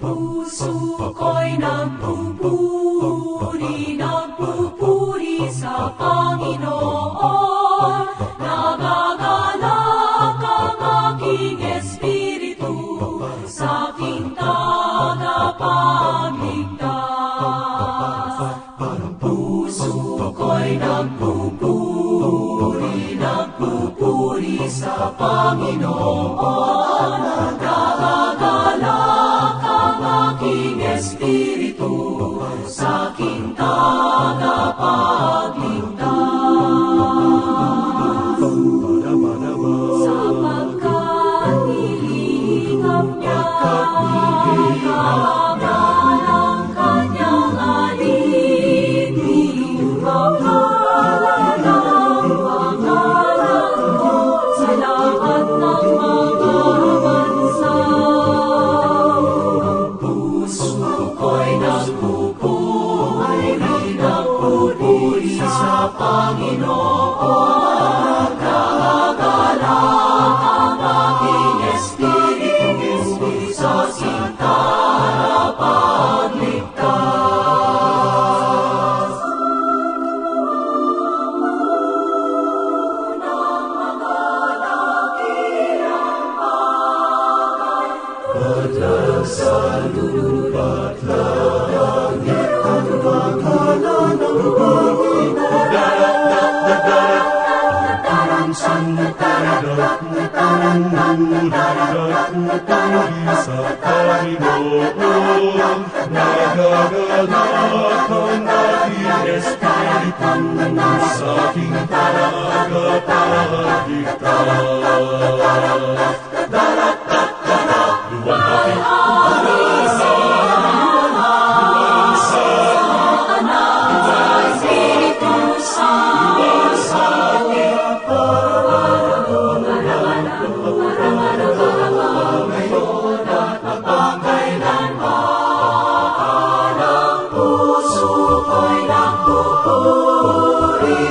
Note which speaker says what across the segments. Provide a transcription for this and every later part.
Speaker 1: Puso ko'y nagpupuri sa Panginoon. Nagagalak ang aking espiritu sa aking tagapagligtas. Puso ko'y nagpupuri sa Panginoon. Nagagalak ang aking espiritu sa aking tagapagligtas. Sapagkat nilingap niya ang kanyang alin, nilingap ng pangalan ko sa lahat ng mga bansa. Puso ko'y nagpupuri sa Panginoon. Nagagalak ang aking espiritu sa aking tagapagligtas. Unang mga dakilang bagay, patlag sa lupa't langit, at pagkala ng Panginoon.
Speaker 2: Sa Panginoon, nagagalak ang aking espiritu sa aking tagapagligtas.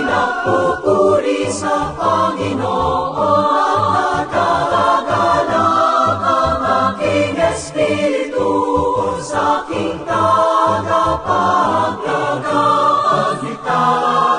Speaker 1: Nagpupuri sa Panginoon. Nagagalak ang aking espiritu sa aking tagapagligtas.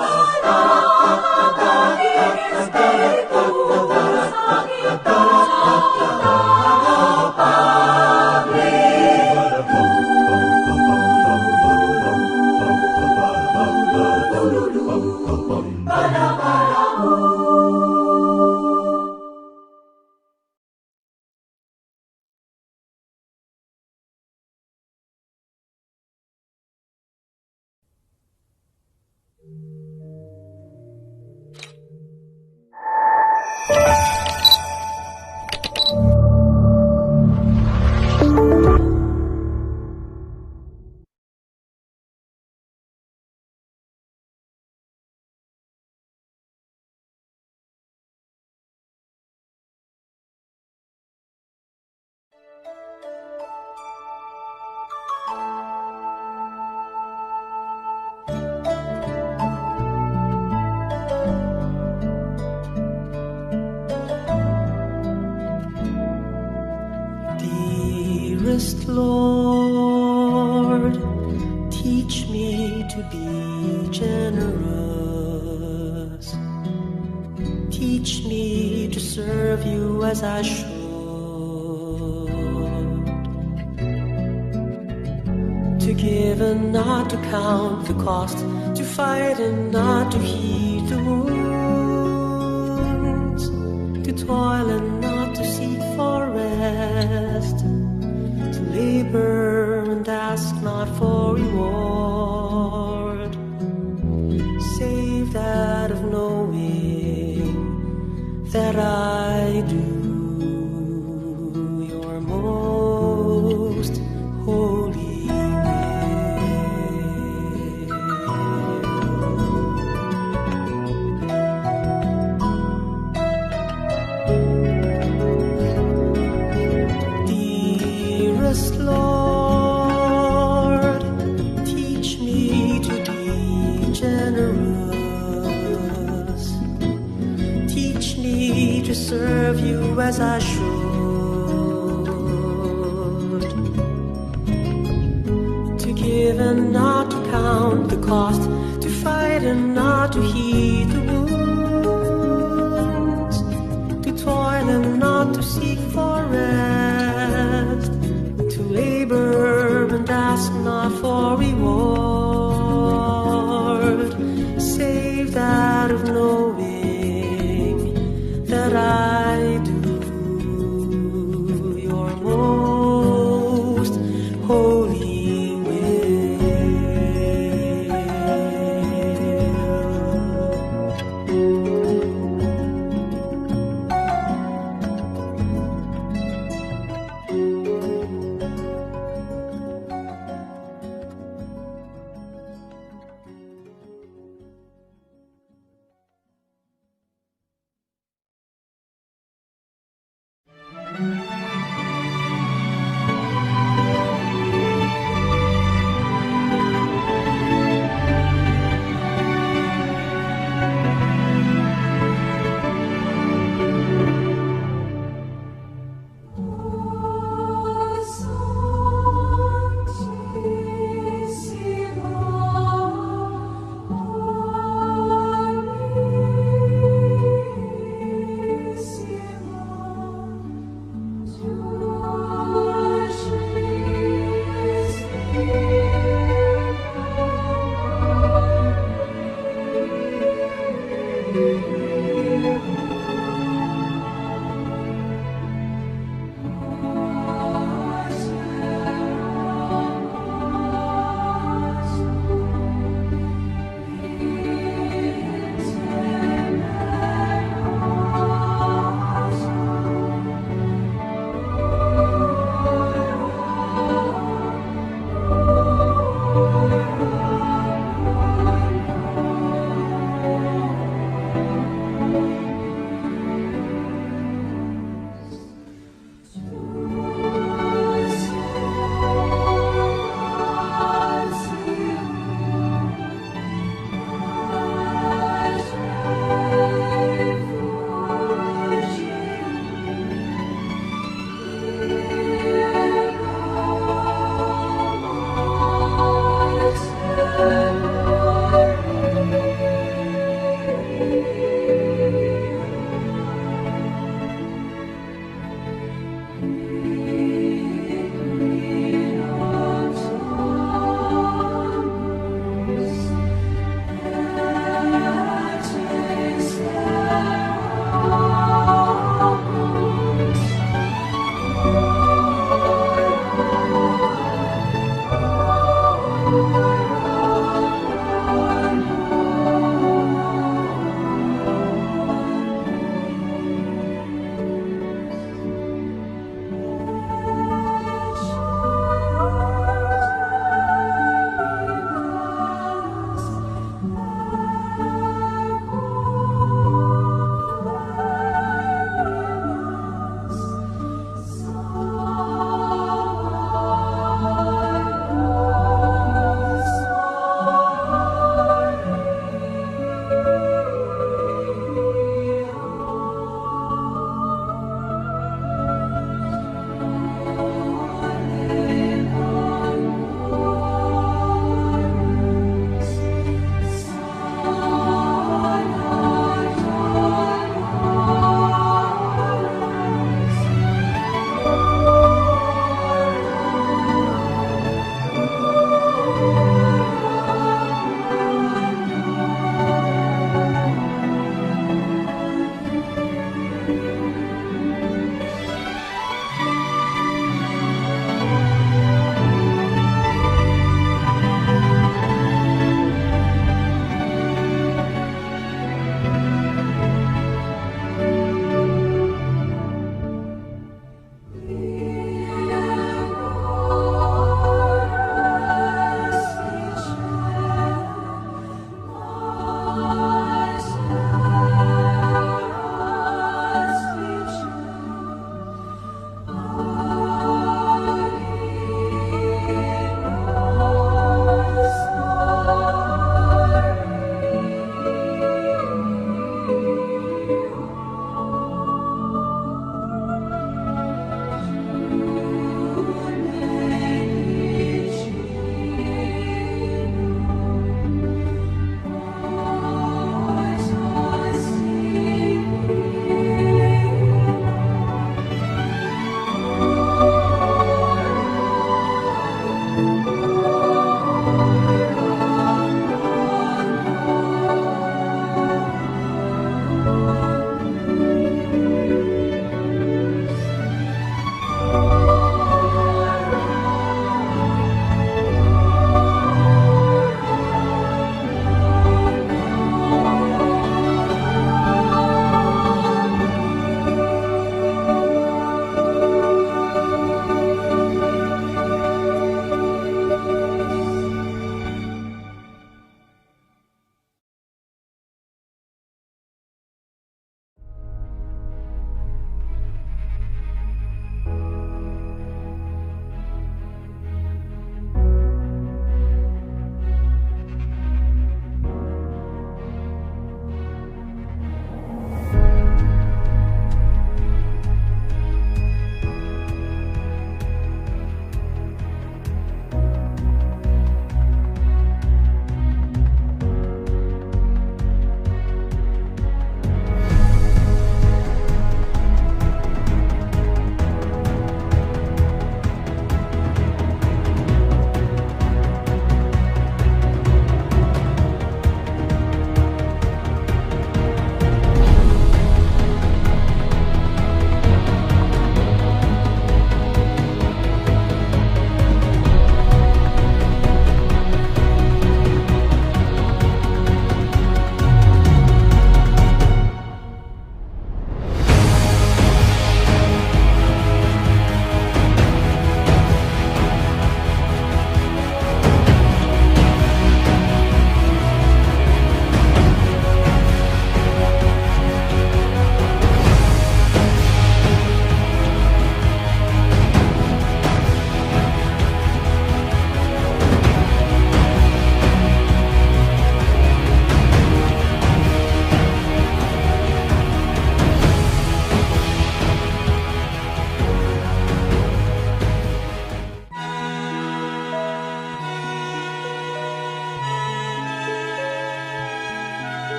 Speaker 3: Dearest Lord, teach me to be generous. Teach me to serve you as I should. To give and not to count the cost. To fight and not to heed the wounds. To toil and not to seek for rest. To labor and ask not for reward. Saved out of knowing that I do your most holy will. as I should, to give and not to count the cost, to fight and not to heed the wounds, to toil and not to seek for rest, to labor and ask not for reward, saved out of knowing that I do your most holy will.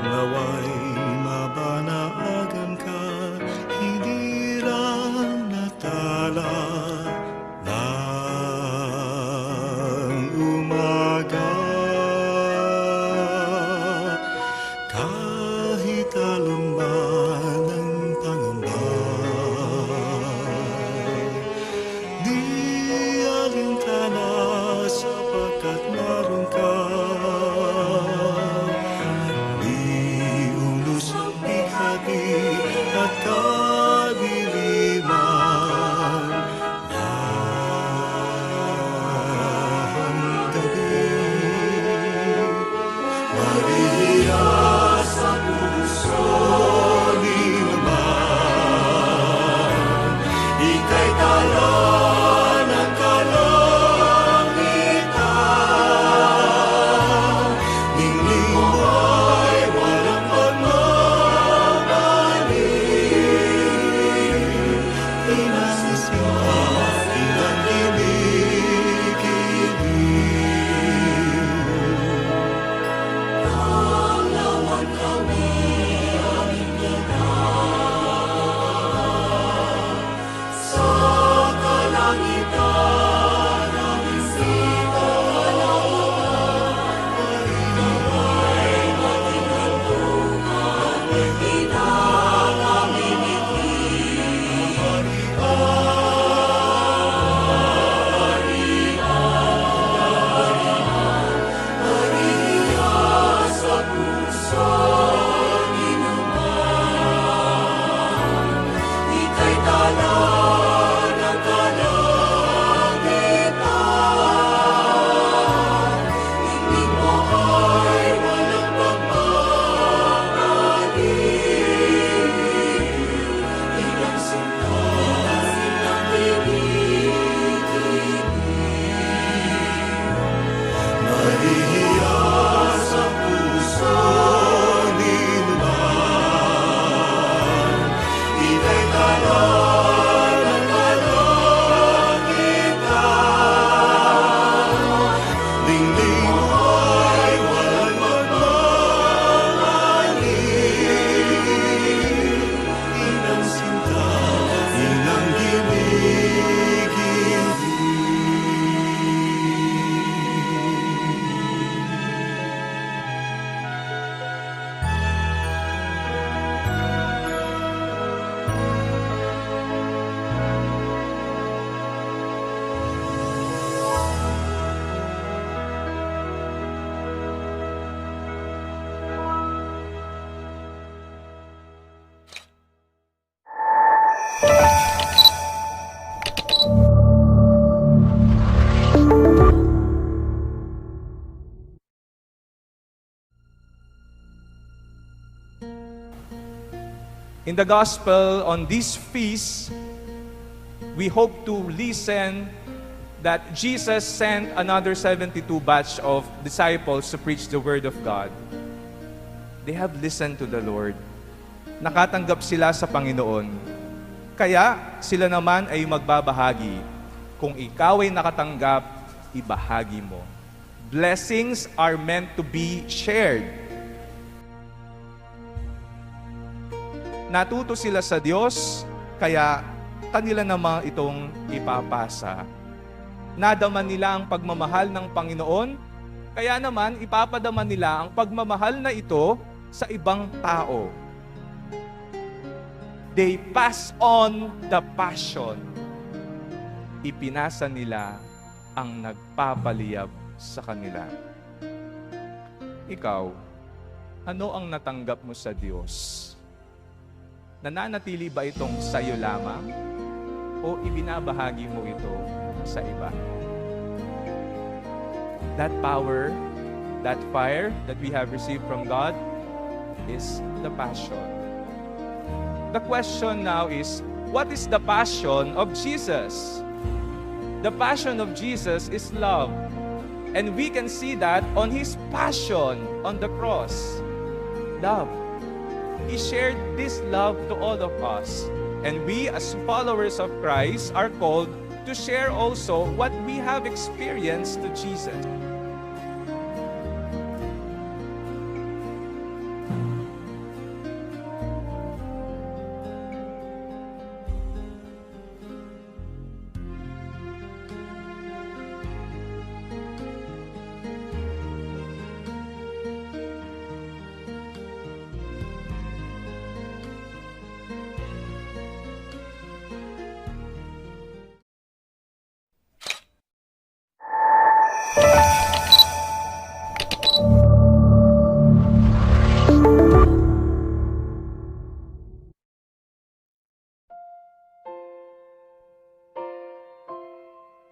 Speaker 4: naway mabanaagan ka, hindi lang natala ng umaga. Kahit alamman ang pangamba, di alintana sapagkat naroon ka. At kadiliman ng gabi, Maria sa puso ni naman, ika'y tala ng kalangitan, ningning mo ay walang
Speaker 5: In the gospel on this feast, we hope to listen that Jesus sent another 72 batch of disciples to preach the word of God. They have listened to the Lord. Nakatanggap sila sa Panginoon. Kaya sila naman ay magbabahagi. Kung ikaw ay nakatanggap, ibahagi mo. Blessings are meant to be shared. Natuto sila sa Diyos, kaya kanila naman itong ipapasa. Nadama nila ang pagmamahal ng Panginoon, kaya naman ipapadama nila ang pagmamahal na ito sa ibang tao. They pass on the passion. Ipinasa nila ang nagpapaliyab sa kanila. Ikaw, ano ang natanggap mo sa Diyos? Nananatili ba itong sayo lamang o ibinabahagi mo ito sa iba? That power, that fire that we have received from God is the passion. The question now is, what is the passion of Jesus? The passion of Jesus is love. And we can see that on His passion on the cross. Love. He shared this love to all of us. And we as followers of Christ are called to share also what we have experienced to Jesus.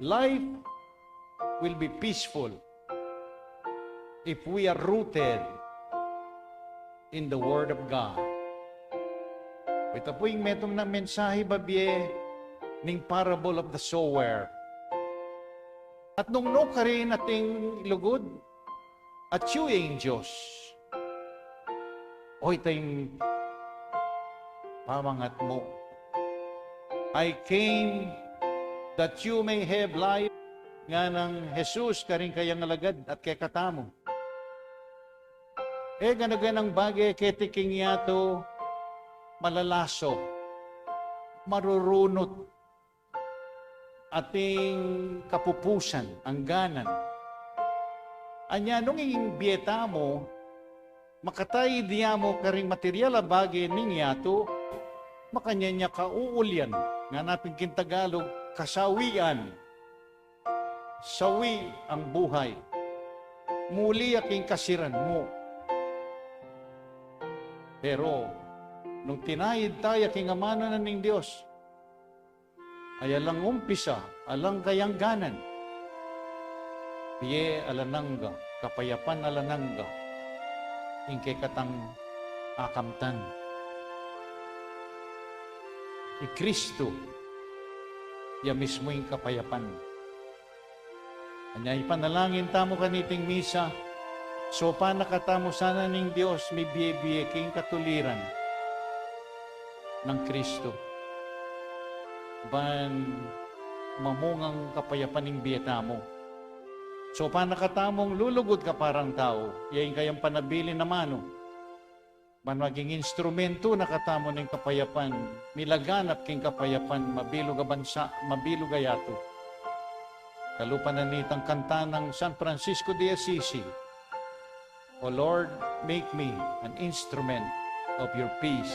Speaker 2: Life will be peaceful if we are rooted in the Word of God. Ito po yung metong na mensahe babye ning parable of the sower. At nung ka rin ating lugod at yung Diyos. O itayong pamangat mo. I came that you may have life. Nga ng Jesus karing kayang alagad at kay katamo. Ganaganang bagay ketiking yato malalaso, marurunot, ating kapupusan, angganan. Anya, nung bieta mo, makatay diya mo karing material a bagay ninyato, makanya niya kauulyan, nga natin kintagalog, kasawian. Sawi ang buhay. Muli aking kasiran mo. Pero, nung tinayid tayo aking amana na ning Diyos, ay alang umpisa, alang kayangganan. Piye alanangga, kapayapan alanangga, ingkay katang akamtan. Kristo, ya mismo yung kapayapan. Anya ipanalangin tamo kaniting misa, so panakatamo sana ning Diyos may biye-biye king katuliran ng Kristo. Ban mamungang kapayapan ning biyeta mo. So panakatamong lulugod ka parang tao, yain kayang panabili na mano. Ban maging instrumento nakatamo ning kapayapan, milaganap king kapayapan, mabilog a bansa, mabilog ayato. Kalupan na nitang kanta ng San Francisco de Assisi, O Lord, make me an instrument of your peace.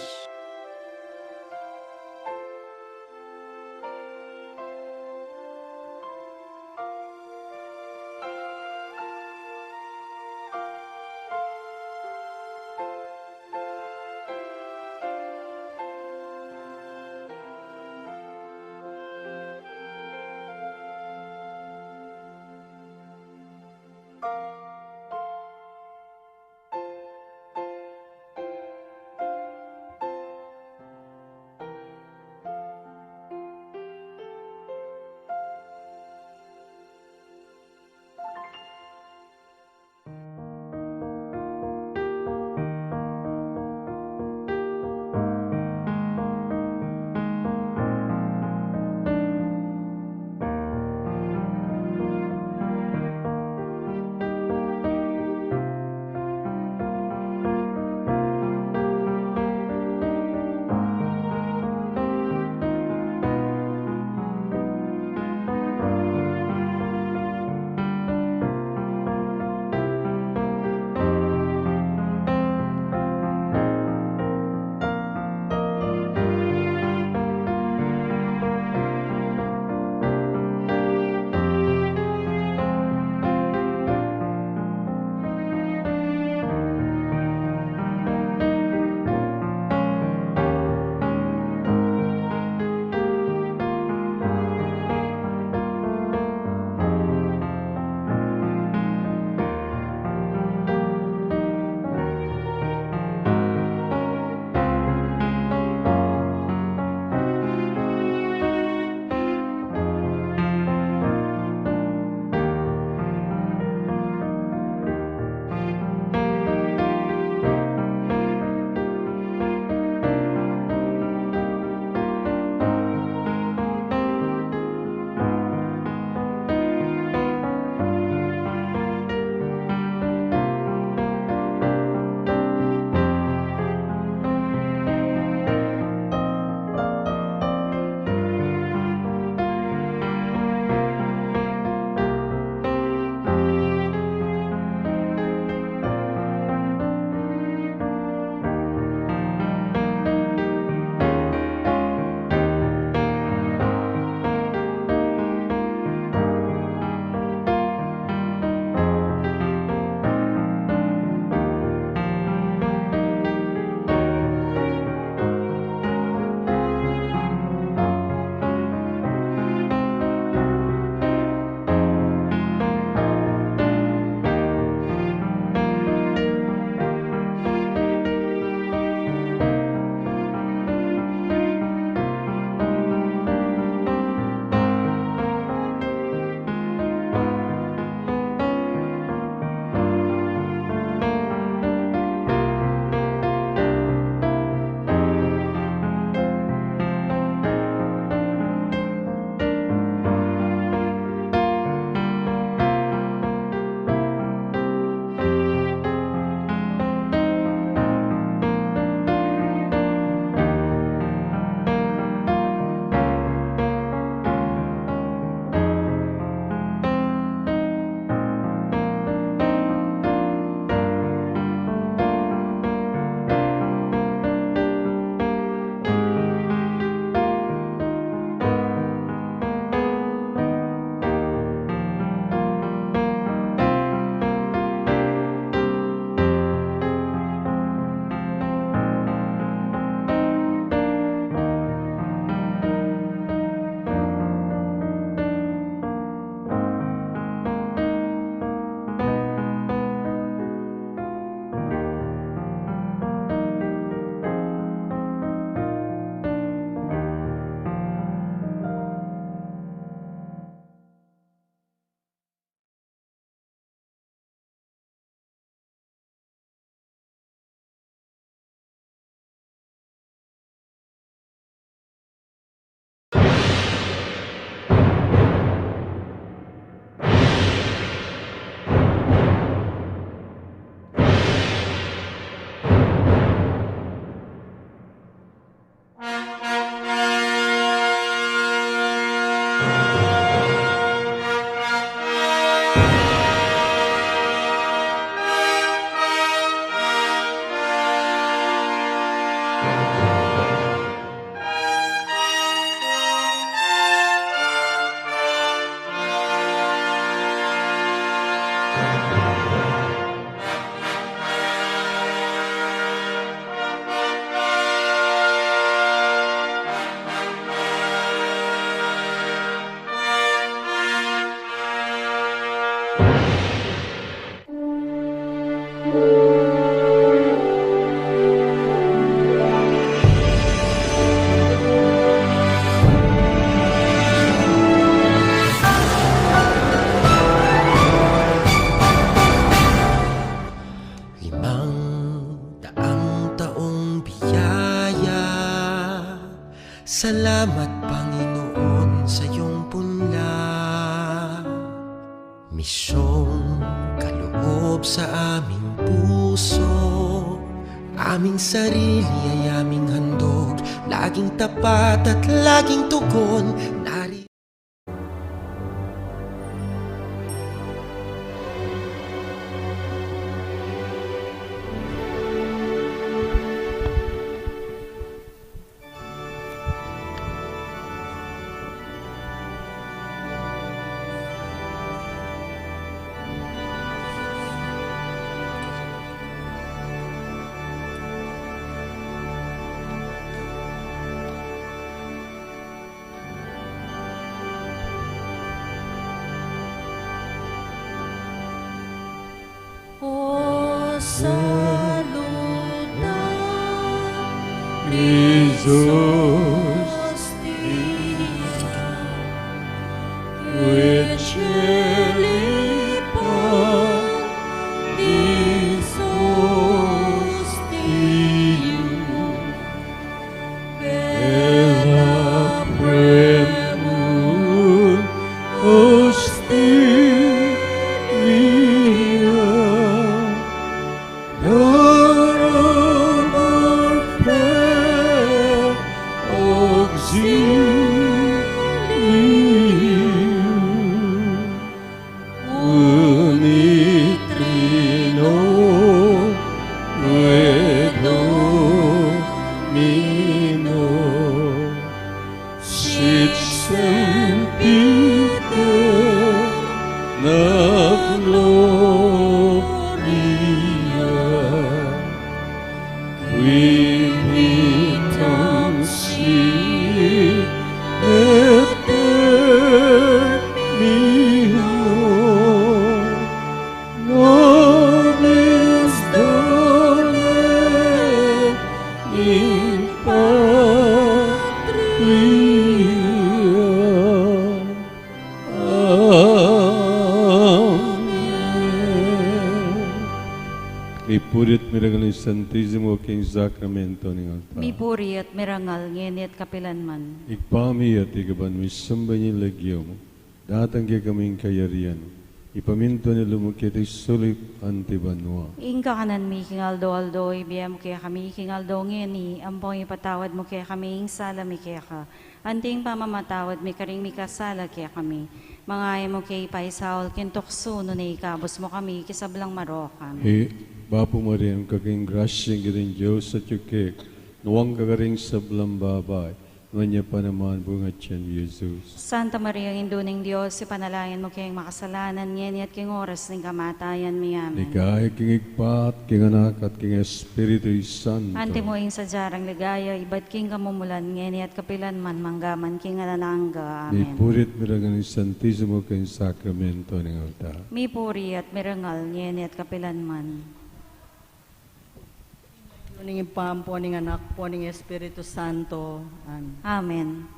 Speaker 3: Salamat Panginoon sa iyong punla, misyong kaloob sa aming puso. Aming sarili ay aming handog, laging tapat at laging tugon.
Speaker 1: O saluda,
Speaker 4: Jesus,
Speaker 1: which
Speaker 4: Ipurit miragal Santisimo King Sacramento ng altar.
Speaker 6: Mipuri at mirangal, ngeni at kapilanman.
Speaker 4: Igpami at igaban mi samba niya lagyo mo. Datang kaya kaming kayarian. Ipaminto ni lumukit sulip antibanwa.
Speaker 6: Ingka kanan mi kingaldo-aldo, ibiyam kaya kami kingaldo ngeni, ampong ipatawad mo kaya kami, sala mi kaya ka. Anting pamamatawad mi karing mi kasala kaya kami. Mga ay mo kay paisaol, kintokso no na ikabos mo kami, kisablang marokan.
Speaker 4: Bapo Mariam, kaking grasyang giring Diyos sa tiyukik, nuwang kagaring sablang babay, nuwanya pa naman bungat yan, Jesus.
Speaker 6: Santa Maria, Induning Diyos, ipanalangin mo kayong makasalanan ngeni at king oras ng kamatayan mi amen.
Speaker 4: Ligaya king igpat, king anak at king Espiritu Santo.
Speaker 6: Ante mo ing sadyarang ligaya, ibat king kamumulan ngeni at kapilanman, manggaman king ananangga. Amen.
Speaker 4: Ipurit miragal ni Santisimo King Sacramento ng altar.
Speaker 6: Mipuri at mirangal ngeni at kapilanman.
Speaker 7: Ning ipampo ning anak po ning Espiritu Santo.
Speaker 6: Amen.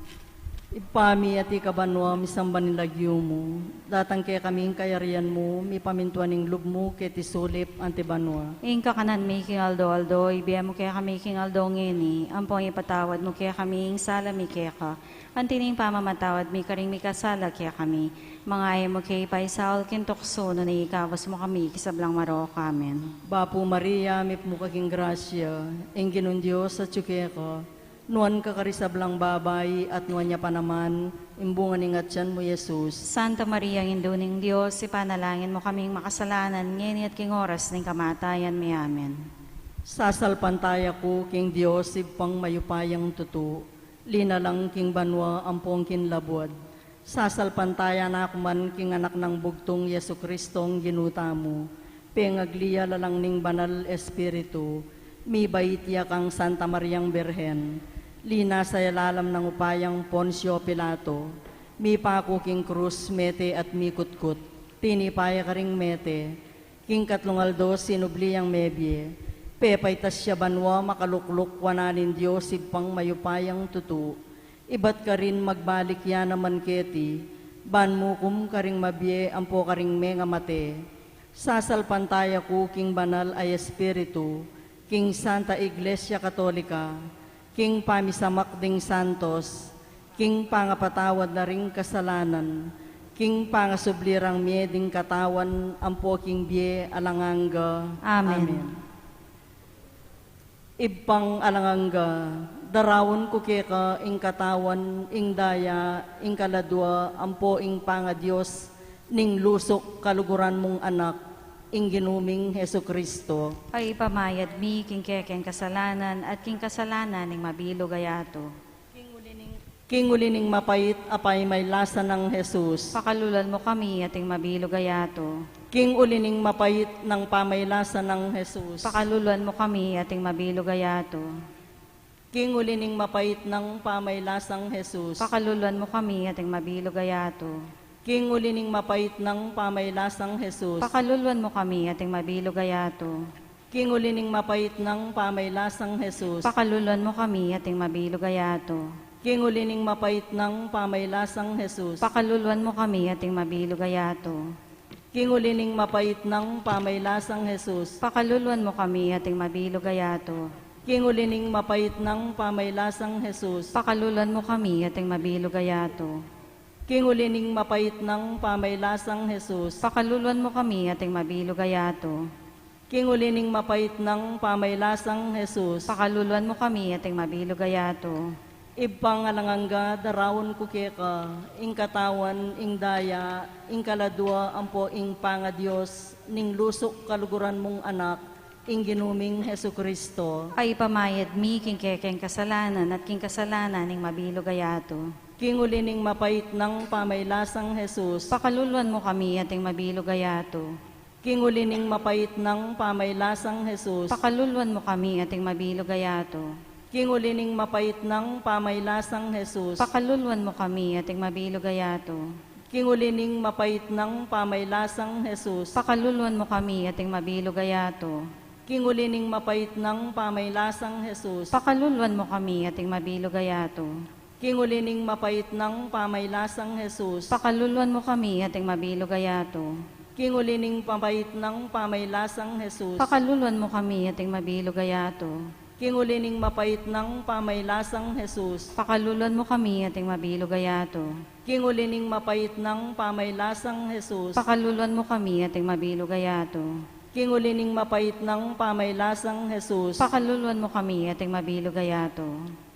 Speaker 7: Ipami at ikabanwa misamba ni lagyo mo. Datang kaya kaming kayarian mo, mipamintuan ning lub mo ket isulip antibanwa.
Speaker 6: Ingka kanan mi kingaldo-aldo, ibiyam mo kaya kami kingaldo ngeni, ampong ipatawad mo kaya kami, sala mi kaya ka. Antining pamamatawad mi karing mi kasala kaya kami. Mga ay mo kay paisaol kintokso no na ikawas mo kami, kisablang marok. Amen.
Speaker 7: Bapo Maria, mip mo kaking grasya, engginon Diyos sa tsukeko, nuan kakarisablang babay at nuan niya pa naman, imbungan ingatyan mo Jesus.
Speaker 6: Santa Maria, Induning Diyos, ipanalangin mo kaming makasalanan, ngeni at king oras ng kamatayan mi amen.
Speaker 7: Sasalpantaya ko, king Diyos, ipang mayupayang tutu, lina lang king banwa, ampong kinlabwad. Sasalpantaya na akuman king anak ng bugtong Yesu Kristong ginuta mo, pengagliya lalang ning banal Espiritu, mi baitya kang Santa Mariang Berhen, lina sa ilalam ng upayang Poncio Pilato, mi pako king krus mete at mi kutkut, tinipaya ka ring mete, king katlungaldo sinubliyang mebye, pepaytas siya banwa makalukluk wananin Diyos ipang mayupayang tutu, ibat ka rin magbalik yan naman keti, ban mo kum karing mabye ampo karing menga mate, sasalpantaya ko king banal ay Espiritu, king Santa Iglesia Katolika, king pamisamak ding santos, king pangapatawad na ring kasalanan, king pangasublirang mieding katawan, ampo king bie alanganga.
Speaker 6: Amen.
Speaker 7: Ibpang alanganga, darawon ko keka ing katawan, ing daya, ing kaladwa, ampo ing panga Diyos, ning lusok kaluguran mong anak, ing ginuming Heso Kristo.
Speaker 6: Ay pamayad mi king kekeng kasalanan at king kasalanan ning mabilog ayato.
Speaker 7: King ulining mapait, apay may lasa ng Jesus.
Speaker 6: Pakalulan mo kami ating mabilog ayato.
Speaker 7: King ulining mapait ng pamaylasa ng Jesus.
Speaker 6: Pakaluluan mo kami ating mabilog ayato.
Speaker 7: King ulining mapait ng pamaylasang Jesus.
Speaker 6: Pakaluluan mo kami ating mabilog ayato.
Speaker 7: King ulining mapait ng pamaylasang Jesus.
Speaker 6: Pakaluluan mo kami ating mabilog ayato.
Speaker 7: King ulining mapait ng pamaylasang Jesus.
Speaker 6: Pakaluluan mo kami ating mabilog ayato.
Speaker 7: King ulining mapait ng pamaylasang Jesus.
Speaker 6: Pakaluluan mo kami ating mabilog ayato.
Speaker 7: King ulining mapait ng pamaylasang Jesus.
Speaker 6: Pakaluluan mo kami ating mabilog ayato.
Speaker 7: King ulining mapait ng pamaylasang Jesus.
Speaker 6: Pakaluluan mo kami ating mabilog ayato.
Speaker 7: King ulining mapait ng pamaylasang Jesus.
Speaker 6: Pakaluluan mo kami ating mabilog ayato.
Speaker 7: King ulining mapait ng pamaylasang Jesus.
Speaker 6: Pakaluluan mo kami ating mabilog ayato.
Speaker 7: Ibpang alanganga, darawon ko keka, ing katawan, ing daya, ing kaladwa, ampo ing panga Diyos, ning lusok kaluguran mong anak, ing ginuming Heso Kristo.
Speaker 6: Ay pamayad mi king kekeng kasalanan at king kasalanan ning mabilog ayato.
Speaker 7: King ulining mapait ng pamaylasang Jesus.
Speaker 6: Pakaluluan mo kami ating mabilog ayato.
Speaker 7: King ulining mapait ng pamaylasang Jesus.
Speaker 6: Pakaluluan mo kami ating mabilog ayato.
Speaker 7: King ulining mapait ng pamaylasang Jesus.
Speaker 6: Pakaluluan mo kami ating mabilog ayato.
Speaker 7: King ulining mapait ng pamaylasang Jesus.
Speaker 6: Pakaluluan mo kami ating mabilog ayato.
Speaker 7: King ulining mapait ng pamaylasang Jesus.
Speaker 6: Pakaluluan mo kami ating mabilog ayato.
Speaker 7: King ulining mapait ng pamaylasang Jesus.
Speaker 6: Pakaluluan mo kami ating mabilog ayato.
Speaker 7: King ulining mapait ng pamaylasang Jesus.
Speaker 6: Pakaluluan mo kami ating mabilog ayato.
Speaker 7: King ulining mapait ng pamaylasang Jesus.
Speaker 6: Pakaluluan mo kami ating mabilog ayato.
Speaker 7: King ulining mapait ng pamaylasang Jesus.
Speaker 6: Pakaluluan mo kami ating mabilog ayato.
Speaker 7: King ulining mapait ng pamaylasang Jesus.
Speaker 6: Pakaluluan mo kami ating mabilog ayato.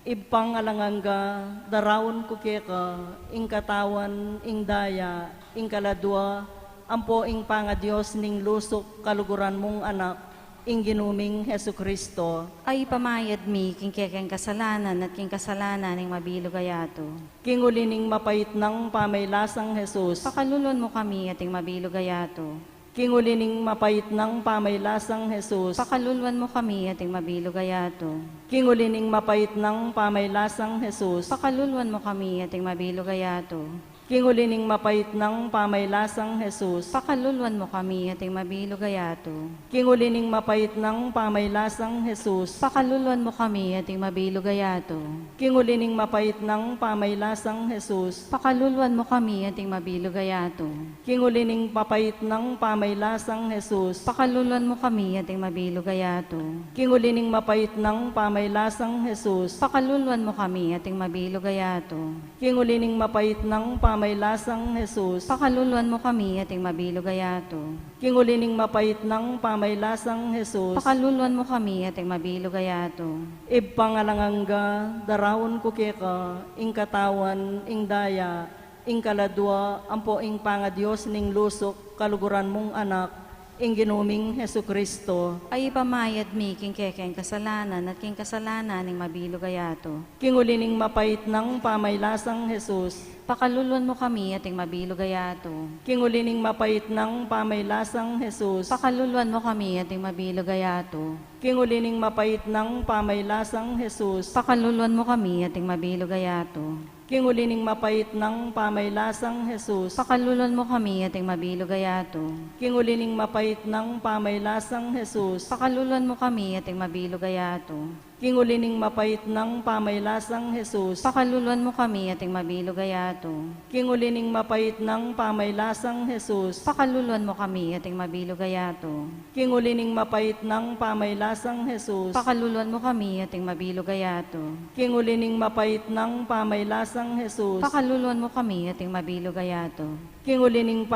Speaker 7: Ibpang alanganga, darawon ko keka, ing katawan, ing daya, ing kaladwa, ampo ing panga Diyos ning lusok kaluguran mong anak, ing ginuming Heso Kristo.
Speaker 6: Ay pamayad mi king kekeng kasalanan at king kasalanan ning mabilog ayato.
Speaker 7: King ulining mapait ng pamaylasang Jesus.
Speaker 6: Pakaluluan mo kami ating mabilog ayato.
Speaker 7: King ulining mapait ng pamaylasang Jesus.
Speaker 6: Pakaluluan mo kami ating mabilog ayato.
Speaker 7: King ulining mapait ng pamaylasang Jesus.
Speaker 6: Pakaluluan mo kami ating mabilog ayato.
Speaker 7: King ulining mapait ng pamaylasang Jesus.
Speaker 6: Pakaluluan mo kami ating mabilog ayato.
Speaker 7: King ulining mapait ng pamaylasang Jesus.
Speaker 6: Pakaluluan mo kami ating mabilog ayato.
Speaker 7: King ulining mapait ng pamaylasang Jesus.
Speaker 6: Pakaluluan mo kami ating mabilog ayato.
Speaker 7: King ulining mapait ng pamaylasang Jesus.
Speaker 6: Pakaluluan mo kami ating mabilog ayato.
Speaker 7: King ulining mapait ng pamaylasang Jesus.
Speaker 6: Pakaluluan mo kami ating mabilog ayato.
Speaker 7: King ulining mapait ng pamaylasang Jesus.
Speaker 6: Pakaluluan mo kami ating mabilog ayato.
Speaker 7: King ulining mapait ng pamaylasang Jesus.
Speaker 6: Pakaluluan mo kami ating mabilog ayato.
Speaker 7: Ibpang alanganga, darawon ko keka, ing katawan, ing daya, ing kaladwa, ampo ing panga Diyos ning lusok kaluguran mong anak, ing ginuming Heso Kristo.
Speaker 6: Ay pamayad mi king kekeng kasalanan at king kasalanan ning mabilog ayato.
Speaker 7: King ulining mapait ng pamaylasang Jesus.
Speaker 6: Pakaluluan mo kami ating mabilog ayato.
Speaker 7: King ulining mapait ng pamaylasang Jesus.
Speaker 6: Pakaluluan mo kami ating mabilog ayato.
Speaker 7: King ulining mapait ng pamaylasang Jesus.
Speaker 6: Pakaluluan mo kami ating mabilog ayato.
Speaker 7: King ulining mapait ng pamaylasang Jesus.
Speaker 6: Pakaluluan mo kami ating mabilog ayato.
Speaker 7: King ulining mapait ng pamaylasang Jesus.
Speaker 6: Pakaluluan mo kami ating mabilog ayato.
Speaker 7: King ulining mapait ng pamaylasang Jesus.
Speaker 6: Pakaluluan mo kami ating mabilog ayato.
Speaker 7: King ulining mapait ng pamaylasang Jesus.
Speaker 6: Pakaluluan mo kami ating mabilog ayato.
Speaker 7: King ulining mapait ng pamaylasang Jesus.
Speaker 6: Pakaluluan mo kami ating mabilog ayato.
Speaker 7: King ulining mapait ng pamaylasang Jesus.
Speaker 6: Pakaluluan mo kami ating mabilog ayato.
Speaker 7: King ulining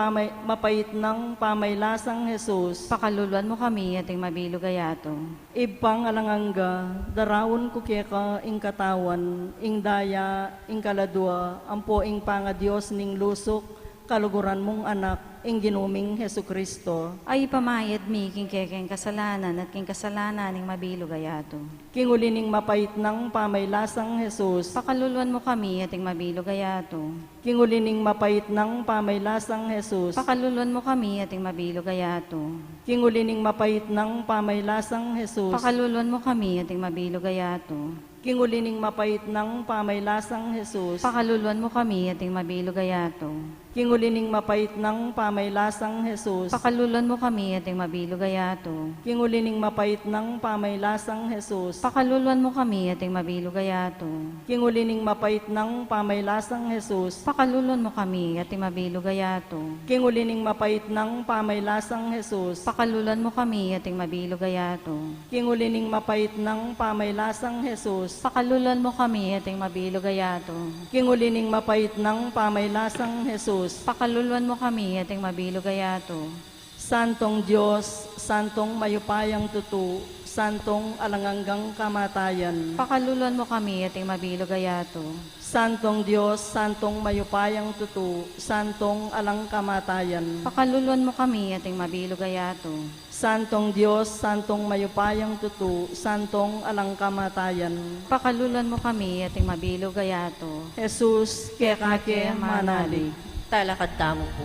Speaker 7: mapait ng pamaylasang Jesus.
Speaker 6: Pakaluluan mo kami ating mabilog ayato.
Speaker 7: Ibpang alanganga, darawon ko keka ing katawan, ing daya, ing kaladwa, ampo ing panga Diyos ning lusok, kaluguran mong anak, ing ginuming Hesu Kristo.
Speaker 6: Ay pamayad mi king kekeng kasalanan at king kasalanan ning mabilog ayato.
Speaker 7: King ulining mapait ng pamaylasang Jesus.
Speaker 6: Pakaluluan mo kami ating mabilog ayato.
Speaker 7: King ulining mapait ng pamaylasang Jesus.
Speaker 6: Pakaluluan mo kami ating mabilog ayato.
Speaker 7: King ulining mapait ng pamaylasang Jesus.
Speaker 6: Pakaluluan mo kami ating mabilog ayato.
Speaker 7: King ulining mapait ng pamaylasang Jesus.
Speaker 6: Pakaluluan mo kami ating mabilog ayato.
Speaker 7: King ulining mapait ng pamaylasang Jesus.
Speaker 6: Pakaluluan mo kami ating mabilog ayato.
Speaker 7: King ulining mapait ng pamaylasang Jesus.
Speaker 6: Pakaluluan mo kami ating mabilog ayato.
Speaker 7: King ulining mapait ng pamaylasang Jesus.
Speaker 6: Pakaluluan mo kami ating mabilog ayato.
Speaker 7: King ulining mapait ng pamaylasang Jesus.
Speaker 6: Pakaluluan mo kami ating mabilog ayato.
Speaker 7: King ulining mapait ng pamaylasang Jesus.
Speaker 6: Pakaluluan mo kami ating mabilog ayato.
Speaker 7: King ulining mapait ng pamaylasang Jesus.
Speaker 6: Pakaluluan mo kami ating mabilog ayato.
Speaker 7: Santong Diyos, Santong mayupayang tutu, Santong alanganggang kamatayan.
Speaker 6: Pakaluluan mo kami ating mabilog ayato.
Speaker 7: Santong Diyos, Santong mayupayang tutu, Santong alang kamatayan.
Speaker 6: Pakaluluan mo kami ating mabilog ayato.
Speaker 7: Santong Diyos, Santong mayupayang tutu, Santong alang kamatayan.
Speaker 6: Pakaluluan mo kami ating mabilog ayato.
Speaker 7: Jesus, kekake manalig.
Speaker 8: Talakad tamo po.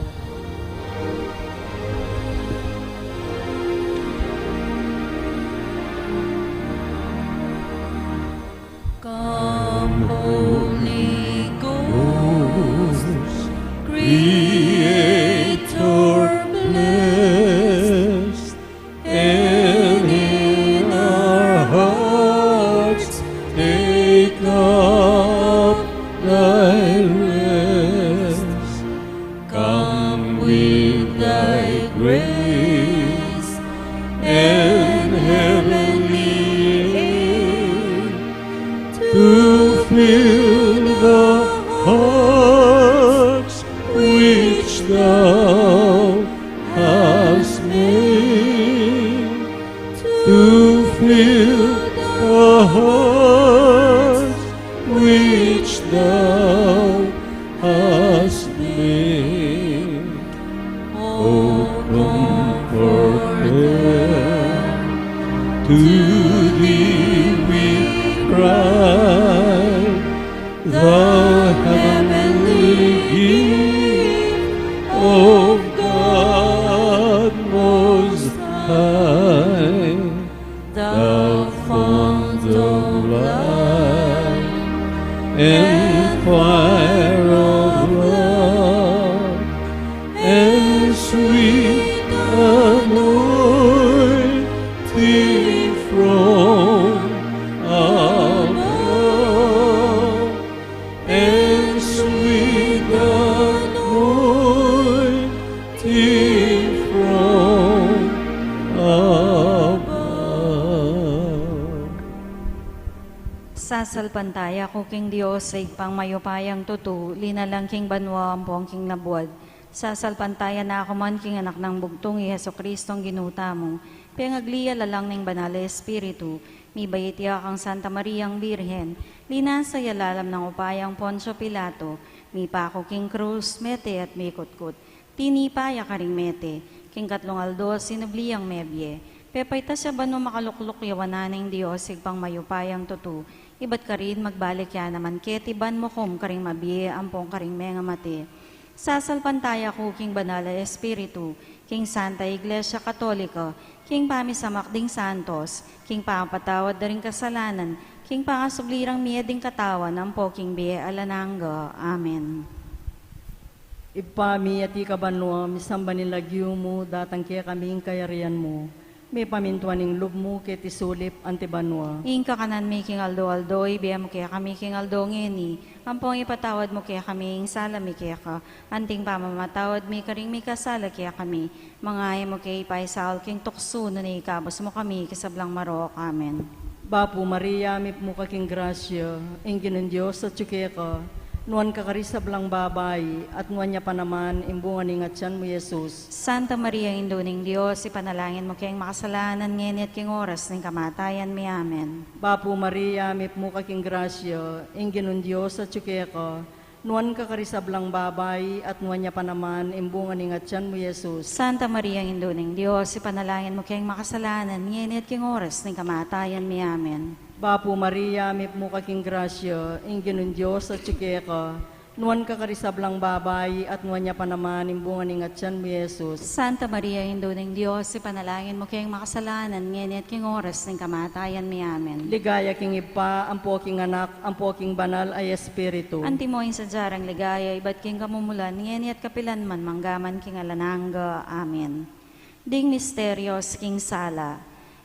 Speaker 3: Come, Holy Ghost,
Speaker 4: Creator blessed, and in our hearts take up thy rest. Come with thy grace and heavenly aid to fill the hearts which thou hast made, to fill the hearts which thou hast made. O Comforter, to thee we cry, the heavenly gift of God Most High, the font of life and fire of love, and sweet anointing from above, and sweet anointing from above.
Speaker 6: Sasalpantaya ko king Diyos ay pang mayupayang tutu, linalang king banwa ang pong king nabuad. Sasalpantaya na ako man king anak ng bugtong i Heso Kristong ginuta mo, pengagliya lalang ning banal na Espiritu, mi bayitiya kang Santa Mariang Birhen, linasa yalalam ng upayang Poncio Pilato, mi pako king krus, mete at mi kutkut, tinipaya ka ring mete, king katlong aldo, sinubliyang mebye, pepayta siya ba no makalukluk yawananing Diyos, igpang mayupayang tutu, ibat ka rin magbalik ya naman ketiban mo kum karing mabye, ampong karing menga mate. Sasalpantaya ko king banal na Espiritu, king Santa Iglesia Katolika, king pamisamakding santos, king pangapatawad na ring kasalanan, king pangasublirang miyading katawan, ampo king biye alananga. Amen.
Speaker 7: Ipami at ikabanwa, misamba nilagyo mo, datang kaya kaming kayarian mo. may pamintuaning lubmo ket isulip antibanwa.
Speaker 6: Inka kanan mi king aldo ibiyam mo kaya kami king aldo ngeni. Ampong ipatawad mo kaya kami, sala mi kaya ka. Anting pamamatawad mi karing mi kasala kaya kami. Mangay mo kaya ipaisaol king tukso na ikabos mo kami kasablang marok. Amen.
Speaker 7: Bapo Maria, may muka king grasya, ingin ng Diyos at tsuke ka. Nuan kakarisab lang babay, at nuan niya pa naman, imbungan ng atyan mo, Jesus.
Speaker 6: Santa Maria, Indo ng Diyos, ipanalangin mo kayong makasalanan ngayon at king oras ng kamatayan mi. Amen.
Speaker 7: Bapo Maria, may muka king grasya, ingin ng Diyos at tsuke ka. Nuan kakarisab lang babay, at nuan niya pa naman, imbungan ng atyan mo, Jesus.
Speaker 6: Santa Maria, Indo ng Diyos, ipanalangin mo kayong makasalanan ngayon at king oras ng kamatayan mi. Amen.
Speaker 7: Bapo Maria, may muka king grasya, ingin ng Diyos at tsuke ka. Nuan kakarisab lang babay, at nuan niya pa naman, imbungan ng atyan mo, Jesus.
Speaker 6: Santa Maria, Indo ng Diyos, ipanalangin mo kayong makasalanan ngayon at king oras ng kamatayan mi. Amen.
Speaker 7: Ligaya king ipa, ang poking anak, ang poking banal ay espiritu.
Speaker 6: Antimoin sa jarang ligaya, iba't king kamumulan, ngayon at kapilan man, manggaman king alananga. Amen. Ding misterios king sala.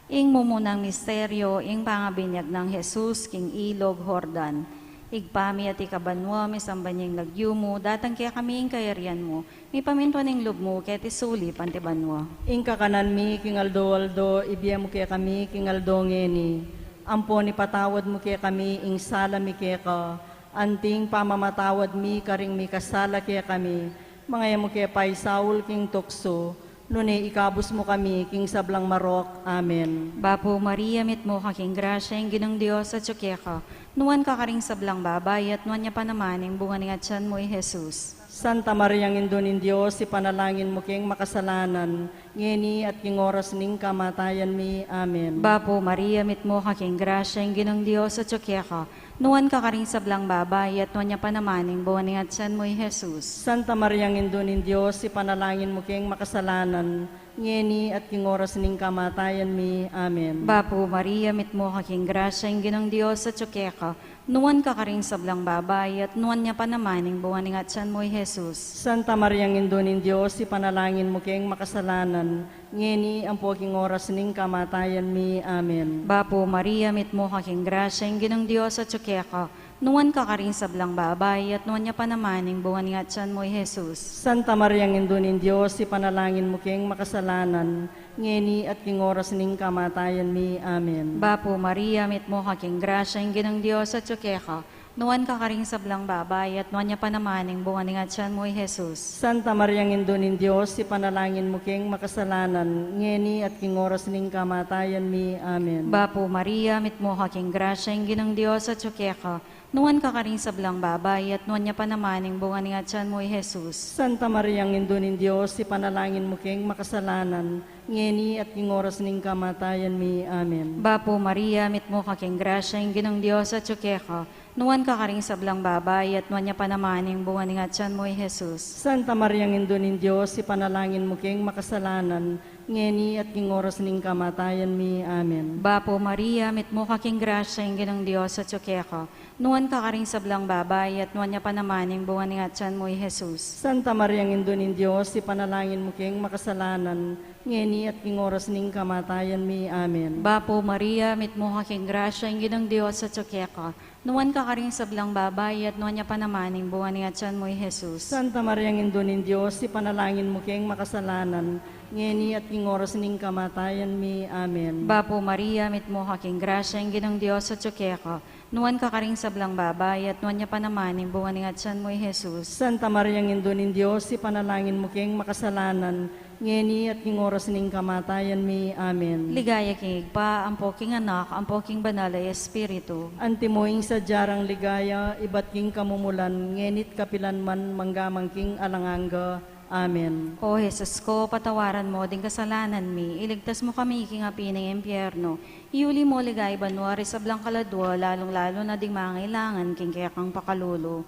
Speaker 6: Ing mumunang misteryo, ing pangabinyag ng Jesus, king ilog, Hordan. Igpami at ikabanwa, may sambanyang lagyumo, datang kaya kami ing kayarian mo, may paminto ng lubmo, kaya tisulip antibanwa.
Speaker 7: Ing kakanan mi, king aldo, ibiyam mo kaya kami, king aldo ngeni. Ampo ni patawad mo kaya kami, ing sala mi kaya ka. Anting pamamatawad mi, karing mi kasala kaya kami. Mga mo kaya pay Saul, king tukso. Nuni ikabos mo kami, king sablang marok. Amen.
Speaker 6: Bapo Maria, mit mo kaking grasya, ing ginong Diyos at ka. Nuwan ka karing sablang babay, at nuwan niya pa naman, ing bunga ng atyan mo, Jesus.
Speaker 7: Santa Maria, ng Indon Diyos, ipanalangin mo king makasalanan, ngeni at king oras ning kamatayan mi. Amen.
Speaker 6: Bapo Maria, mit mo kaking grasya, ing ginong Diyos at ka. Nuwan ka karing sablang babay, at nuwan niya pa naman, ing bunga ng atyan mo, Jesus.
Speaker 7: Santa Maria, ng Indon Diyos, ipanalangin mo king makasalanan, ngeni at king oras ning kamatayan mi. Amen.
Speaker 6: Bapo Maria, mit mo kaking grasya, ing ginong Diyos at ka. Nuwan ka karing sablang babay, at nuwan niya pa naman, ing bunga ng atyan mo, Jesus.
Speaker 7: Santa Maria, ng Indon Diyos, ipanalangin mo king makasalanan, ngeni ang poking oras ning kamatayan mi. Amen.
Speaker 6: Bapo Maria, mit mo kaking grasya, ing ginong Diyos at ka. Nuwan ka karing sablang babay, at nuwan niya pa naman, ing bunga ng atyan mo, Jesus.
Speaker 7: Santa Maria, ng Indon Diyos, ipanalangin mo king makasalanan, ngeni at king oras ning kamatayan mi. Amen.
Speaker 6: Bapo Maria, mit mo kaking grasya, ing ginong Diyos at ka. Nuwan ka karing sablang babay, at nuwan niya pa naman, ing bunga ng atyan mo, Jesus.
Speaker 7: Santa Maria, ng Indon Diyos, ipanalangin mo king makasalanan, ngeni at king oras ning kamatayan mi. Amen.
Speaker 6: Bapo Maria, mit mo kaking grasya, ing ginong Diyos at ka. Nuwan ka karing sablang babay, at nuwan niya pa naman, ing bunga ng atyan mo, Jesus.
Speaker 7: Santa Maria, ng Indon Diyos, ipanalangin mo king makasalanan, ngeni at king oras ning kamatayan mi. Amen.
Speaker 6: Bapo Maria, mit mo kaking grasya, ing ginong Diyos at ka. Nuwan ka karing sablang babay, at nuwan niya pa naman, ing bunga ng atyan mo, Jesus.
Speaker 7: Santa Maria, ng Indon Diyos, ipanalangin mo king makasalanan, ngeni at king oras ning kamatayan mi. Amen.
Speaker 6: Bapo Maria, mit mo kaking grasya, ing ginong Diyos at ka. Nuwan ka karing sablang babay, at nuwan niya pa naman, ing bunga ng atyan mo, Jesus.
Speaker 7: Santa Maria, ng Indon Diyos, ipanalangin mo king makasalanan, ngeni at king oras ning kamatayan mi. Amen.
Speaker 6: Bapo Maria, mit mo kaking grasya, ing ginong Diyos at ka. Nuwan ka karing sablang babay, at nuwan niya pa naman, ing bunga ng atyan mo, Jesus.
Speaker 7: Santa Maria, ng Indon Diyos, ipanalangin mo king makasalanan, ngeni at king oras ning kamatayan mi. Amen.
Speaker 6: Bapo Maria, mit mo kaking grasya, ing ginong Diyos at ka. Nuwan ka karing sablang babay, at nuwan niya pa naman, ing bunga ng atyan mo, Jesus.
Speaker 7: Santa Maria, ng Indon Diyos, ipanalangin mo king makasalanan, ngeni at king oras ning kamatayan mi. Amen.
Speaker 6: Ligaya king igpa, ang poking anak, ang poking banal ay espiritu.
Speaker 7: Antimoing sa jarang ligaya, iba't king kamumulan, ngenit kapilan man manggamang king alanganga. Amen.
Speaker 6: O Jesus ko, patawaran mo din kasalanan mi, iligtas mo kami king api ng impyerno. Iuli mo ligay banwari sa blang kaladwa, lalong-lalo na ding mangailangan king kayakang pakalulo.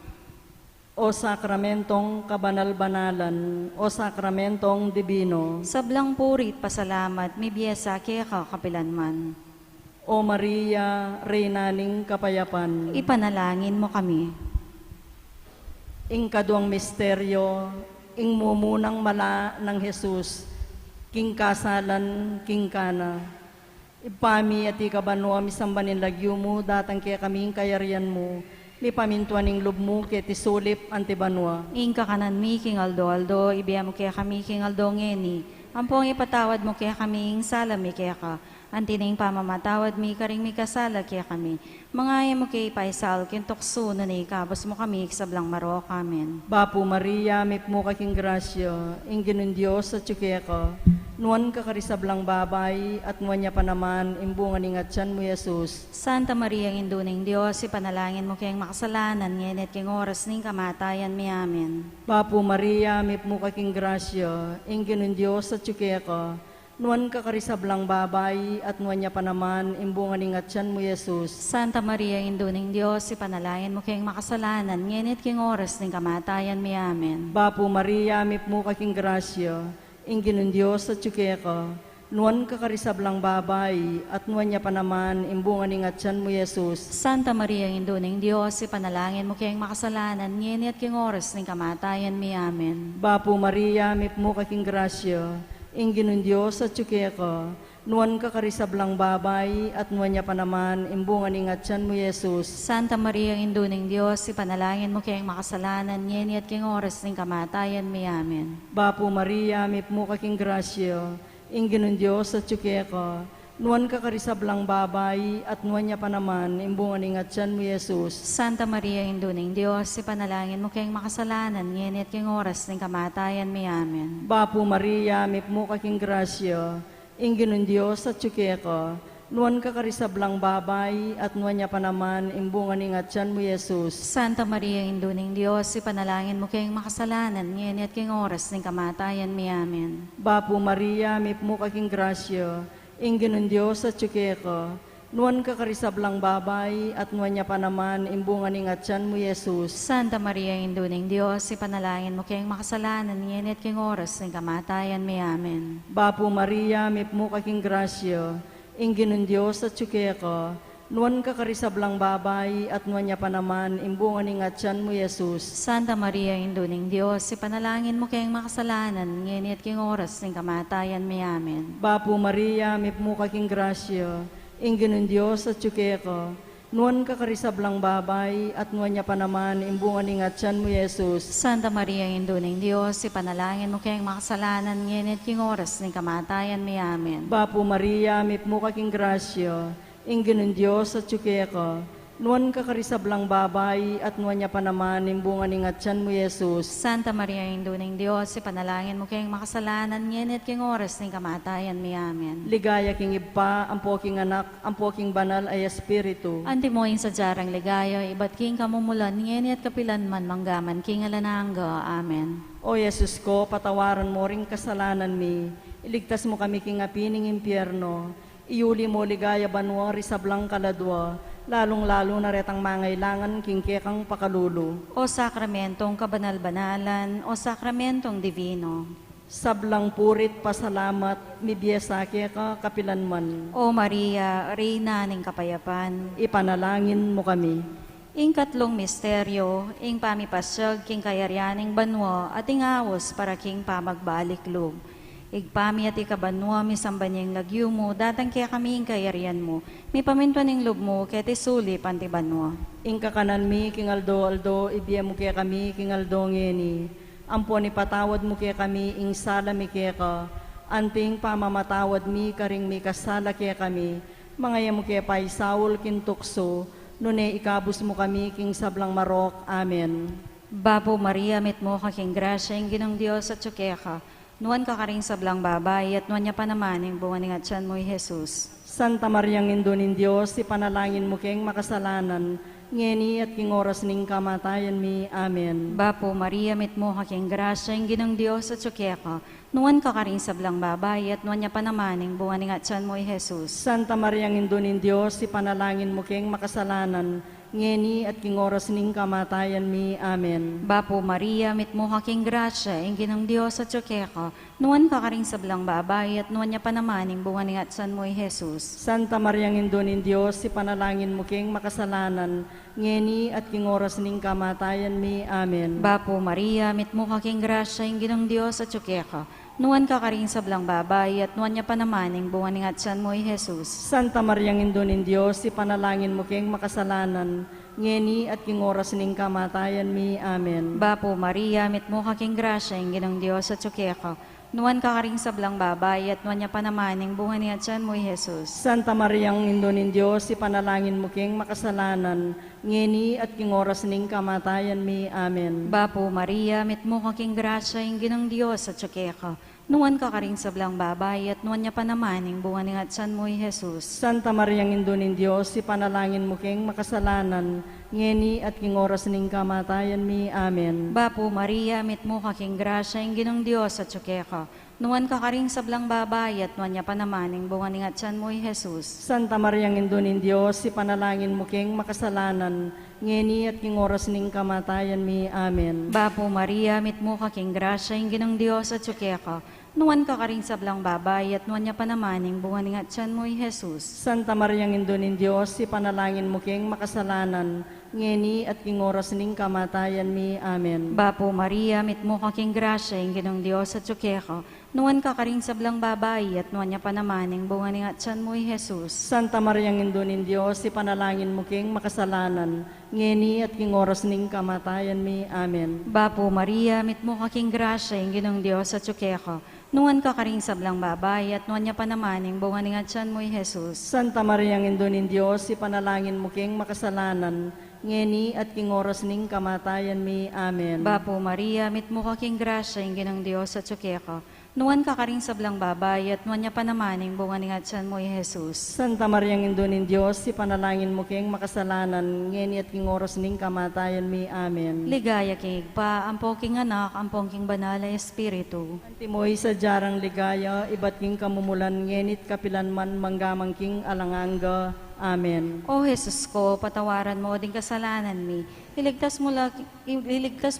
Speaker 7: O sakramentong kabanal-banalan, o sakramentong dibino,
Speaker 6: Sablang purit, pasalamat, may biyesa kaya kapilanman.
Speaker 7: o Maria, Reyna ning kapayapan,
Speaker 6: Ipanalangin mo kami.
Speaker 7: ing kaduang misteryo, ing mumunang mala ng Jesus, king kasalan, king kana. Ipami at ikabanwa misambanin lagyo mo, datang kaya kaming kayarian mo, mi pamintuaning lub mo, kaya tisulip antibanwa.
Speaker 6: Inka kanan mi, King Aldo, ibiyam mo kaya kami, King Aldo ngeni. Ampong ipatawad mo kaya kaming salami kaya ka. Antining pamamatawad mi, karing mi kasala kaya kami. Mangaya mo kay paisal, kintokso na ikabos mo kami, sablang marok, amen.
Speaker 7: Bapo Maria, mip mo kaking grasya, ingginun Diyos at tsukya ka. Nuan ka karisablang babay, at nuan niya pa naman, imbungan ingatyan mo, Jesus.
Speaker 6: Santa Maria, Induning Diyos, ipanalangin mo kayang makasalanan, ngenit king oras ning kamatayan mi, amen.
Speaker 7: Bapo Maria, mip mo kaking grasya, ingginun Diyos at tsukya ka. Nuan ka karisablang babay, at nuan niya pa naman, imbungan ingatyan mo, Jesus.
Speaker 6: Santa Maria, Induning Diyos, ipanalangin mo kayang makasalanan, ngenit king oras ning kamatayan mi, amen.
Speaker 7: Bapo Maria, mip mo kaking grasya, ingginun Diyos at tsukya ka. Nuan ka karisablang babay, at nuan niya pa naman, imbungan ingatyan mo, Jesus.
Speaker 6: Santa Maria, Induning Diyos, ipanalangin mo kayang makasalanan, ngenit king oras ning kamatayan mi, amen.
Speaker 7: Bapo Maria, mip mo kaking grasya, ingginun Diyos at tsukya ka. Nuan ka karisablang babay, at nuan niya pa naman, imbungan ingatyan mo, Jesus.
Speaker 6: Santa Maria, Induning Diyos, ipanalangin mo kayang makasalanan, ngenit king oras ning kamatayan mi, amen.
Speaker 7: Bapo Maria, mip mo kaking grasya, ingginun Diyos at tsukya ka. Nuan ka karisablang babay, at nuan niya pa naman, imbungan ingatyan mo, Jesus.
Speaker 6: Santa Maria, Induning Diyos, ipanalangin mo kayang makasalanan, ngenit king oras ning kamatayan mi, amen.
Speaker 7: Bapo Maria, mip mo kaking grasya, ingginun Diyos at tsukya ka. Nuan ka karisablang babay, at nuan niya pa naman, imbungan ingatyan mo, Jesus.
Speaker 6: Santa Maria, Induning Diyos, ipanalangin mo kayang makasalanan, ngenit king oras ning kamatayan mi, amen.
Speaker 7: Bapo Maria, mip mo kaking grasya, ingginun Diyos at tsukya ka. Nuan ka karisablang babay, at nuan niya pa naman, imbungan ingatyan mo, Jesus.
Speaker 6: Santa Maria, Induning Diyos, ipanalangin mo kayang makasalanan, ngenit king oras ning kamatayan mi, amen.
Speaker 7: Bapo Maria, mip mo kaking grasya, ingginun Diyos at tsukya ka. Nuan ka karisablang babay, at nuan niya pa naman, imbungan ingatyan mo, Jesus.
Speaker 6: Santa Maria, Induning Diyos, ipanalangin mo kayang makasalanan, ngenit king oras ning kamatayan mi, amen.
Speaker 7: Bapo Maria, mip mo kaking grasya, ingginun Diyos at tsukya ka. Nuan ka karisablang babay, at nuan niya pa naman, imbungan ingatyan mo, Jesus.
Speaker 6: Santa Maria, Induning Diyos, ipanalangin mo kayang makasalanan, ngenit king oras ning kamatayan mi, amen.
Speaker 7: Bapo Maria, mip mo kaking grasya, ingginun Diyos at tsukya ka. Nuan ka karisablang babay, at nuan niya pa naman, imbungan ingatyan mo, Jesus.
Speaker 6: Santa Maria, Induning Diyos, ipanalangin mo kayang makasalanan, ngenit king oras ning kamatayan mi, amen.
Speaker 7: Ligaya king ipa, ang poking anak, ang poking banal ay espiritu.
Speaker 6: Antimoin sa jarang ligaya, ibat king kamumulan, ngenit kapilan man manggaman, king alanangga, amen.
Speaker 7: O Jesus ko, patawaran mo ring kasalanan mi, iligtas mo kami king apining impyerno, iuli mo ligaya banwa risablang kaladwa, lalong-lalo na retang mangailangan king kekang pakalulu.
Speaker 6: O sakramentong kabanal-banalan, o sakramentong divino.
Speaker 7: Sablang purit pasalamat, mibiyasa keka kapilanman,
Speaker 6: O Maria, Reyna ning kapayapan.
Speaker 7: ipanalangin mo kami.
Speaker 6: Ing katlong misteryo, ing pamipasyag king kayaryaning banwa at ing awos para king pamagbalik loob. Igpami at ikabanwa, misambanyang lagyo mo, datang kaya kami ing kayarian mo, mi pamintuan ing loob mo, kaya tisuli pantibanwa.
Speaker 7: Ing kakanan mi, king aldo, ibiya mo kaya kami, king aldo ngeni. Ampon ipatawad mo kaya kami, ing sala mi kaya ka. Anting pamamatawad mi, karing mi kasala kaya kami. Mangaya mo kaya paisawol kintukso, nune ikabus mo kami, king sablang marok. Amen.
Speaker 6: Bapo Maria, mit mo kaking grasya, ing ginong Diyos at tsukya ka. Nuan ka karing sablang babay, at nuan niya pa naman, ing bunga ning atyan mo, Jesus.
Speaker 7: Santa Mariang Indunin Diyos, ipanalangin mo keng makasalanan, ngeni at king oras ning kamatayan mi. Amen.
Speaker 6: Bapo Maria, mit mo kaking grasya, ing ginong Diyos at tsukya ka. Nuan ka karing sablang babay, at nuan niya pa naman, ing bunga ning atyan mo, Jesus.
Speaker 7: Santa Mariang Indunin Diyos, ipanalangin mo keng makasalanan, ngeni at king oras ning kamatayan mi. Amen.
Speaker 6: Bapo Maria, mit mo kaking grasya, ing ginong Diyos at tsukya ka. Nuan ka karing sablang babay, at nuan niya pa naman, ing bunga ning atyan mo, Jesus.
Speaker 7: Santa Mariang Indunin Diyos, ipanalangin mo keng makasalanan, ngeni at king oras ning kamatayan mi. Amen.
Speaker 6: Bapo Maria, mit mo kaking grasya, ing ginong Diyos at tsukya ka. nuwan ka karing sablang babay, at nuwan niya pa naman ang bunga ng atsan mo, Jesus.
Speaker 7: Santa Maria Indonin Diyos, ipanalangin mo keng makasalanan, ngeni at king oras ning kamatayan mi. Amen.
Speaker 6: Bapo Maria, mit mo kaking grasya, ang ginong Diyos at tsukeka. Nuwan ka karing sablang babay, at nuwan niya pa naman ang bunga ng atsan mo, Jesus.
Speaker 7: Santa Maria Indonin Diyos, ipanalangin mo keng makasalanan, ngeni at king oras ning kamatayan mi. Amen.
Speaker 6: Bapo Maria, mit mo kaking grasya, ang ginong Diyos at tsukeka. Nuwan ka karing sablang babay, at nuwan niya pa naman ang bunga ng atsan mo, Jesus.
Speaker 7: Santa Maria Indonin Diyos, ipanalangin mo keng makasalanan, ngeni at king oras ning kamatayan mi. Amen.
Speaker 6: Bapo Maria, mit mo kaking grasya, ang ginong Diyos at tsukeka. Nuwan ka karing sablang babay, at nuwan niya pa naman ang bunga ng atsan mo, Jesus.
Speaker 7: Santa Maria Indonin Diyos, ipanalangin mo keng makasalanan, ngeni at king oras ning kamatayan mi. Amen.
Speaker 6: Bapo Maria, mit mo kaking grasya, ang ginong Diyos at tsukeka. Nuwan ka karing sablang babay, at nuwan niya pa naman ang bunga ng atsan mo, Jesus.
Speaker 7: Santa Maria Indonin Diyos, ipanalangin mo keng makasalanan, ngeni at king oras ning kamatayan mi. Amen.
Speaker 6: Bapo Maria, mit mo kaking grasya, ang ginong Diyos at tsukeka. Nuwan ka karing sablang babay, at nuwan niya pa naman ang bunga ng atsan mo, Jesus.
Speaker 7: Santa Maria Indonin Diyos, ipanalangin mo keng makasalanan, ngeni at king oras ning kamatayan mi. Amen.
Speaker 6: Bapo Maria, mit mo kaking grasya, ang ginong Diyos at tsukeka. Nuwan ka karing sablang babay, at nuwan niya pa naman ang bunga ng atsan mo, Jesus.
Speaker 7: Santa Maria Indonin Diyos, ipanalangin mo keng makasalanan, ngeni at king oras ning kamatayan mi. Amen.
Speaker 6: Bapo Maria, mit mo kaking grasya, ang ginong Diyos at tsukeka. Nuwan ka karing sablang babay, at nuwan niya pa naman ang bunga ng atsan mo, Jesus.
Speaker 7: Santa Maria Indonin Diyos, ipanalangin mo keng makasalanan, ngeni at king oras ning kamatayan mi. Amen.
Speaker 6: Ligaya kay pa, ampong king anak, ampong king banal na Espiritu.
Speaker 7: Antimoy sa jarang ligaya, iba't king kamumulan, ngenit kapilan man manggamang king alanganga. Amen.
Speaker 6: O Jesus ko, patawaran mo din kasalanan mi. Iligtas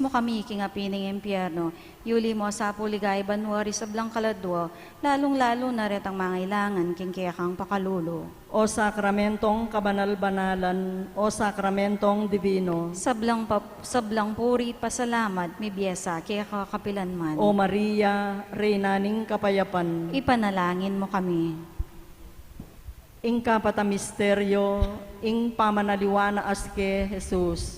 Speaker 6: mo kami king apining impyerno. Yuli mo sa puligay banwari sa blang kaladwa, lalong-lalo na ret ang mga ilangan king kiyakang pakalulo.
Speaker 7: O sakramentong kabanal-banalan, o sakramentong divino,
Speaker 6: Sablang puri pasalamat, mi biyesa kaya kakapilan man.
Speaker 7: o Maria, Reyna ning kapayapan,
Speaker 6: Ipanalangin mo kami.
Speaker 7: ing kapatamisteryo, ing pamanaliwana aske Jesus.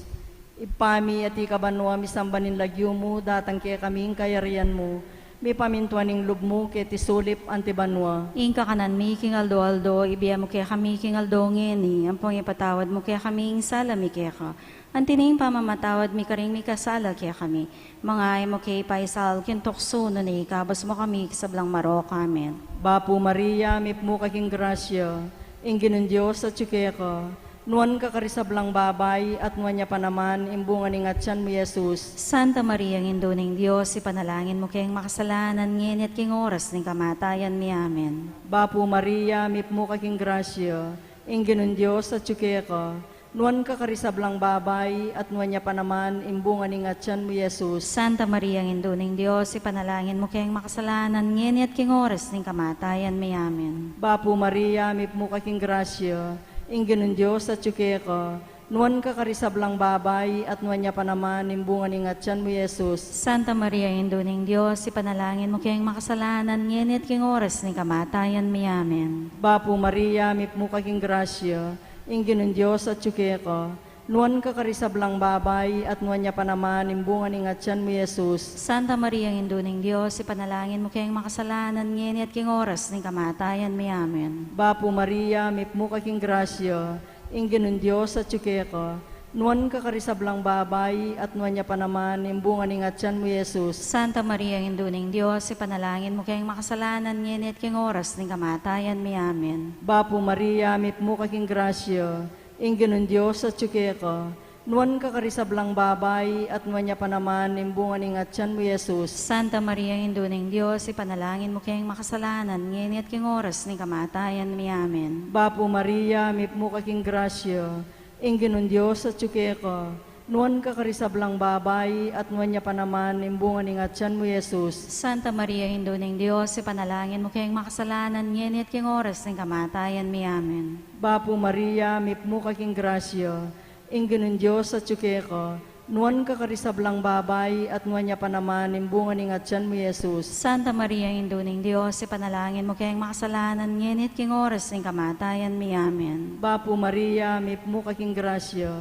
Speaker 7: Ipami at ikabanwa misambanin lagyo mo, datang kaya kaming kayarian mo, may pamintuaning lub mo, kaya tisulip antibanwa.
Speaker 6: Ingka kanan mi king aldo, ibiya mo kaya kami king aldo ngeni, ampong ipatawad mo kaya kaming salami kaya ka. Antining pamamatawad mi karing mi kasala kaya kami. Mga ay mo kay paisal kintokso na ni kabas mo kami sablang marok. Amen.
Speaker 7: Bapo Maria, mipmo kaking grasya, ingin ng Diyos at tsukaya ka, nuwan ka karisablang babay, at nuwan niya pa naman, imbungan ng atyan mo, Jesus.
Speaker 6: Santa Maria, ng Induneng Diyos, ipanalangin mo kayong makasalanan, ngayon at king oras ng kamatayan mi. Amen.
Speaker 7: Bapo Maria, mipmo kaking grasya, ingin ng Diyos at tsukaya ka, nuwan ka karisablang babay, at nuwan niya pa naman, imbungan ng atyan mo, Jesus.
Speaker 6: Santa Maria, ng Induneng Diyos, ipanalangin mo kayong makasalanan, ngayon at king oras ng kamatayan mi. Amen.
Speaker 7: Bapo Maria, mipmo kaking grasya, ingin ng Diyos at tsukaya ka, nuwan ka karisablang babay, at nuwan niya pa naman, imbungan ng atyan mo, Jesus.
Speaker 6: Santa Maria, Induneng Diyos, ipanalangin mo kayong makasalanan, ngayon at king oras ng kamatayan mi. Amen.
Speaker 7: Bapo Maria, mipmo kaking grasya, ingin ng Diyos at tsukaya ka, nuwan ka karisablang babay, at nuwan niya pa naman, imbungan ng atyan mo, Jesus.
Speaker 6: Santa Maria, Induneng Diyos, ipanalangin mo kayong makasalanan, ngayon at king oras ng kamatayan mi. Amen.
Speaker 7: Bapo Maria, mipmo kaking grasya, ingin ng Diyos at tsukaya ka, nuwan ka karisablang babay, at nuwan niya pa naman, imbungan ng atyan mo, Jesus.
Speaker 6: Santa Maria, Induneng Diyos, ipanalangin mo kayong makasalanan, ngayon at king oras ng kamatayan mi. Amen.
Speaker 7: Bapo Maria, mipmo kaking grasya, ingin ng Diyos at tsukaya ka, nuwan ka karisablang babay, at nuwan niya pa naman, imbungan ng atyan mo, Jesus.
Speaker 6: Santa Maria, Induneng Diyos, ipanalangin mo kayong makasalanan, ngayon at king oras ng kamatayan mi. Amen.
Speaker 7: Bapo Maria, mipmo kaking grasya, ingin ng Diyos at tsukaya ka, nuwan ka karisablang babay, at nuwan niya pa naman, imbungan ng atyan mo, Jesus.
Speaker 6: Santa Maria, Induneng Diyos, ipanalangin mo kayong makasalanan, ngayon at king oras ng kamatayan mi. Amen.
Speaker 7: Bapo Maria, mipmo kaking grasya, ingin ng Diyos at tsukaya ka, nuan kakarisablang babay, at nuan niya pa naman imbungan ng atyan mo, Jesus.
Speaker 6: Santa Maria, Induning Diyos, ipanalangin mo kayang makasalanan, ngenit king oras ng kamatayan mi. Amen.
Speaker 7: Bapo Maria, may mo kaking grasya,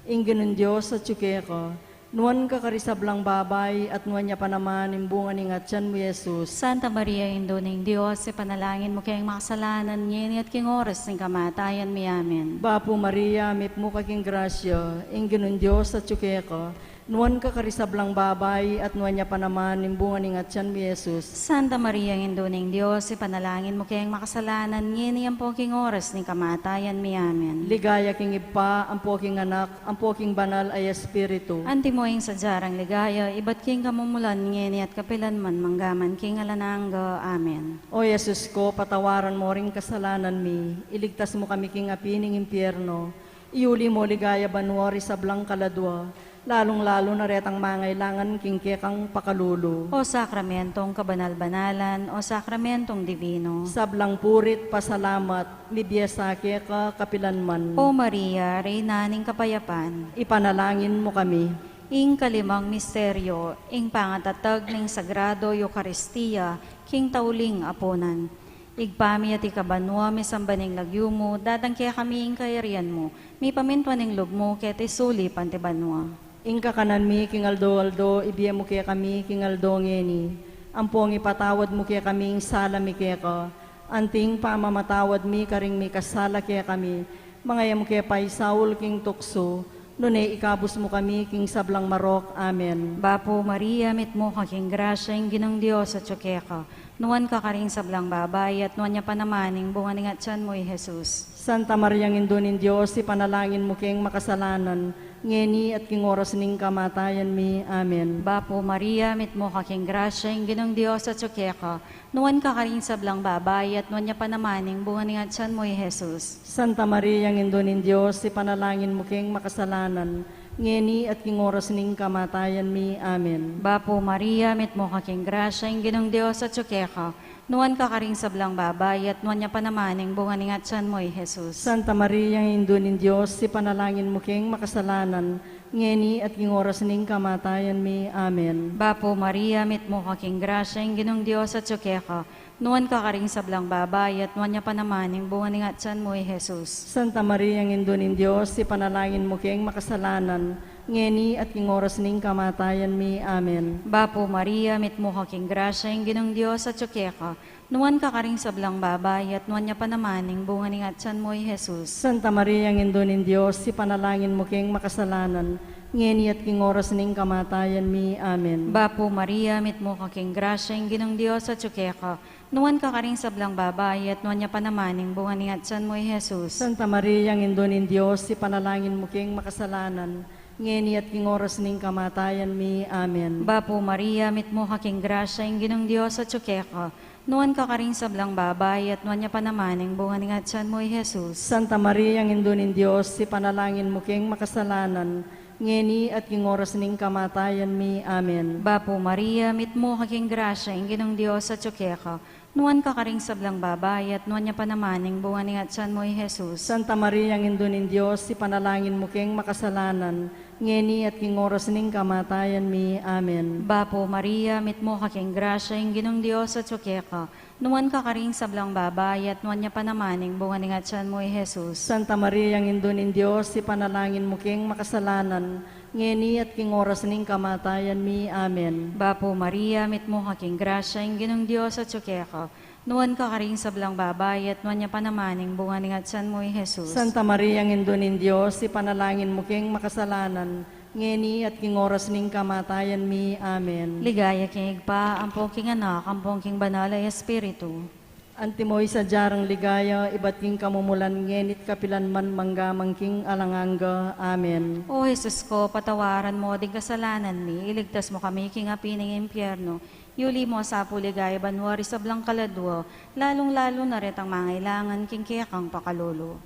Speaker 7: ingganun Diyos at yuke ka, nuan kakarisablang babay, at nuan niya pa naman imbungan ng atyan mo, Jesus.
Speaker 6: Santa Maria, Induning Diyos, ipanalangin mo kayang makasalanan, ngenit king oras ng kamatayan mi. Amen.
Speaker 7: Bapo Maria, may mo kaking grasya, ingganun Diyos at yuke ka, nuan kakarisablang babay, at nuan niya pa naman imbungan ng atyan mo, Jesus.
Speaker 6: Santa Maria, Induning Diyos, ipanalangin mo kayang makasalanan, ngenit ang king oras ng kamatayan mi. Amen.
Speaker 7: Ligaya king ipa, ang poking anak, ang poking banal ay espiritu.
Speaker 6: Antimoing sa jarang ligaya, ibat king kamumulan, ngenit at kapilanman, manggaman king alanangga. Amen.
Speaker 7: O Jesus ko, patawaran mo ring kasalanan mi, iligtas mo kami king apining impyerno, iuli mo ligaya banwari sa blang kaladwa, lalong-lalo na retang mangailangan king kekang pakalulu.
Speaker 6: O sakramentong kabanal-banalan, o sakramentong divino.
Speaker 7: Sablang purit, pasalamat, libiyasake ka kapilanman.
Speaker 6: O Maria, Reyna ng Kapayapan,
Speaker 7: Ipanalangin mo kami.
Speaker 6: ing kalimang misteryo, ing pangatatag ng Sagrado Eucharistia, king tauling aponan. Igpami at ikabanwa, may sambaning lagyo mo, dadang kaya kami ing kayarian mo, may pamintuan ng loob mo, kaya tisuli pantibanwa.
Speaker 7: Ingka kanan mi, king aldo-aldo, ibiya mo kaya kami, king aldo ngeni. Ampong ipatawad mo kaya kami, sala mi kaya ka. Anting pamamatawad mi, karing mi kasala kaya kami. Mga yam kaya pa'y Saul, king tukso. Nunay ikabos mo kami, king sablang marok. Amen.
Speaker 6: Bapo Maria, mit mo kaking grasya, ing ginong Diyos at ka. Nuwan ka karing sablang babay, at nuwan niya pa naman, ing bunga ng atyan mo, Jesus.
Speaker 7: Santa Maria, Indunin Diyos, ipanalangin mo kayong makasalanan, ngeni at king oras ning kamatayan mi. Amen.
Speaker 6: Bapo Maria, mit mo kaking grasya, ing ginong Diyos at ka. Nuwan ka karing sablang babay, at nuwan niya pa naman, ing bunga ng atyan mo, Jesus.
Speaker 7: Santa Maria, Indunin Diyos, ipanalangin mo kayong makasalanan, ngeni at king oras ning kamatayan mi. Amen.
Speaker 6: Bapo Maria, mit mo kaking grasya, ing ginong Diyos at ka. Nuwan ka karing sablang babay, at nuwan niya pa naman, ing bunga ng atyan mo, Jesus.
Speaker 7: Santa Maria, Indunin Diyos, ipanalangin mo kayong makasalanan, ngeni at king oras ning kamatayan mi. Amen.
Speaker 6: Bapo Maria, mit mo kaking grasya, ing ginong Diyos at ka. Nuwan ka karing sablang babay, at nuwan niya pa naman, ing bunga ng atyan mo, Jesus.
Speaker 7: Santa Maria, Indunin Diyos, ipanalangin mo kayong makasalanan, ngeni at king oras ning kamatayan mi. Amen.
Speaker 6: Bapo Maria, mit mo kaking grasya, ing ginong Diyos at ka. Nuwan ka karing sablang babay, at nuwan niya pa naman, ing bunga ng atyan mo, Jesus.
Speaker 7: Santa Maria, Indunin Diyos, ipanalangin mo kayong makasalanan, ngeni at king oras ning kamatayan mi. Amen.
Speaker 6: Bapo Maria, mit mo kaking grasya, ing ginong Diyos at ka. Nuwan ka karing sablang babay, at nuwan niya pa naman, ing bunga ng atyan mo, Jesus.
Speaker 7: Santa Maria, Indunin Diyos, ipanalangin mo kayong makasalanan, ngeni at king oras ning kamatayan mi. Amen.
Speaker 6: Bapo Maria, mit mo kaking grasya, ing ginong Diyos at ka. Nuwan ka karing sablang babay, at nuwan niya pa naman, ing bunga ng atyan mo, Jesus.
Speaker 7: Santa Maria, Indunin Diyos, ipanalangin mo kayong makasalanan, ngeni at king oras ning kamatayan mi. Amen.
Speaker 6: Bapo Maria, mit mo kaking grasya, ing ginong Diyos at ka. Nuwan ka karing sablang babay, at nuwan niya pa naman, ing bunga ng atyan mo, Jesus.
Speaker 7: Santa Maria, Indunin Diyos, ipanalangin mo kayong makasalanan, ngeni at king oras ning kamatayan mi. Amen.
Speaker 6: Bapo Maria, mit mo kaking grasya, ing ginong Diyos at ka. Nuwan ka karing sablang babay, at nuwan niya pa naman, ing bunga ng atyan mo, Jesus.
Speaker 7: Santa Maria, Indunin Diyos, ipanalangin mo kayong makasalanan, ngeni at king oras ning kamatayan mi. Amen.
Speaker 6: Bapo Maria, mit mo kaking grasya, ing ginong Diyos at ka. Nuwan ka karing sablang babay, at nuwan niya pa naman, ing bunga ng atyan mo, Jesus.
Speaker 7: Santa Maria, Indunin Diyos, ipanalangin mo kayong makasalanan, ngeni at king oras ning kamatayan mi. Amen.
Speaker 6: Ligaya king pa, ampong king anak, ampong king banal ay espiritu.
Speaker 7: Antimoy sa jarang ligaya, iba't king kamumulan, ngenit kapilan man manggamang king alanganga. Amen.
Speaker 6: O Jesus ko, patawaran mo din kasalanan mi, iligtas mo kami king api ng impyerno. Yuli mo sa puligay, banwari sa blang kaladwa, lalong-lalo na rin ang mangailangan king kiyakang pakalolo.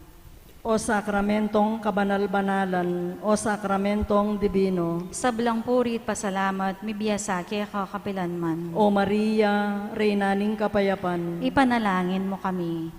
Speaker 7: O sakramentong kabanal-banalan, o sakramentong divino,
Speaker 6: Sa blang purit pasalamat, mibiyasa kaya kakapilanman.
Speaker 7: o Maria, Reyna ning kapayapan,
Speaker 6: Ipanalangin mo kami.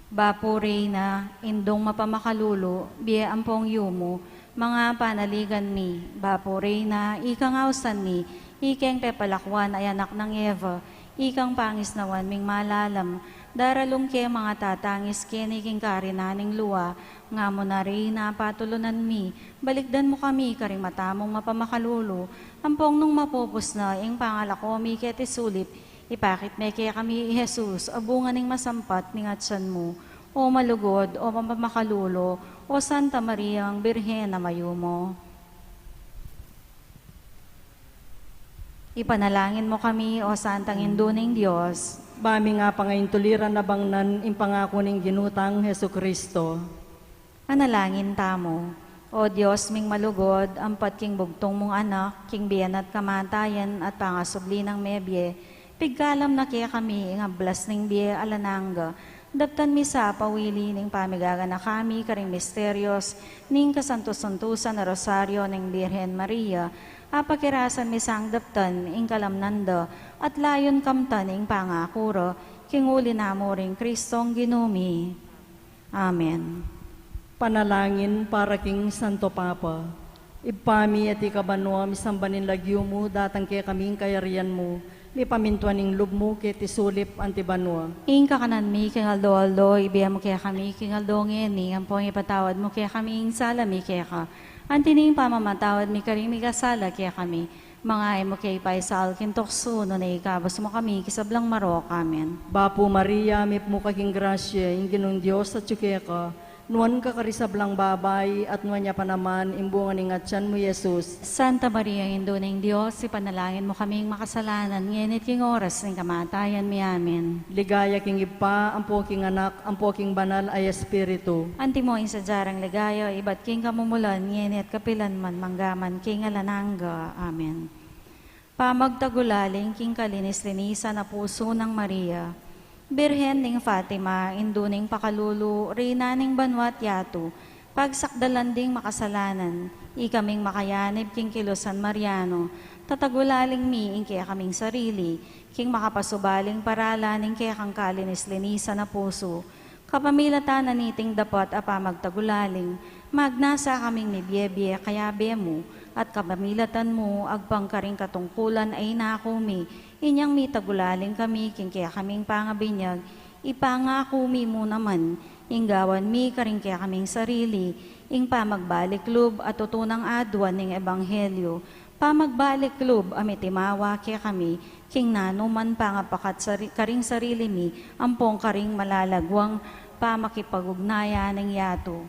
Speaker 6: Bapuri na, indong mapamakalulo, biya ampong yumo, mga panaligan mi. Bapuri na, ikang ausan mi, ikeng pepalakwan ay anak ng Eva, ikang pangis nawan ming malalam, daralong ke mga tatangis keniking karinaning luwa, nga mo na rin na patulunan mi, balikdan mo kami karing matamong mapamakalulo, ampong nung mapupus na, ing pangalako mi sulip, ipakit me kaya kami Jesus, abungan ning masampat ning atsan mo, o malugod, o mapamakalulo, o Santa Maria ang Birhen na mayumo. Ipanalangin mo kami, o Santang Induning Diyos.
Speaker 7: Bami nga pangayon tuliran na bangnan impangako ning ginutang Hesu Kristo.
Speaker 6: Panalangin tamo. O Diyos ming malugod, ampat king bugtong mong anak, king biyan at kamatayan at pangasubli ng mebye, pigkalam na kaya kami, ing ablas ning biye alananga, daptan misa pawili ning pamigaga na kami, karing misteryos, ning kasantos-santusan na rosaryo ning Birhen Maria, apakirasan misang daptan, ing kalamnanda, at layon kamtan, ing pangakuro, kinguli namo ring Kristong ginumi. Amen.
Speaker 7: Panalangin para king Santo Papa. Ipami at ikabanwa misambanin lagyo mo, datang kaya kaming kayarian mo, mi pamintuan ning lub mo, kaya tisulip antibanwa.
Speaker 6: Ing kakanan mi, king aldo-aldo, ibiyam mo kaya kami, king aldo ngeni, ampong ipatawad mo kaya kami, ing salami kaya ka. Antining pamamatawad mi karing mi kasala kaya kami, mga ay mo kaya ipaisal, kintokso, no na ikabas mo kami, kisablang marok, amen.
Speaker 7: Bapo Maria, mip mo kaking grasya, ing ginong Diyos at syuke ka, nuan ka karisablang babay, at nuan niya pa naman, imbungan ning atyan mo, Jesus.
Speaker 6: Santa Maria, Indo ng Diyos, ipanalangin mo kaming makasalanan, ngenit king oras ng kamatayan mi, amen.
Speaker 7: Ligaya king ipa, ampo king anak, ampo king banal ay espiritu.
Speaker 6: Anti mo sa jarang ligayo, ibat king kamumulan, ngenit kapilan man, manggaman, king alananga, amen. Pamagtagulaling king kalinis-linisan na puso ng Maria, Birhen ning Fatima, induning pakalulu, reyna ning banwat yato, pagsakdalan ding makasalanan, ikaming makayanib king kilusan Mariano, tatagulaling mi ing kaya kaming sarili, king makapasubaling paralan ing kaya kang kalinis-linisan na puso, kapamilatan na niting dapat apa magtagulaling, magnasa kaming ni Biebie kaya bemo, at kapamilatan mo, agpangkaring katungkulan ay nakumi, inyang mitagulaling kami, king kaya kaming pangabinyag, ipangako mi mo naman, inggawan mi karing kaya kaming sarili, ing pamagbalik lub at tutunang adwan ning ebanghelyo, pamagbalik lub amitimawa kaya kami, king nanuman pangapakat karing sarili mi, ampong karing malalagwang pamakipagugnaya ng yato.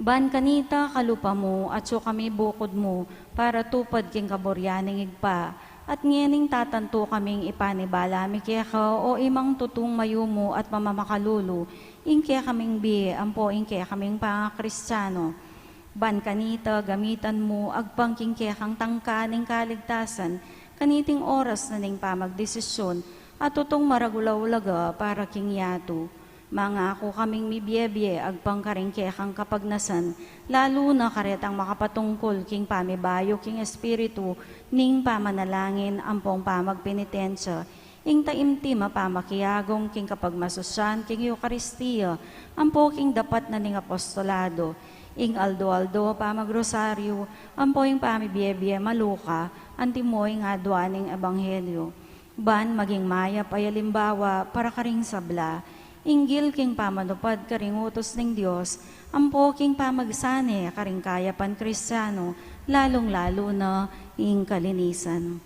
Speaker 6: Ban kanita kalupa mo at so kami bukod mo para tupad king kaboryaning igpa at ngening tatanto kaming ipanibala mi kaya ka o imang tutong mayumo at mamamakalulo ing kaya kaming biye ampo ing kaya kaming pangakristyano. Ban kanita gamitan mo agpangking kaya kang tangka ning kaligtasan kaniting oras na ning pamagdesisyon at tutong maragulaw-laga para king yato. Mga ako kaming mibyebye, agpangkaring kekang kapagnasan, lalo na karetang makapatungkol king pamibayo king espiritu, ning pamanalangin ampong pamagpenitensya, ing taimtim pamakiyagong king kapagmasusyan king Eucharistia, ampo king dapat na ning apostolado, ing aldo-aldo pamagrosaryo, ampo ing pamibyebye maluka, antimoy nga adwaning ebanghelyo. Ban maging mayap ay alimbawa para karing sabla, inggil king pamanupad karing utos ng Diyos, ampo king pamagsane karing kayapan Kristiyano, lalong-lalo na ing kalinisan.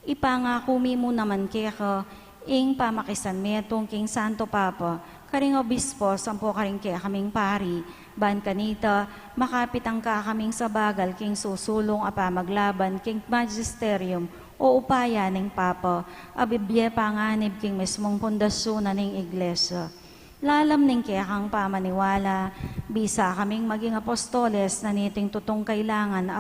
Speaker 6: Ipangako mi mo naman kaya ing pamakisan metong king Santo Papa, karing obispo, ampo karing kaya kaming pari, ban kanita, makapitang ka kaming sa bagal king susulong apamaglaban king magisterium, o upaya ning Papa, abibye panganib king mismong pundasyon na ning iglesia. Lalam ning kaya kang pamaniwala, bisa kaming maging apostoles na niting tutong kailangan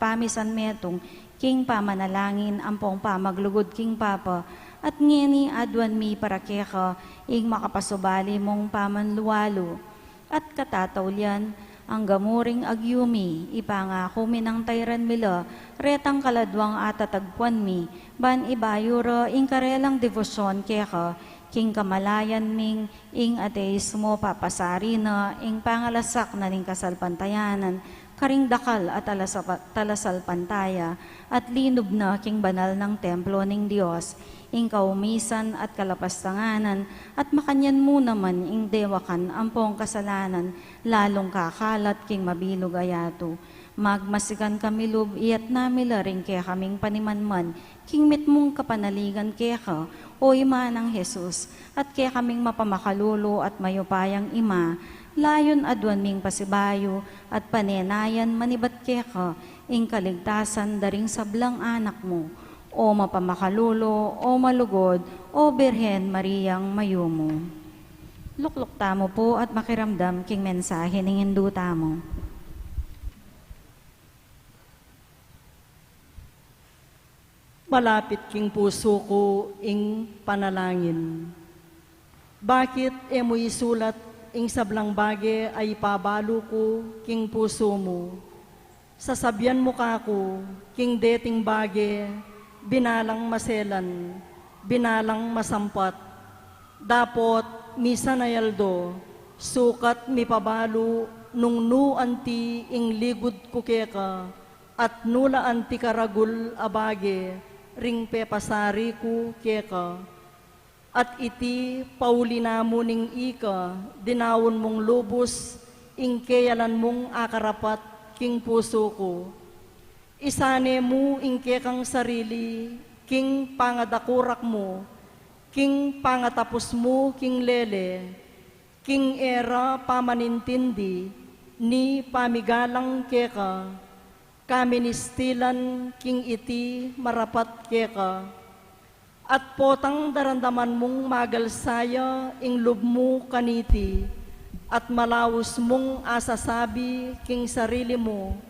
Speaker 6: pamisan metong king pamanalangin ampong pamaglugod king Papa, at ngini adwan mi para keka ing makapasubali mong pamanluwalo. At katatawlian, ang gamuring agyumi, ipangako mi ng tayran mila, retang kaladwang atatagpuan mi, ban ibayura ing karelang devosyon keka, king kamalayan ming ing ateismo papasari na ing pangalasak na ning kasalpantayanan, karing dakal at talasalpantaya, at linob na king banal ng templo ning Dios, ing kaumisan at kalapastanganan, at makanyan mo naman ing dewakan ampong kasalanan, lalong kakalat king mabilog ayato. Magmasikan kami lub, iyat namila rin kaya kaming panimanman, king mit mong kapanaligan kaya ka, o ima ng Jesus, at kaya kaming mapamakalulo at mayupayang ima, layon adwan ming pasibayo, at panenayan manibat kaya ka, ing kaligtasan daring sablang anak mo, o mapamakalulo, o malugod, o Birhen Mariang mayumo. Luklukta mo po at makiramdam king mensahe ning induta mo.
Speaker 7: Malapit king puso ko ing panalangin. Bakit mo isulat ing sablang bage ay pabalo ko king puso mo? Sasabyan mo kako king deting bage, binalang maselan, binalang masampat. Dapot misa na yaldo, sukat mi pabalo nung nu anti ing ligud ko keka, at nula anti karagul abage, ring pepasari ku keka. At iti paulinamo ning ika, dinawon mong lubos, ing keyalan mong akarapat king puso ko. Isane mo ing kekang sarili, king pangadakurak mo, king pangatapos mo king lele, king era pamanintindi, ni pamigalang keka, kaministilan king iti marapat keka, at potang darandaman mong magalsaya ing lub mo kaniti, at malawos mong asasabi king sarili mo,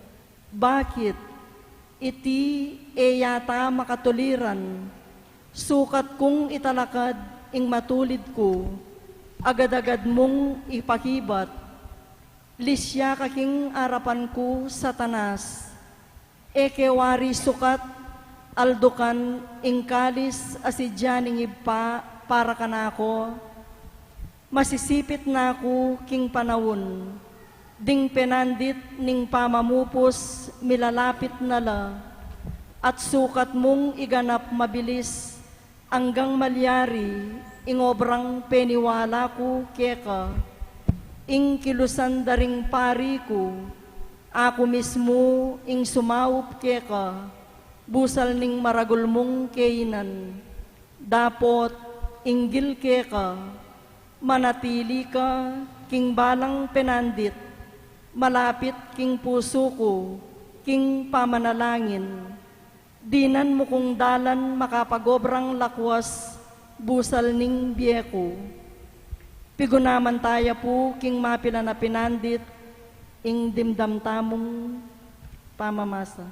Speaker 7: bakit iti yata makatuliran, sukat kong italakad ing matulid ko, agad-agad mong ipakibat, lisya kaking arapan ko satanas, ekewari sukat, aldukan ingkalis asidyaning ipa para kanako, masisipit na ako king panawon, ding penandit ning pamamupos milalapit na la, at sukat mong iganap mabilis, anggang malyari, ing obrang peniwala ko keka, ing kilusan daring pari ko, ako mismo ing sumaup keka, busal ning maragul mong kainan, dapot inggil keka, manatili ka king balang penandit, malapit king puso ko, king pamanalangin, dinan mo kong dalan makapagobrang lakwas, busal ning biyeko. Pigunaman taya po king mapila na pinandit, ing dimdam tamong pamamasa.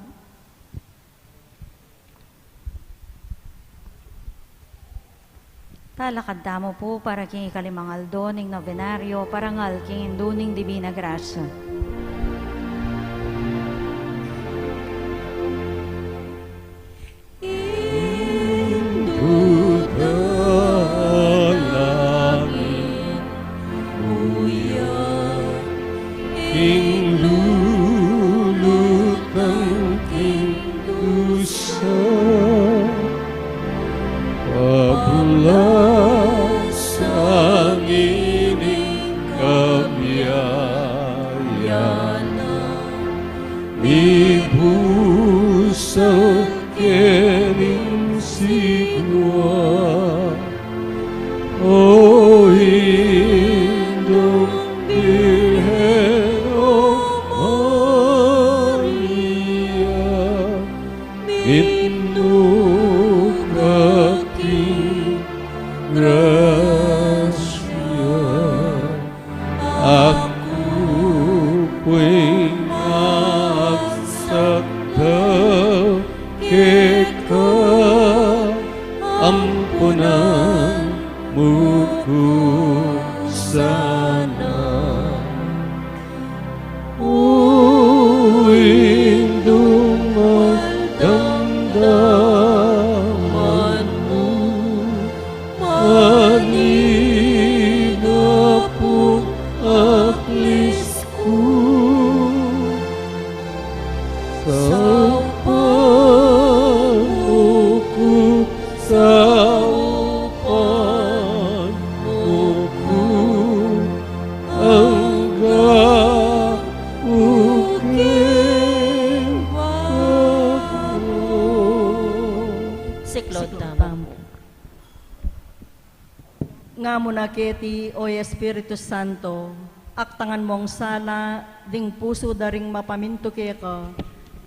Speaker 6: Talakad damo po para king ikalimangaldo ning novenaryo, parangal king induning Divina Gracia.
Speaker 3: Damdaman mo,
Speaker 7: Ngamo na keti o Espiritu Santo, aktangan mong sala, ding puso daring mapaminto keka,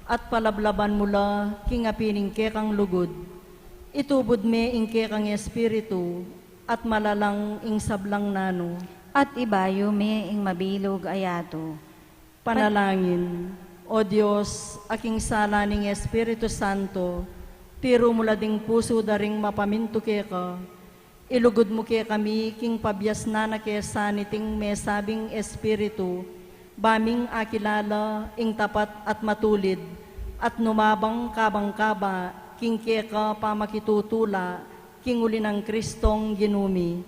Speaker 7: at palablaban mula, kingapining kekang lugod. Itubod me ing kekang Espiritu, at malalang ing sablang nano.
Speaker 6: At ibayo me ing mabilog ayato.
Speaker 7: Panalangin, O Diyos, aking sala ning Espiritu Santo, tiro mula ding puso daring mapaminto keka, ilugod mo kaya kami, king pabyas na kesa niting may sabing Espiritu, baming akilala, ing tapat at matulid, at numabang kabang-kaba, king keka pamakitutula, king uli ng Kristong ginumi.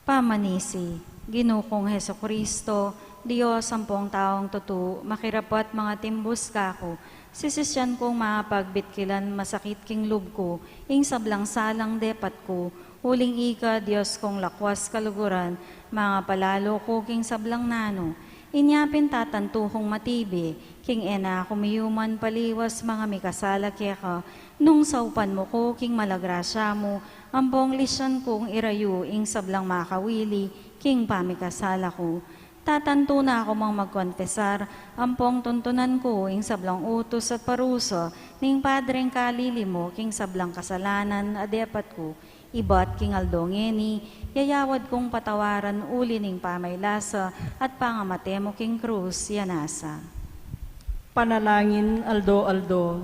Speaker 6: Pamanisi, Ginukong Heso Kristo, Diyos sampung taong tutu, makirapat mga timbus kako, sisisyan kong mapagbitkilan masakit king lub ko, ing sablang salang depat ko, huling ika Diyos kong lakwas kaluguran, mga palalo ko king sablang nano, inyapin tatantuhong matibi, king ena kumiyuman paliwas mga mikasala keka, nung saupan mo ko king malagrasya mo, ambong lisyan kong irayu ing sablang makawili, king pamikasala ko. Tatanto na ako mang magkonfesar, ampong tuntunan ko ing sablang utos at paruso, ning padreng kalili mo king sablang kasalanan adepat ko, ibat king aldongeni, yayawad kong patawaran uli ning pamaylasa, at pangamate mo king krus yanasa.
Speaker 7: Panalangin aldo-aldo,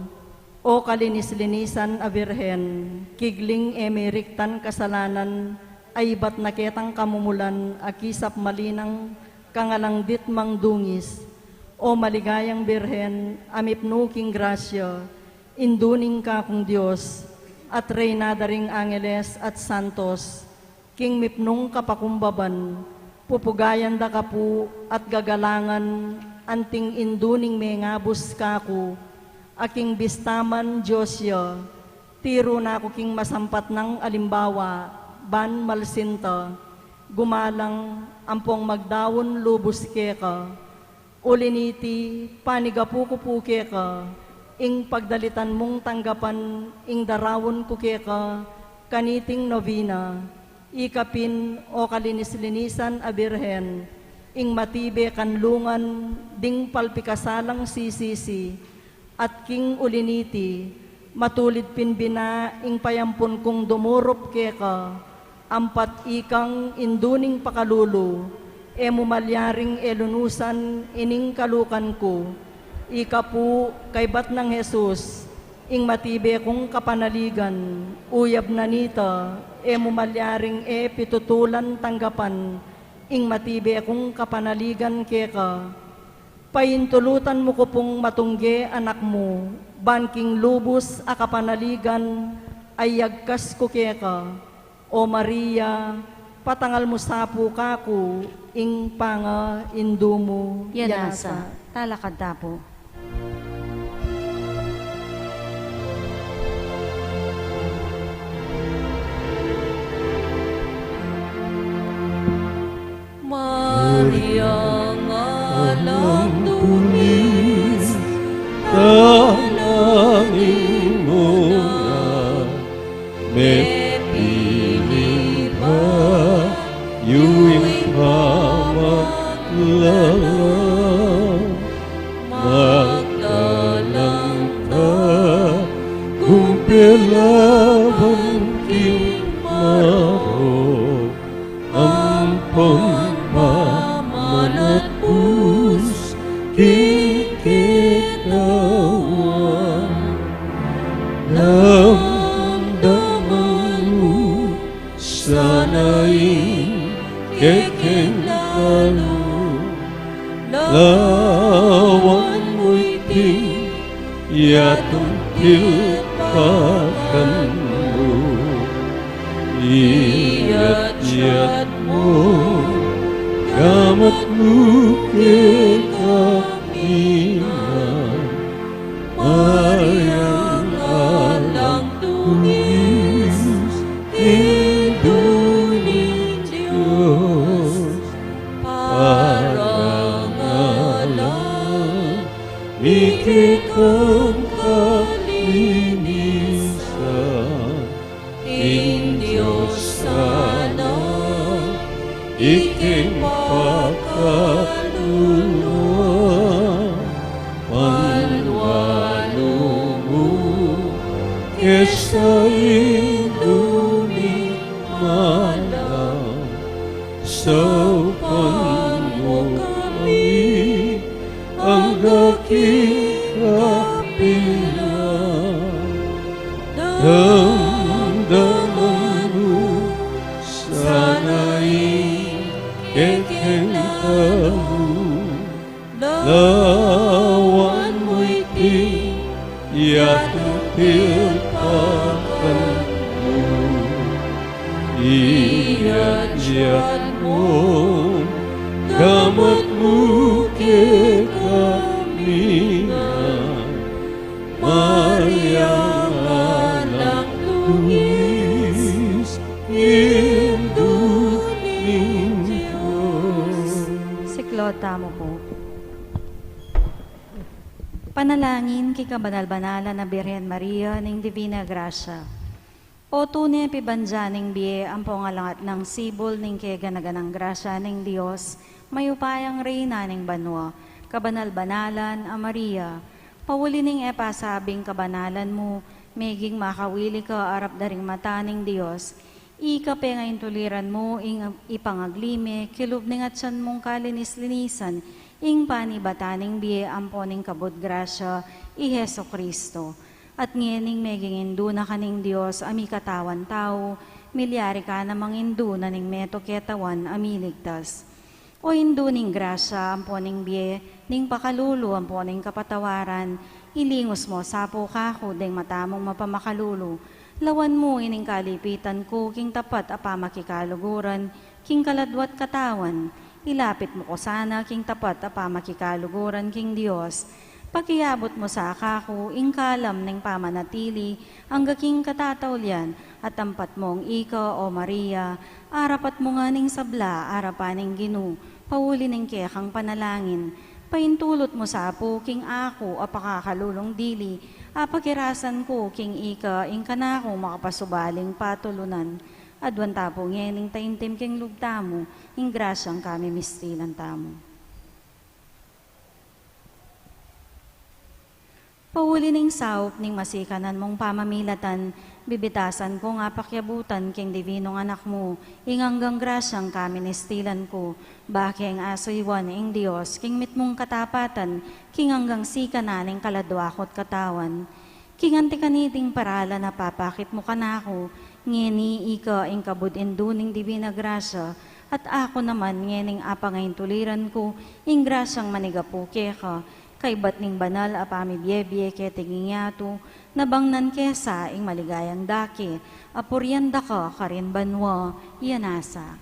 Speaker 7: o kalinis-linisan a Birhen, kigling emeriktan kasalanan, ay ba't naketang kamumulan, akisap malinang kangalangdit mang dungis, o maligayang Birhen, amipnuking grasya, induning ka kung Diyos, at reynada ring angeles at santos, king mipnung kapakumbaban, pupugayan da kapu at gagalangan, anting induning may ngabus kaku, aking bistaman Diyosya, tiro na ako king masampat ng alimbawa, ban malsinta, gumalang ampong magdawon lubos keka, uliniti panigapukupu keka, ing pagdalitan mong tanggapan, ing darawon ko keka, kaniting novena, ikapin o kalinis-linisan a Birhen, ing matibe kanlungan, ding palpikasalang sisisi, at king uliniti, matulid pinbina, ing payampun kong dumurop keka, ampat ikang induning pakalulu, mumalyaring elunusan ining kalukan ko, ikapu kay bat ng Jesus, ing matibe kong kapanaligan, uyab na nita, mumalyaring pitutulan tanggapan, ing matibe kong kapanaligan keka, paintulutan mo ko pong matungge anak mo, banking lubos a kapanaligan, ay yagkas ko keka, O Maria, patangal mo sapu kaku, ing panga indumo
Speaker 6: Yanasa, talakad tapo.
Speaker 3: Maria ngalang tumis,
Speaker 4: Dalangin mo na may yuwing pamaglala, magdalang ka, kumpilaban king maro, ampon mamanatpus, kikitawa, damdaman mo sana'y kekeng kalu, lawan mo'y ting yatumpil pakanmu, iyat-yat mo kamat mo kekamingan, mayang alang tumis, induning Diyos, parangalan, ikikang kalinisan, in Diyos sana Induni malam Saupan mo kami ang dakikapilan Damdaman mo sana'y kekentamu Lawan mo'y tiyatupil pakanmu Iyat-iyat mo gamot mo ke kami Maria anak tuwis Induning Diyos
Speaker 6: Siklota mo po. Panalangin kay kabanal-banala na Birhen Maria ng Divina Gracia. O tunay pibanja ning biye ang pongalangat ng sibol ning kay ganaganang grasya ning Dios, mayupayang reyna ning banwa, kabanal-banalan a Maria. Pawuli ning epasabing kabanalan mo, meging makawili ka arap daring mata ning Dios. Ika pe nga intuliran mo, ing ipangaglime, kilub ning atsan mong kalinis-linisan, ing panibataning biye amponing kabut grasya, i Heso Kristo. At ngening meging indu na kaning Diyos, ami katawan tao, milyari ka namang indu na ning meto ketawan, ami ligtas. O indu ning grasya, amponing biye, ning pakalulu, amponing kapatawaran, ilingos mo, sapo kako, deng matamong mapamakalulu, lawan mo ining kalipitan ko, king tapat apamakikaluguran, king kaladwat katawan, ilapit mo ko sana, king tapat apamakikaluguran, king Diyos, pakiabot mo sa ako, ingkalam ng pamanatili, ang gaking katatawlyan, at tampat mong ika, o Maria, arapat mo nga ning sabla, arapaning ginu, pauli ng kekang panalangin, paintulot mo sa apo, king ako, apakakalulong dili, apakirasan ko, king ika, ingkanako, makapasubaling patulunan, adwan tapo ngening taimtim king lugta mo, ing grasyang kami mistilan tamo. Pauli ning saup ning masikanan mong pamamilatan, bibitasan ko nga pakyabutan king divinong anak mo, inganggang grasyang kami nistilan ko, baking asoywan ing Dios, king mitmong katapatan, king hanggang sika na ning kaladwakot katawan, king antikaniting parala na papakit mo kanako, ngeni ika ing kabudin duning divina grasya, at ako naman ngening apangay tuliran ko, ing grasyang manigapuke ka, kay bat ning banal apami biye-biye ke tingingyato, nabangnan kesa ing maligayang daki, apuryanda ka karin banwa, iyanasa.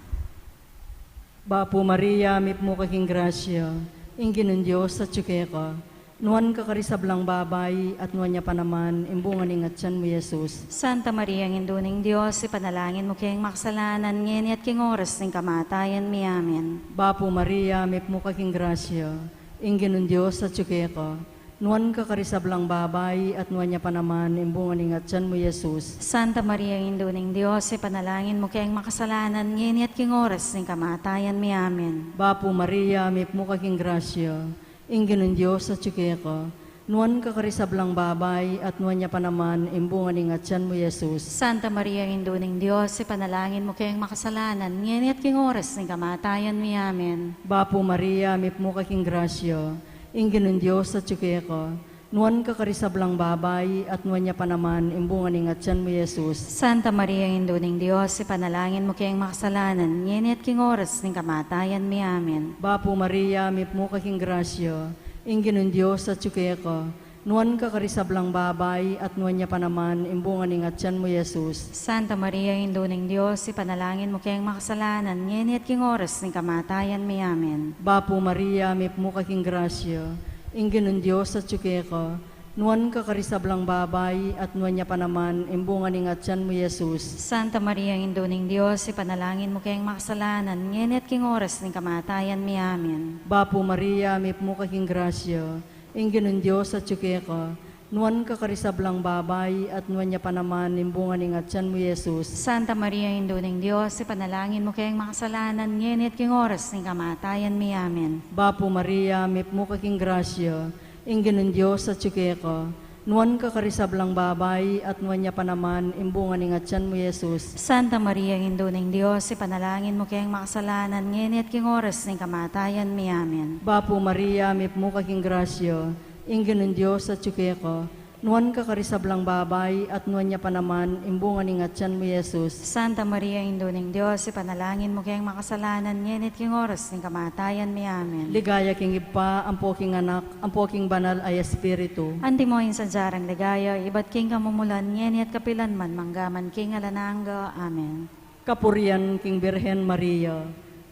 Speaker 7: Bapo Maria, mit mo kaking grasya, ingin ng Diyos sa tsuke ka, nuan ka karisablang babay, at nuan niya pa naman, imbungan ing atyan mo Jesus.
Speaker 6: Santa Maria, ang induning Diyos, ipanalangin mo kayong makasalanan, ngeni at king oras ng kamatayan mi amen.
Speaker 7: Bapo Maria, mit mo kaking grasya, ingin ng Diyos sa tsuke ka, nuan ka karisablang babay, at nuan niya pa naman, imbungan ing atyan mo Jesus.
Speaker 6: Santa Maria, ang induning Diyos, ipanalangin mo kayong makasalanan, ngeni at king oras ng kamatayan mi amen.
Speaker 7: Bapo Maria, mit mo kaking grasya, ingin ng Diyos sa tsuke ka, nuan ka karisablang babay, at nuan niya pa naman, imbungan ing atyan mo Jesus.
Speaker 6: Santa Maria, ang induning Diyos, ipanalangin mo kayong makasalanan, ngeni at king oras ng kamatayan mi amen.
Speaker 7: Bapo Maria, mit mo kaking grasya, ingin ng Diyos sa tsuke ka, nuan ka karisablang babay, at nuan niya pa naman, imbungan ing atyan mo Jesus.
Speaker 6: Santa Maria, ang induning Diyos, ipanalangin mo kayong makasalanan, ngeni at king oras ng kamatayan mi amen.
Speaker 7: Bapo Maria, mit mo kaking grasya, ingin ng Diyos sa tsuke ka, nuan ka karisablang babay, at nuan niya pa naman, imbungan ing atyan mo Jesus.
Speaker 6: Santa Maria, ang induning Diyos, ipanalangin mo kayong makasalanan, ngeni at king oras ng kamatayan mi amen.
Speaker 7: Bapo Maria, mit mo kaking grasya, ingin ng Diyos sa tsuke ka, nuan ka karisablang babay, at nuan niya pa naman, imbungan ing atyan mo Jesus.
Speaker 6: Santa Maria, ang induning Diyos, ipanalangin mo kayong makasalanan, ngeni at king oras ng kamatayan mi amen.
Speaker 7: Bapo Maria, mit mo kaking grasya, ingin ng Diyos sa tsuke ka, nuan ka karisablang babay, at nuan niya pa naman, imbungan ing atyan mo Jesus.
Speaker 6: Santa Maria, ang induning Diyos, ipanalangin mo kayong makasalanan, ngeni at king oras ng kamatayan mi amen.
Speaker 7: Bapo Maria, mit mo kaking grasya, ingin ng Diyos sa tsuke ka, nuan kakarisablang babay, at nuan niya pa naman, imbungan ni ngatyan mo, Jesus.
Speaker 6: Santa Maria, Indo ng Diyos, ipanalangin mo kayang makasalanan, ngayon at king oras ng kamatayan mi. Amen.
Speaker 7: Bapo Maria, mip mo kaking grasyo, ingin ng Diyos at yuke ko, nuan kakarisablang babay, at nuan niya pa naman, imbungan ni ngatyan mo, Jesus.
Speaker 6: Santa Maria, Indo ng Diyos, ipanalangin mo kayang makasalanan, ngayon at king oras ng kamatayan mi. Amen.
Speaker 7: Ligaya king ipa, ang poking anak, ang poking banal ay espiritu.
Speaker 6: Anti mo sa jarang ligaya, ibat king kamumulan, ngayon at kapilan man, manggaman king alananga. Amen.
Speaker 7: Kapurian king Birhen Maria,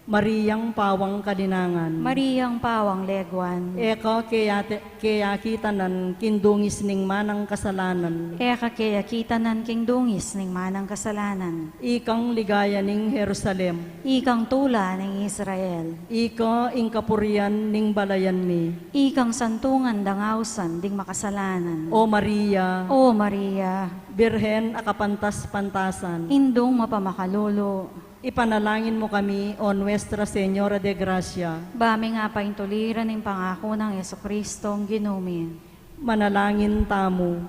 Speaker 7: Mariyang pawang kadinangan.
Speaker 6: Mariyang pawang leguan,
Speaker 7: Eka kaya kitanan kindungis ning manang kasalanan.
Speaker 6: eka kaya kitanan king dungis ning manang kasalanan,
Speaker 7: Ikang ligaya ning Jerusalem.
Speaker 6: ikang tula ng Israel,
Speaker 7: Ika ing kapurian ning balayan mi.
Speaker 6: ikang santungan dangausan ding makasalanan.
Speaker 7: O Maria,
Speaker 6: O Maria,
Speaker 7: Birhen akapantas-pantasan.
Speaker 6: indong mapamakalulu,
Speaker 7: Ipanalangin mo kami, O Nuestra Señora de Gracia.
Speaker 6: bami nga paintuliran ng pangako ng Jesucristong ginumin.
Speaker 7: Manalangin tamo.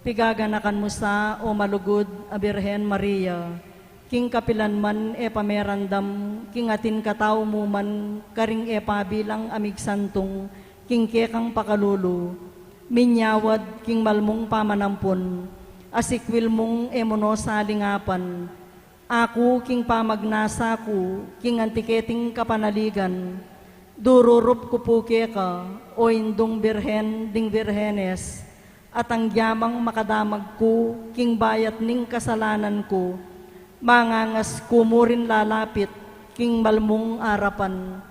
Speaker 7: Pigaganakan mo sa, O malugod, a Birhen Maria. King kapilan man e pamerandam, king atin katao mo man, karing e pabilang amig santong, king kekang pakalulu. Minyawad, king malmong pamanampon, asikwil mong emono sa lingapan. Ako, king pamagnasa ko, king antiketing kapanaligan, dururup ko po ka, o indong birhen ding birhenes, at ang yamang makadamag ko, king bayat ning kasalanan ko, mangangas kumurin lalapit, king malmong arapan,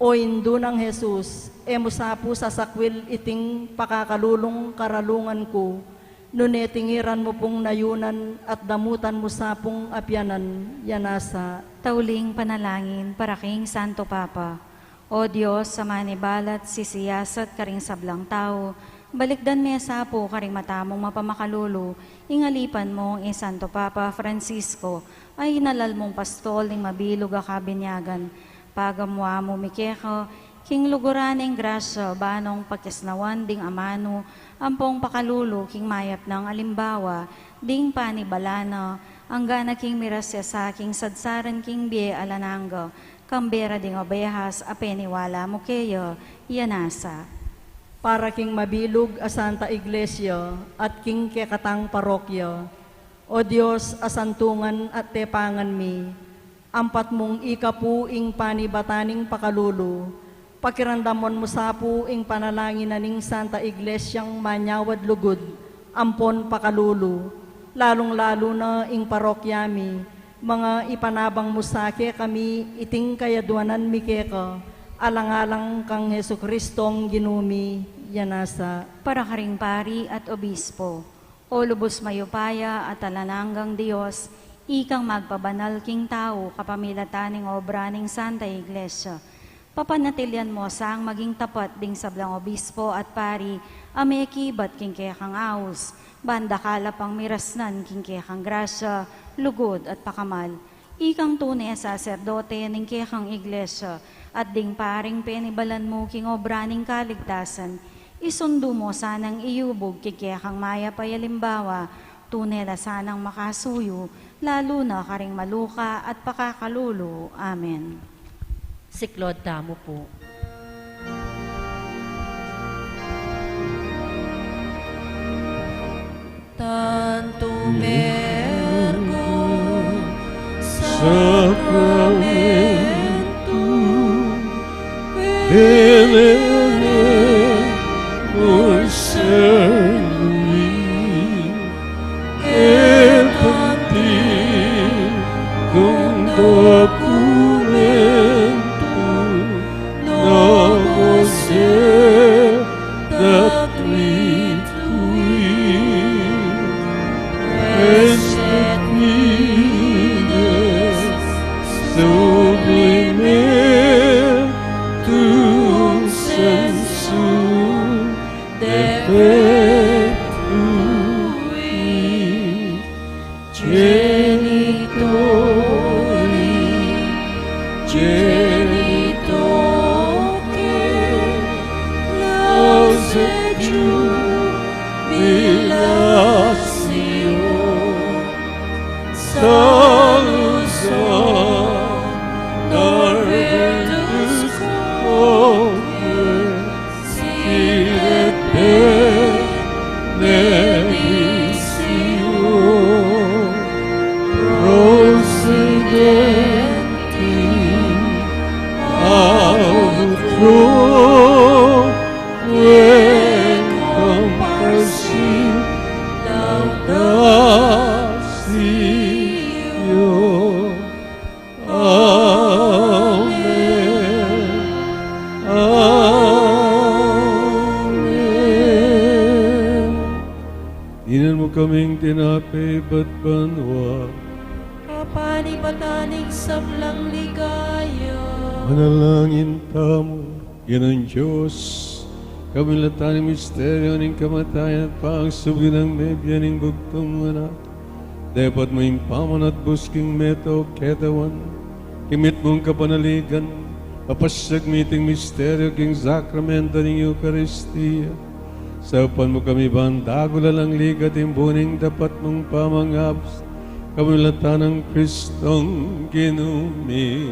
Speaker 7: o indo ng Jesus, emusapo sa sakwil iting pakakalulong karalungan ko, nunetingiran mo pong nayunan at damutan mo sa pong apyanan, yanasa.
Speaker 6: Tauling panalangin para king Santo Papa. O Diyos, sa manibalat, sisiyasat karing sablang tao, balikdan me sa po karing matamong mapamakalulu, ingalipan mo ang Santo Papa Francisco, ay inalal mong pastol ning mabilog a kabinyagan, pagamwa mo mikeko, king luguran ng grasya, banong pagkasnawan ding amano, ampong pakalulu, king mayap ng alimbawa, ding panibalana, ang gana king mirasya sa king sadsaran king bie alananga, kambera ding obehas, apeniwala mo kayo, yanasa.
Speaker 7: Para king mabilog a Santa Iglesia at king kekatang parokya, O Diyos, asantungan at tepangan mi, ampat mong ikapuing panibataning pakalulu, pakirandamon mo sa puing panalangin na ning Santa Iglesyang manyawad lugod, ampon pakalulu, lalong-lalo na ing parokyami, mga ipanabang musake kami, iting kayaduanan mi keka, alang-alang kang Jesucristong ginumi, yanasa.
Speaker 6: Para karing pari at obispo, o lubos mayupaya at talananggang Diyos, ikang magpabanal king tao, kapamilataning obra ning Santa Iglesia, papanatilyan mo sang maging tapat ding sablang obispo at pari, amekibat king kekang aus, banda kalapang mirasnan king kekang grasya, lugod at pakamal, ikang tunay saserdote ning kekang iglesia, at ding paring penibalan mo king obra ning kaligtasan, isundo mo sanang iubog king kekang maya payalimbawa, tunay la sanang makasuyo, lalo na karing maluka at pakakalulu. Amen.
Speaker 8: Siklod tamo po. Tanto mergo
Speaker 4: Sacramento, Venere, por ser Luis, et anti con documento, no posee that sublime tu kaming tinapay ba't banwa.
Speaker 8: Kapanipataning sablang ligaya.
Speaker 4: Manalangin tamo, Ginong Diyos, kamilatan ng misteryo ng kamatayan at pangsubli ng nebya ng bugtong anak. Dapat mo yung pamanat busking meto ketawan, kimit mong kapanaligan, papasyag miting misteryo king sakramento ng Eucharistia. Sa upan mo kami bandagula lang ligat imbuning dapat mong pamangabs, kamilatan ng Kristong ginumi.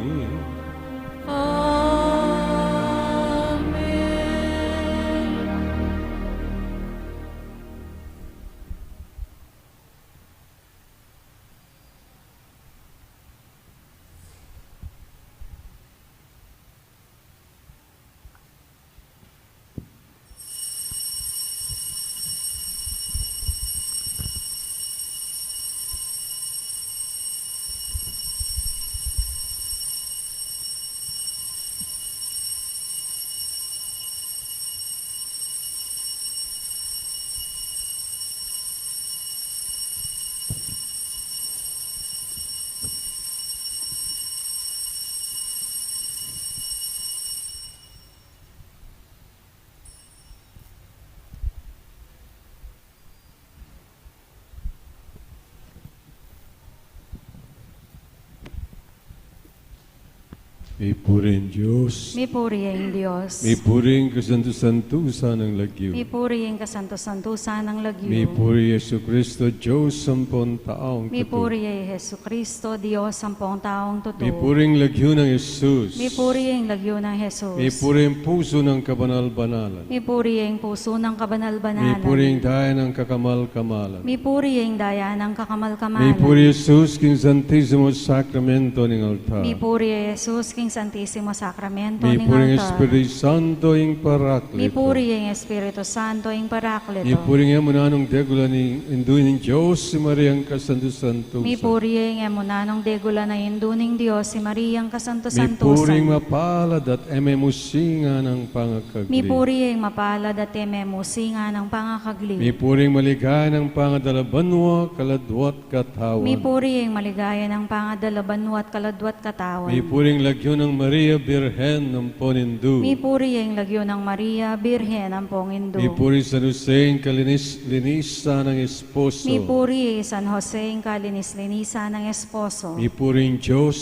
Speaker 4: May puring Diyos,
Speaker 6: Mi puriing Diyos.
Speaker 4: may puring kasanto-santusan ng lagyo.
Speaker 6: Mi puriing kasanto-santusan ng lagyo.
Speaker 4: May puri Yesu Kristo, Diyos sampung taong
Speaker 6: Mi
Speaker 4: tuto.
Speaker 6: puriing Hesu Kristo, Diyos sampung taong totoo.
Speaker 4: May puring lagyo ng Jesus.
Speaker 6: Mi puriing lagyo ng Jesus.
Speaker 4: May puring puso ng kabanal-banalan.
Speaker 6: Mi puriing puso ng
Speaker 4: May
Speaker 6: kabanal-banalan.
Speaker 4: puring daya ng kakamal-kamalan.
Speaker 6: Mi puriing daya ng kakamal-kamalan.
Speaker 4: May puri Jesus, King Santissimo Sacramento ng altar.
Speaker 6: Mi puri Jesus King Santissimo Sacramento
Speaker 4: May
Speaker 6: ning
Speaker 4: puring
Speaker 6: altar.
Speaker 4: Espiritu Santo ing
Speaker 6: Mi
Speaker 4: paraklito.
Speaker 6: puriing Espiritu Santo ing Paraklito.
Speaker 4: May puring emunanong degula ni induin ng Diyos si Mariang Kasanto-Santusan.
Speaker 6: Mi puriing emunanong degula na induning Diyos si Mariang
Speaker 4: May
Speaker 6: Kasanto-Santusan.
Speaker 4: puring mapalad at ememusinga ng pangakagli.
Speaker 6: Mi puriing mapalad at ememusinga ng pangakagli.
Speaker 4: May puring maligaya ng pangadalabanwa, kaladwat katawan.
Speaker 6: Mi puriing maligaya ng pangadalabanwa at kaladwat katawan.
Speaker 4: May puring lagyo ng Maria Birhen ng Ponindu.
Speaker 6: Mi puriing lagyo ng Maria, Birhen ang Pongindo.
Speaker 4: May puri San Jose, kalinis-linisa ng esposo.
Speaker 6: Mi puri San Jose ang kalinis-linisa ng esposo.
Speaker 4: May puring Diyos,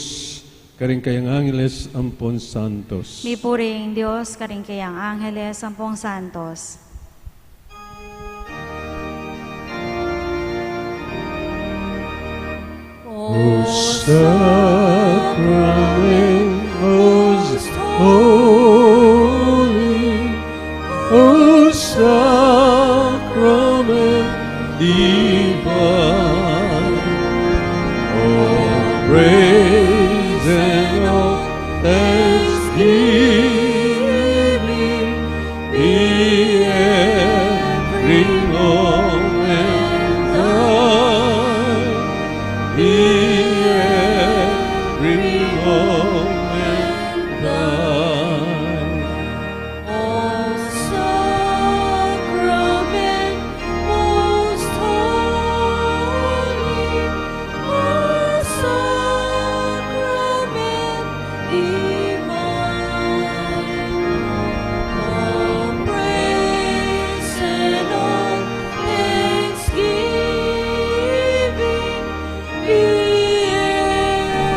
Speaker 4: karing kayang Angeles Ampon Santos.
Speaker 6: Mi puriing Diyos, karingkayang Angeles, sampung santos.
Speaker 4: O sacrament most holy, O sacrament divine, all praise and all thanksgiving be every moment thine. Be every moment thine.
Speaker 8: O sacrament most holy, O sacrament divine, all praise and all thanksgiving be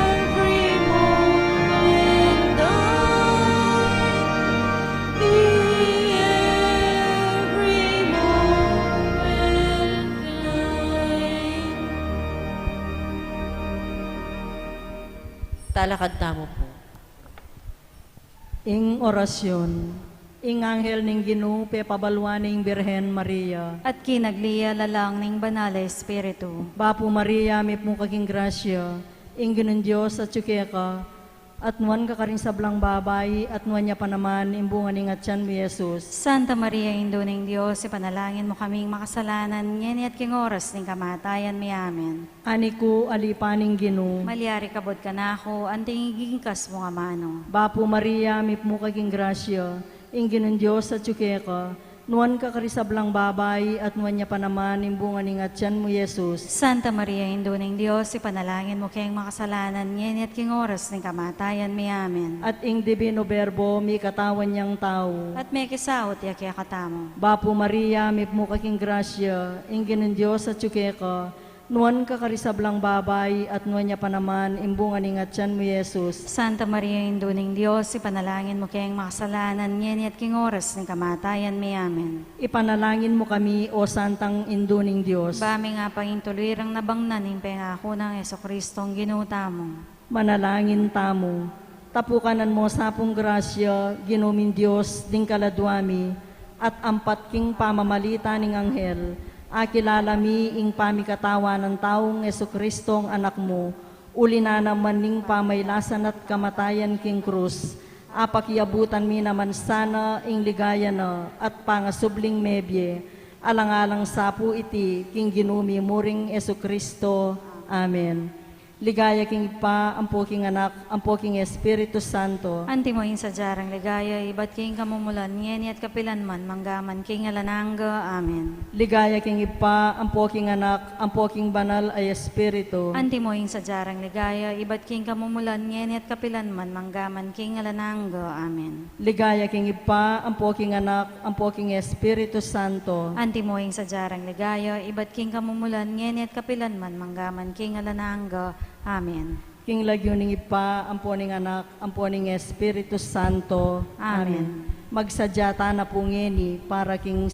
Speaker 8: every moment thine. Be every moment thine. Talakad tamo po.
Speaker 7: Ing orasyon, ing anghel ning Ginoo pabalwan ning Birhen Maria.
Speaker 6: At kinagliya lalang ning banal na Espiritu.
Speaker 7: Bapo Maria, may mong kaging grasya, ing Ginoong Diyos at ka, at nuwan ka karing sablang babay, at nuwan niya pa naman, imbungan ning atyan mi Jesus.
Speaker 6: Santa Maria, Indo ning Diyos, ipanalangin mo kaming makasalanan, ngayon at king oras ning kamatayan mi amen.
Speaker 7: Ani ko alipaning Ginoo.
Speaker 6: Malyari kabod ka na ako, anting igingkas mo nga mano.
Speaker 7: Bapo Maria, may mong kaging grasya, ing Ginoong Diyos at ka, nuan ka karisablang babay, at nuan niya pa naman imbungan ng atyan mo, Yesus.
Speaker 6: Santa Maria, Indo ng Diyos, ipanalangin mo kayong makasalanan, ngayon at king oras ng kamatayan mi. Amen.
Speaker 7: At ing divino berbo, mi katawan niyang tao.
Speaker 6: At may kisaot, yakya katamo.
Speaker 7: Bapo Maria, mi mo kaking grasya, ingin ng Diyos at yuke ka, nuan ka karisablang babay, at nuan niya pa naman imbungan ng atyan mo, Yesus.
Speaker 6: Santa Maria, Indo ng Diyos, ipanalangin mo kayong makasalanan, ngayon at king oras ng kamatayan mi. Amen.
Speaker 7: Ipanalangin mo kami, o Santang Indo ng Diyos.
Speaker 6: Bami nga pangintulirang nabangnan ng pengako ng Jesucristong ginutamo.
Speaker 7: Manalangin tamo, tapukanan mo sa pong grasya, ginumin Diyos, ding kaladwami, at ampat king pamamalita ng anghel, akilalami ing pamikatawa ng taong Jesucristong anak mo, uli na naman ning pamaylasan at kamatayan king krus, apakiabutan mi naman sana ing ligaya na at pangasubling mebye, alang-alang sapu iti king ginumi muring Jesucristo. Amen. Ligaya king pa, ampo king anak, ampo king Espiritu Santo.
Speaker 6: Anti mo sa jarang ligaya, ibat king kamumulan, ngeni at kapilanman, manggaman king alanangga. Amen.
Speaker 7: Ligaya king ipa, ampo king anak, ampo king banal ay Espiritu.
Speaker 6: Anti mo sa jarang ligaya, ibat king kamumulan, ngeni at kapilanman, manggaman king alanangga. Amen.
Speaker 7: Ligaya king ipa, ampo king anak, ampo king Espiritu Santo.
Speaker 6: Anti mo sa jarang ligaya, ibat king kamumulan, ngeni at kapilanman, manggaman king alanangga. Amen.
Speaker 7: King lagyo ning ipa, ampo ning anak, ampo ning Espiritu Santo.
Speaker 6: Amen.
Speaker 7: Magsadyata na po ngeni para king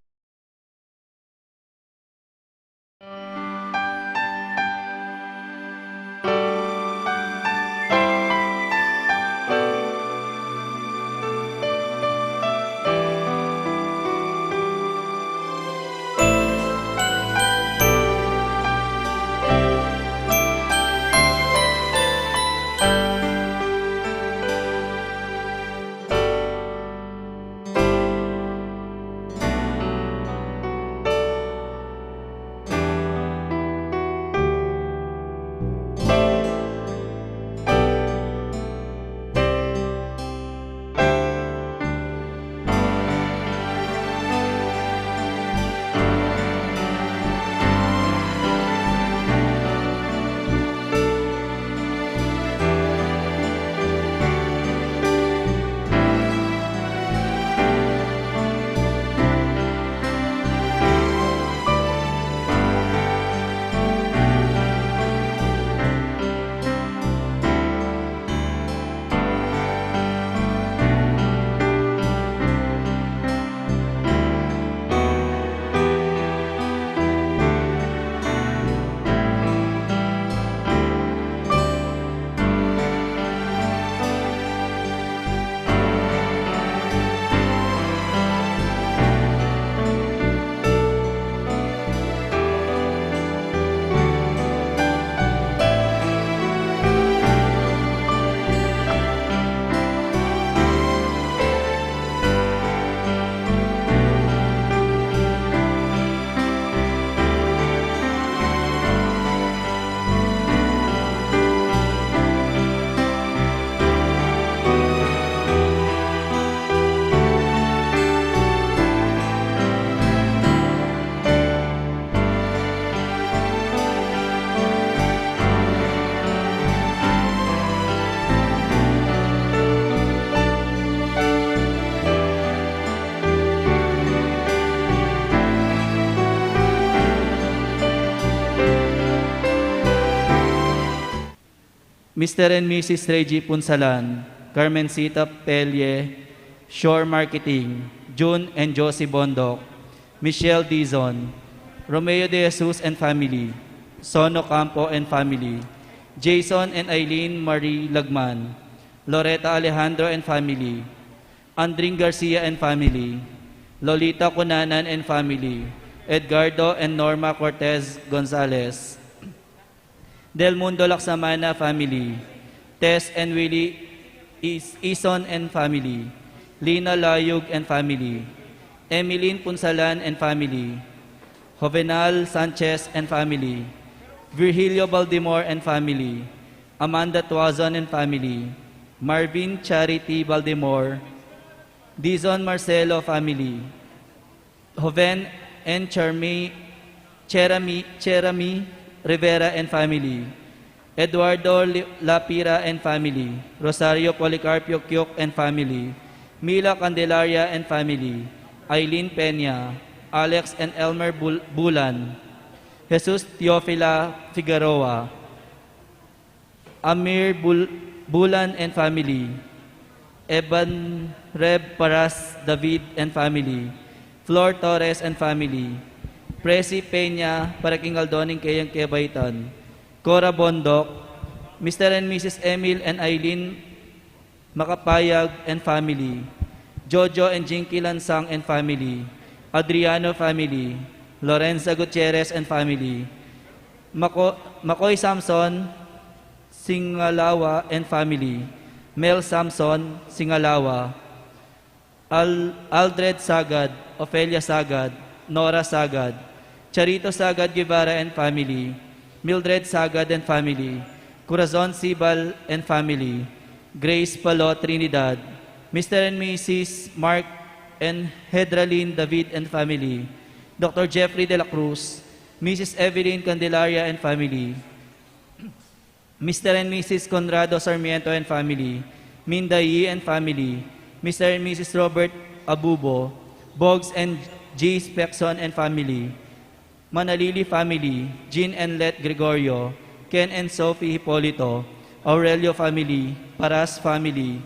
Speaker 9: Mr. and Mrs. Reggie Punsalan, Carmencita Pelye, Shore Marketing, June and Josie Bondok, Michelle Dizon, Romeo De Jesus and family, Sono Campo and family, Jason and Eileen Marie Lagman, Loretta Alejandro and family, Andring Garcia and family, Lolita Cunanan and family, Edgardo and Norma Cortez Gonzalez, Del Mundo Laksamana family, Tess and Willie Ison and family, Lina Layug and family, Emeline Punsalan and family, Jovenal Sanchez and family, Virgilio Baldimore and family, Amanda Tuazon and family, Marvin Charity Baldimore, Dizon Marcelo family, Joven and Cherami Rivera and family. Eduardo Lapira and family. Rosario Policarpio Kyok and family. Mila Candelaria and family. Eileen Peña. Alex and Elmer Bulan. Jesus Teofila Figueroa. Amir Bulan and family. Eban Reb Paras David and family. Flor Torres and family. Presi Peña Paraking Aldoning Kayang Kebaytan. Cora Bondok. Mr. and Mrs. Emil and Eileen Makapayag and family. Jojo and Jinky Lansang and family. Adriano family. Lorenza Gutierrez and family. Makoy Samson Singalawa and family. Mel Samson Singalawa. Aldred Sagad, Ofelia Sagad, Nora Sagad. Charito Sagad Guevara and family. Mildred Sagad and family. Corazon Sibal and family. Grace Palo Trinidad. Mr. and Mrs. Mark and Hedralyn David and family. Dr. Jeffrey de la Cruz. Mrs. Evelyn Candelaria and family. Mr. and Mrs. Conrado Sarmiento and family. Minda Yi and family. Mr. and Mrs. Robert Abubo. Boggs and G. Spexon and family. Manalili family. Jean and Let Gregorio. Ken and Sophie Hipolito. Aurelio family. Paras family.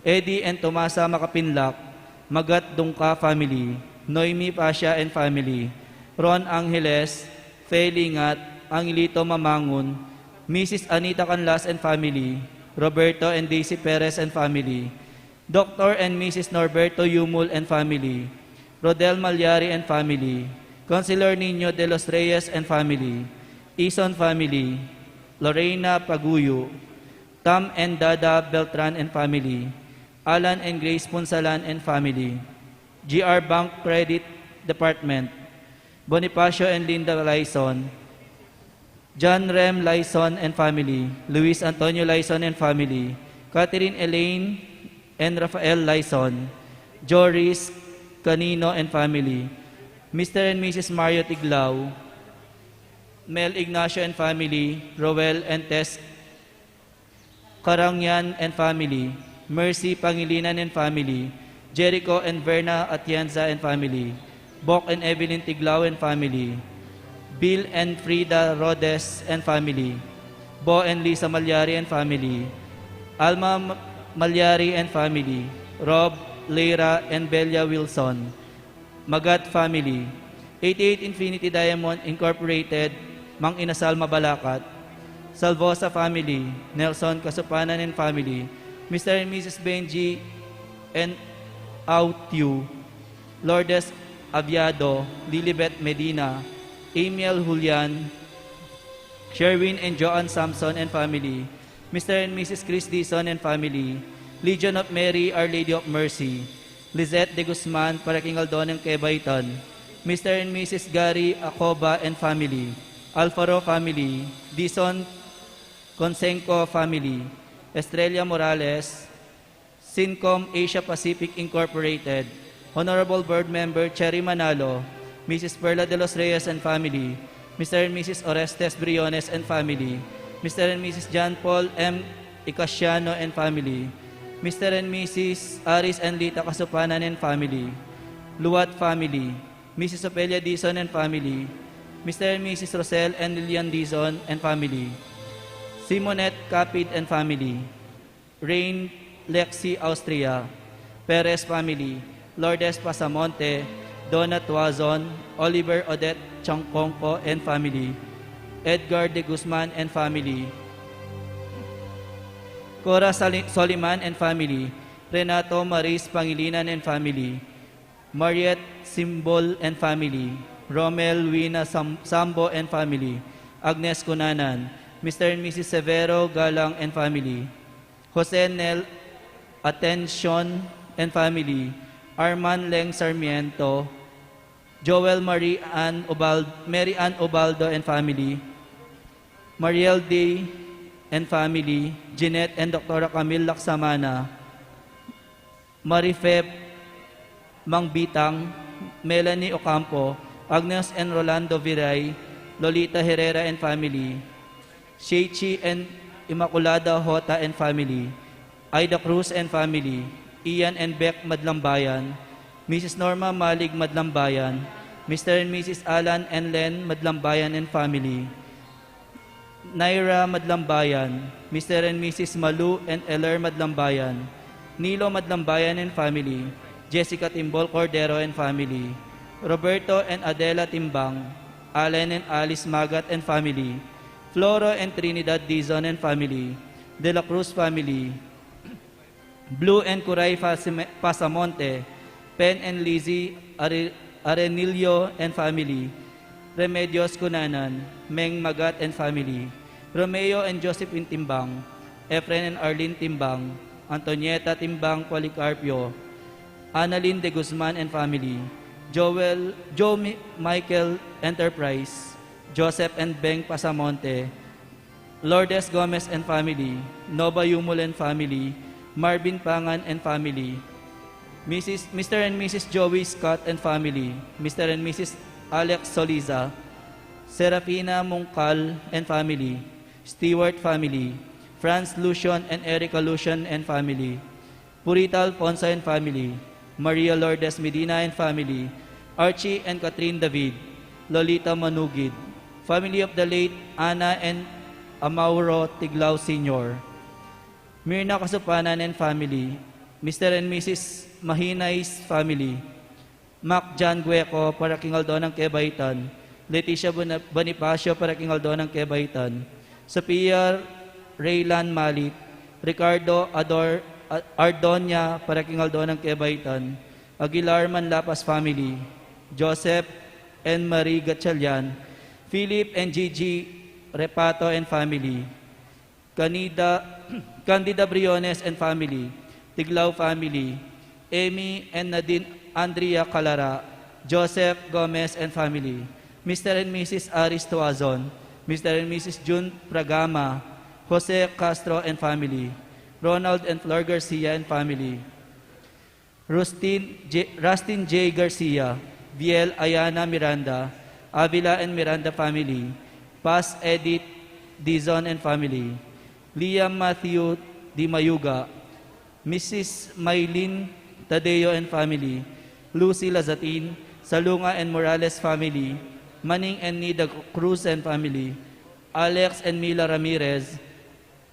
Speaker 9: Eddie and Tomasa Makapinlak. Magat Dungka family. Noemi Pasha and family. Ron Angeles. Faye Lingat. Angelito Mamangun. Mrs. Anita Canlas and family. Roberto and Daisy Perez and family. Dr. and Mrs. Norberto Yumul and family. Rodel Malyari and family. Councilor Nino de los Reyes and family. Ison family. Lorena Paguyo. Tam and Dada Beltran and family. Alan and Grace Punsalan and family. GR Bank Credit Department. Bonifacio and Linda Laison. John Rem Laison and family. Luis Antonio Laison and family. Catherine Elaine and Rafael Laison. Joris Canino and family. Mr. and Mrs. Mario Tiglao. Mel Ignacio and family. Roel and Tess Karangyan and family. Mercy Pangilinan and family. Jericho and Verna Atienza and family. Bok and Evelyn Tiglao and family. Bill and Frida Rodes and family. Bo and Lisa Malyari and family. Alma Malyari and family. Rob, Leira, and Belia Wilson. Magat family. 88 Infinity Diamond Incorporated, Mang Inasal Mabalacat. Salvosa family. Nelson Kasupanan and family. Mr. and Mrs. Benji and Autiu. Lourdes Aviado. Lilibet Medina. Amiel Julian, Sherwin and Joan Samson and family. Mr. and Mrs. Chris Dison and family. Legion of Mary, Our Lady of Mercy. Lizette de Guzman, Paraking Aldon ng Quebayton. Mr. and Mrs. Gary Acoba and family. Alfaro family. Dison Consenco family. Estrella Morales. Sincom Asia Pacific Incorporated. Honorable Board Member Cherry Manalo. Mrs. Perla de los Reyes and family. Mr. and Mrs. Orestes Briones and family. Mr. and Mrs. John Paul M. Icasiano and family. Mr. and Mrs. Aris and Lita Kasupanan and family. Luwat family. Mrs. Opelia Dizon and family. Mr. and Mrs. Rosel and Lilian Dizon and family. Simonette Capid and family. Rain Lexi Austria. Perez family. Lourdes Pasamonte. Donna Tuazon, Oliver Odette Changkongko and family. Edgar de Guzman and family. Cora Soliman and family. Renato Maris Pangilinan and family. Mariette Simbol and family. Romel Wina Sambo and family. Agnes Cunanan. Mr. and Mrs. Severo Galang and family. Jose Nel Atención and family. Arman Leng Sarmiento. Joel Mary Ann Obaldo and family. Mariel Day and family. Jeanette and Dr. Camille Laksamana. Marifep Mangbitang Melanie Ocampo, Agnes and Rolando Viray, Lolita Herrera and family, Sheichi and Immaculada Hota and family, Aida Cruz and family, Ian and Beck Madlambayan, Mrs. Norma Malig Madlambayan, Mr. and Mrs. Alan and Len Madlambayan and family, Naira Madlambayan, Mr. and Mrs. Malu and Eller Madlambayan, Nilo Madlambayan and family, Jessica Timbol Cordero and family, Roberto and Adela Timbang, Allen and Alice Magat and family, Floro and Trinidad Dizon and family, De La Cruz family, Blue and Curay Pasamonte, Pen and Lizzie Arenillo and family, Remedios Cunanan, Meng Magat and family, Romeo and Josephine Timbang, Efren and Arlene Timbang, Antonieta Timbang Policarpio, Annalyn de Guzman and family, Joe Michael Enterprise, Joseph and Beng Pasamonte, Lourdes Gomez and family, Nova Yumul and family, Marvin Pangan and family, Mr. and Mrs. Joey Scott and family, Mr. and Mrs. Alex Soliza, Serafina Mungkal and family, Stewart family, Franz Lucian and Erica Lucian and family, Purita Alfonso and family, Maria Lourdes Medina and family, Archie and Catherine David, Lolita Manugid, family of the late Ana and Amauro Tiglao Sr., Mirna Kasupanan and family, Mr. and Mrs. Mahinay's family, Mac John Gueco para Kingaldo ng Quebaitan, Leticia Bonifacio para Kingaldo ng Quebaitan, Sophia Raylan Malit, Ricardo Ardonia para Kingaldo ng Quebaitan, Aguilar Manlapas family, Joseph and Marie Gatchalian, Philip and Gigi Repato and family, Candida Briones and family, Tiglao family, Amy and Nadine Andrea Calara, Joseph Gomez and family, Mr. and Mrs. Aris Tuazon, Mr. and Mrs. June Pragama, Jose Castro and family, Ronald and Flor Garcia and family, Rustin J. Garcia, Viel Ayana Miranda, Avila and Miranda family, Paz Edith Dizon and family, Liam Matthew Di Mayuga, Mrs. Maylin Tadeo and family, Lucy Lazatin, Salunga and Morales family, Manning and Nida Cruz and family, Alex and Mila Ramirez,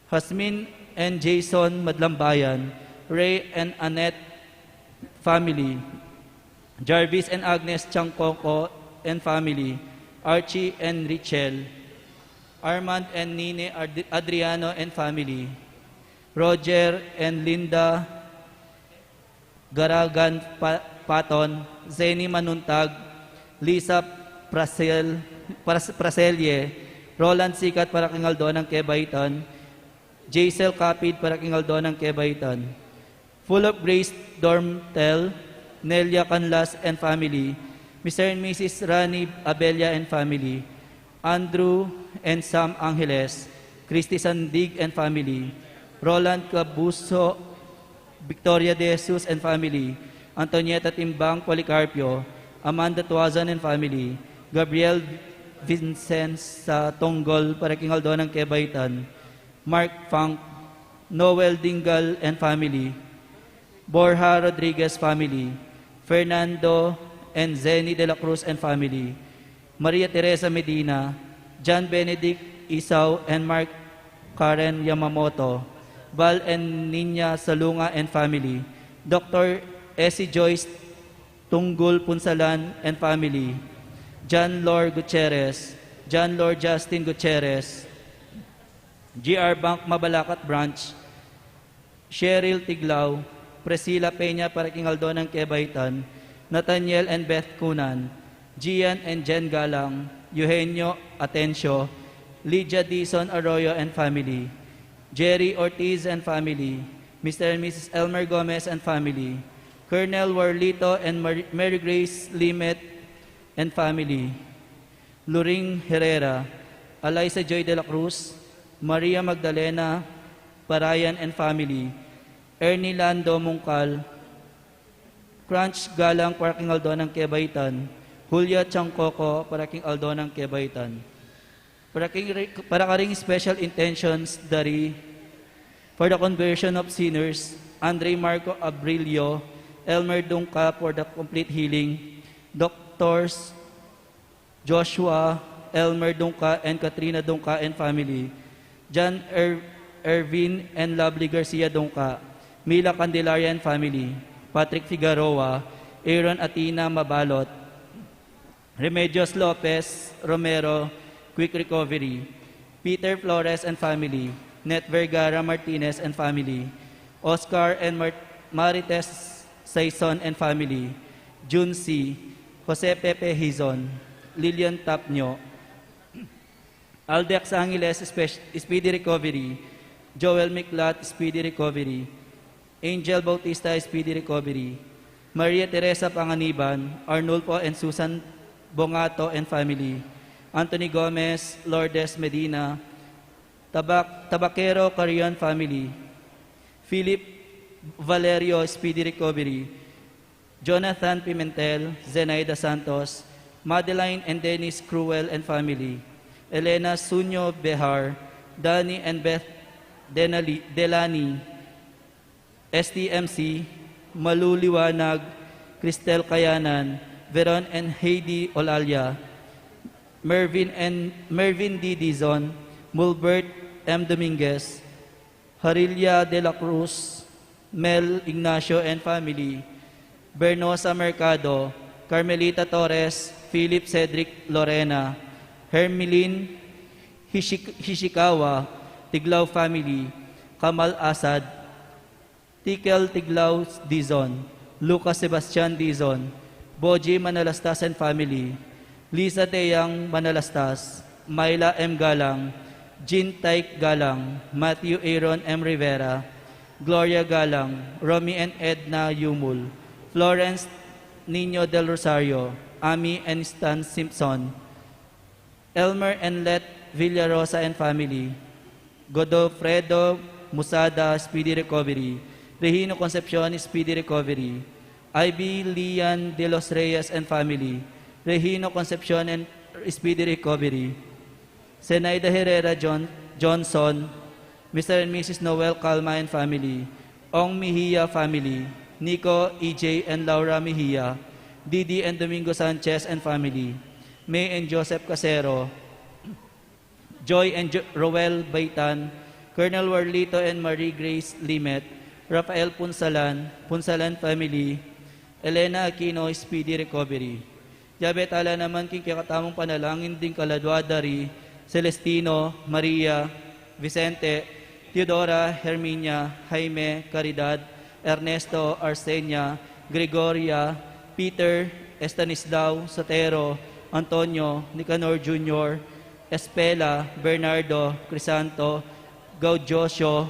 Speaker 9: Hasmin and Jason Madlambayan, Ray and Annette family, Jarvis and Agnes Changkoko and family, Archie and Richel, Armand and Nine Adriano and family, Roger and Linda Garagan Paton, Zeni Manuntag, Lisa Praselye, Roland Sikat para Kingaldo ng Quebaitan, Jaisel Capid para Kingaldo ng Quebaitan, Full of Grace Dormtel, Nelia Canlas and family, Mr. and Mrs. Rani Abella and family, Andrew and Sam Angeles, Christy Sandig and family, Roland Cabuso, Victoria De Jesus and family, Antonieta Timbang Policarpio, Amanda Tuazan and family, Gabriel Vincent sa Tonggol para Kingaldo ng Quebaitan, Mark Funk, Noel Dingal and family, Borja Rodriguez family, Fernando and Zeni de la Cruz and family, Maria Teresa Medina, John Benedict Isaw and Mark Karen Yamamoto, Val and Nina Salunga and family, Dr. Essie Joyce Tunggul Punsalan and family, John Lord Gutierrez, John Lord Justin Gutierrez, GR Bank Mabalacat Branch, Cheryl Tiglao, Priscilla Peña para Kingaldo ng Quebaitan, Nathaniel and Beth Kunan, Gian and Jen Galang, Eugenio Atencio, Lydia Dizon Arroyo and family, Jerry Ortiz and family, Mr. and Mrs. Elmer Gomez and family, Colonel Warlito and Mary Grace Limet and family, Luring Herrera, Eliza Joy de la Cruz, Maria Magdalena Parayan and family, Ernie Lando Mungkal, Crunch Galang para king Aldo ng Quebaitan, Julia Changcoco para king Aldo ng Quebaitan. Para karing special intentions dari for the conversion of sinners, Andre Marco Abrilio, Elmer Dungka for the complete healing, Doctors Joshua, Elmer Dungka and Katrina Dungka and family, John Ervin and Lovely Garcia Dungka, Mila Candelaria and family, Patrick Figueroa, Aaron Atina Mabalot, Remedios Lopez Romero, Quick Recovery, Peter Flores and family, Net Vergara Martinez and family, Oscar and Marites Saison and family, June C., Jose Pepe Hizon, Lilian Tapnyo, Aldex Angeles Speedy Recovery, Joel Miklat Speedy Recovery, Angel Bautista Speedy Recovery, Maria Teresa Panganiban, Arnulfo and Susan Bongato and family, Anthony Gomez, Lourdes Medina, Tabaquero Carrion family, Philip Valerio Speedy Recovery, Jonathan Pimentel, Zenaida Santos, Madeline and Dennis Cruel and family, Elena Sunyo Behar, Danny and Beth Delani, STMC, Maluliwanag, Cristel Kayanan, Veron and Heidi Olalia, Mervin D. Dizon, Mulbert M. Dominguez, Harilia de la Cruz, Mel Ignacio and family, Bernosa Mercado, Carmelita Torres, Philip Cedric Lorena, Hermeline Hishikawa, Tiglao family, Kamal Asad, Tikel Tiglao Dizon, Lucas Sebastian Dizon, Boji Manalastas and family, Lisa Teyang Manalastas, Myla M. Galang, Jean Taik Galang, Matthew Aaron M. Rivera, Gloria Galang, Romy and Edna Yumul, Florence Nino del Rosario, Ami and Stan Simpson, Elmer and Let Villarosa and family, Godofredo Musada Speedy Recovery, Regino Concepcion Speedy Recovery, Ivy Lian de los Reyes and family, Regino Concepcion and Speedy Recovery, Zenaida Herrera Johnson, Mr. and Mrs. Noel Calma and family, Ong Mejia family, Nico, EJ and Laura Mejia, Didi and Domingo Sanchez and family, May and Joseph Casero, Joy and Roel Baitan, Colonel Warlito and Marie Grace Limet, Rafael Punsalan, Punsalan family, Elena Aquino, Speedy Recovery. Yabetala naman king kakatamong panalangin din kaladwadari, Celestino, Maria, Vicente, Teodora, Herminia, Jaime, Caridad, Ernesto, Arsenia, Gregoria, Peter, Estanislao, Sotero, Antonio, Nicanor Jr., Espela, Bernardo, Crisanto, Gaudioso,